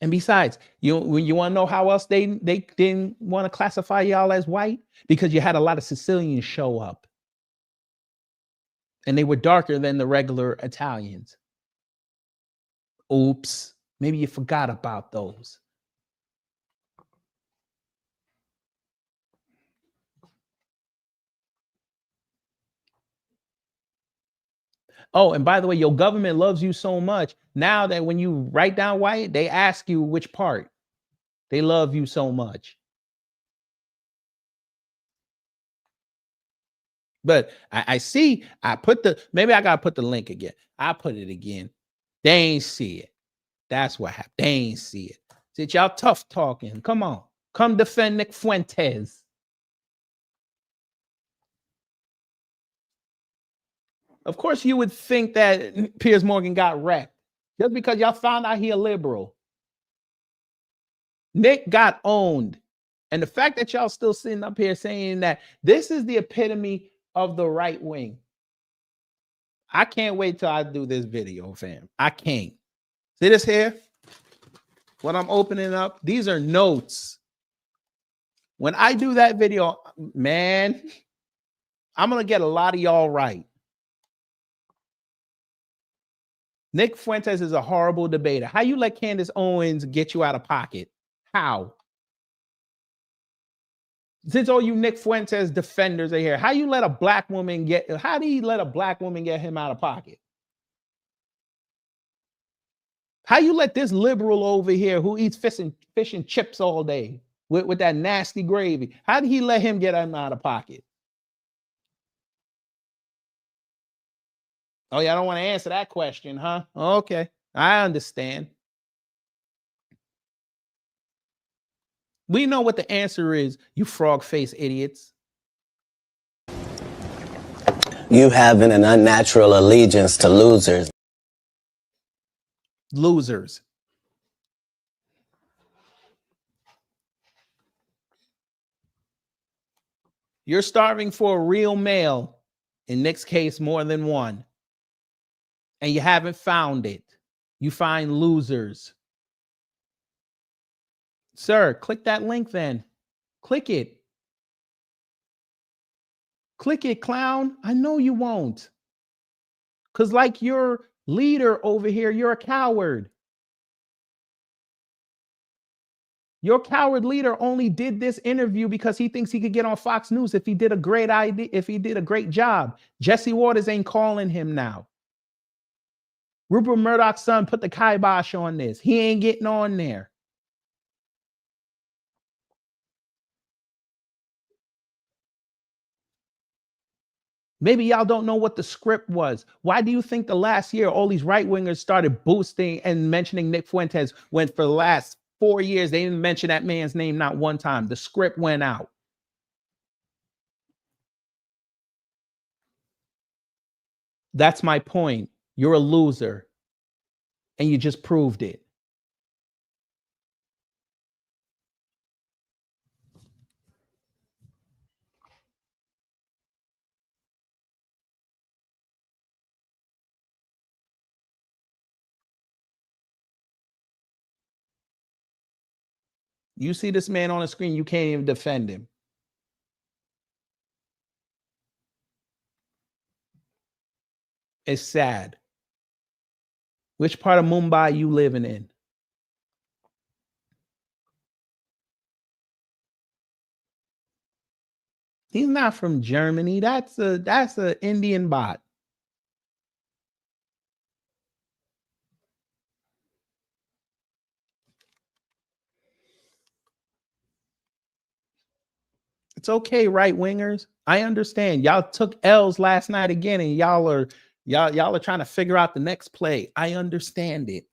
And besides, you want to know how else they didn't want to classify y'all as white? Because you had a lot of Sicilians show up. And they were darker than the regular Italians. Oops. Maybe you forgot about those. Oh, and by the way, your government loves you so much now that when you write down white, they ask you which part. They love you so much. But I see, maybe I gotta put the link again. I put it again. They ain't see it. That's what happened. They ain't see it. Since y'all tough talking, come on. Come defend Nick Fuentes. Of course, you would think that Piers Morgan got wrecked just because y'all found out he a liberal. Nick got owned. And the fact that y'all still sitting up here saying that this is the epitome of the right wing. I can't wait till I do this video, fam. I can't. See this here? What I'm opening up? These are notes. When I do that video, man, I'm going to get a lot of y'all right. Nick Fuentes is a horrible debater. How you let Candace Owens get you out of pocket? How? Since all you Nick Fuentes defenders are here, how do you let a black woman get him out of pocket? How you let this liberal over here who eats fish and chips all day with that nasty gravy, how did he let him get him out of pocket? Oh, yeah, I don't want to answer that question, huh? Okay, I understand. We know what the answer is, you frog-faced idiots. You having an unnatural allegiance to losers. Losers. You're starving for a real male, in Nick's case, more than one. And you haven't found it. You find losers. Sir, click that link then. Click it. Click it, clown. I know you won't. Because like your leader over here, you're a coward. Your coward leader only did this interview because he thinks he could get on Fox News if he did a great job. Jesse Waters ain't calling him now. Rupert Murdoch's son put the kibosh on this. He ain't getting on there. Maybe y'all don't know what the script was. Why do you think the last year all these right-wingers started boosting and mentioning Nick Fuentes when for the last 4 years they didn't mention that man's name not one time? The script went out. That's my point. You're a loser. And you just proved it. You see this man on the screen, you can't even defend him. It's sad. Which part of Mumbai you living in? He's not from Germany. That's a Indian bot. It's okay, right wingers. I understand. Y'all took L's last night again, and y'all are trying to figure out the next play. I understand it.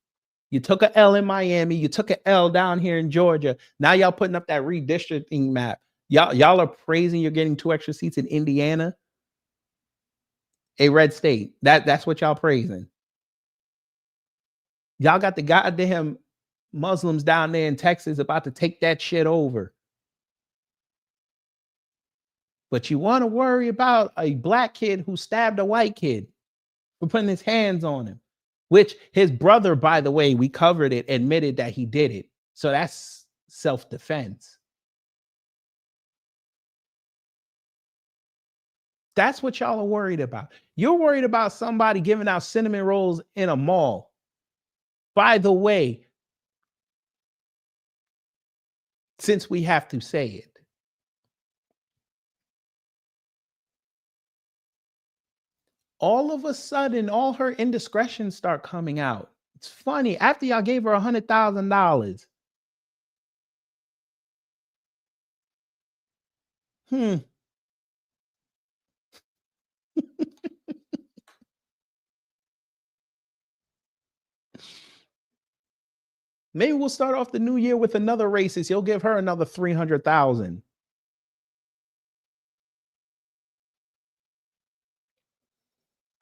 You took a L in Miami. You took an L down here in Georgia. Now y'all putting up that redistricting map. Y'all are praising you're getting 2 extra seats in Indiana, a red state. That's what y'all praising. Y'all got the goddamn Muslims down there in Texas about to take that shit over. But you want to worry about a black kid who stabbed a white kid for putting his hands on him, which his brother, by the way, we covered it, admitted that he did it. So that's self-defense. That's what y'all are worried about. You're worried about somebody giving out cinnamon rolls in a mall. By the way, since we have to say it, all of a sudden, all her indiscretions start coming out. It's funny. After y'all gave her $100,000. Maybe we'll start off the new year with another racist. You'll give her another 300,000.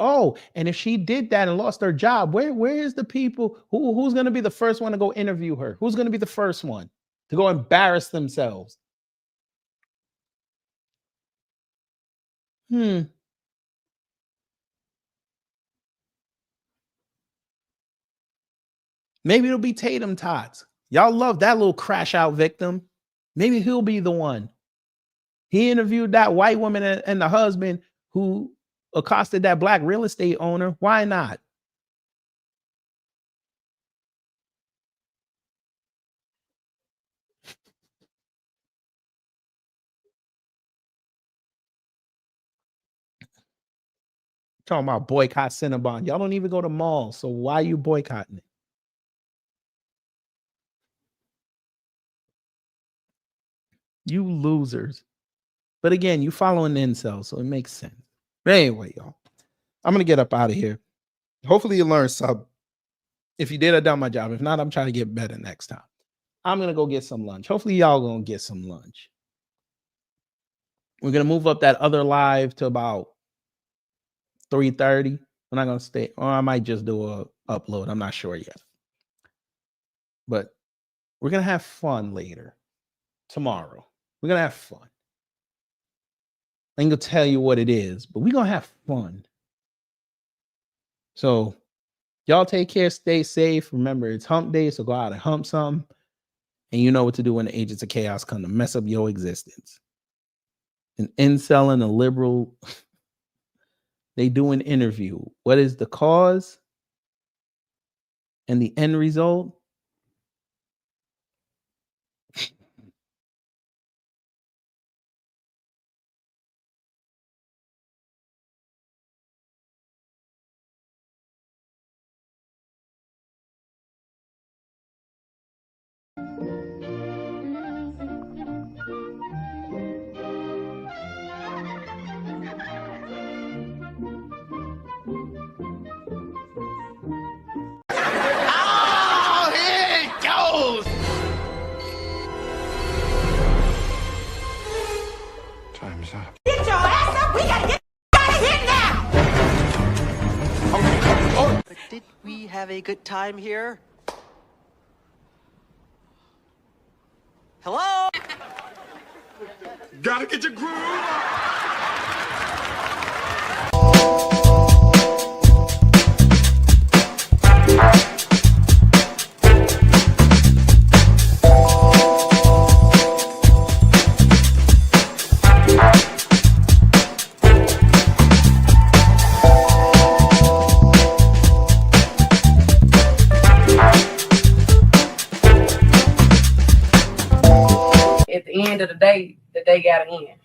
Oh, and if she did that and lost her job, where is the people who's going to be the first one to go interview her? Who's going to be the first one to go embarrass themselves? Maybe it'll be Tatum Tots. Y'all love that little crash out victim. Maybe he'll be the one. He interviewed that white woman and the husband who accosted that black real estate owner. Why not? Talking about boycott Cinnabon. Y'all don't even go to malls, so why are you boycotting it? You losers. But again, you following incels, so it makes sense. But anyway, y'all, I'm going to get up out of here. Hopefully you learned something. If you did, I done my job. If not, I'm trying to get better next time. I'm going to go get some lunch. Hopefully y'all going to get some lunch. We're going to move up that other live to about 3:30. We're not going to stay, or I might just do a upload. I'm not sure yet. But we're going to have fun later. Tomorrow. We're going to have fun. I ain't going to tell you what it is, but we're going to have fun. So y'all take care, stay safe. Remember, it's hump day, so go out and hump something. And you know what to do when the agents of chaos come to mess up your existence. An incel and a liberal, they do an interview. What is the cause and the end result? Oh, here it goes! Time's up. Get your ass up! We gotta get out of here now! But did we have a good time here? Hello? Gotta get your groove on. At the end of the day gotta end.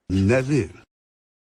That's it.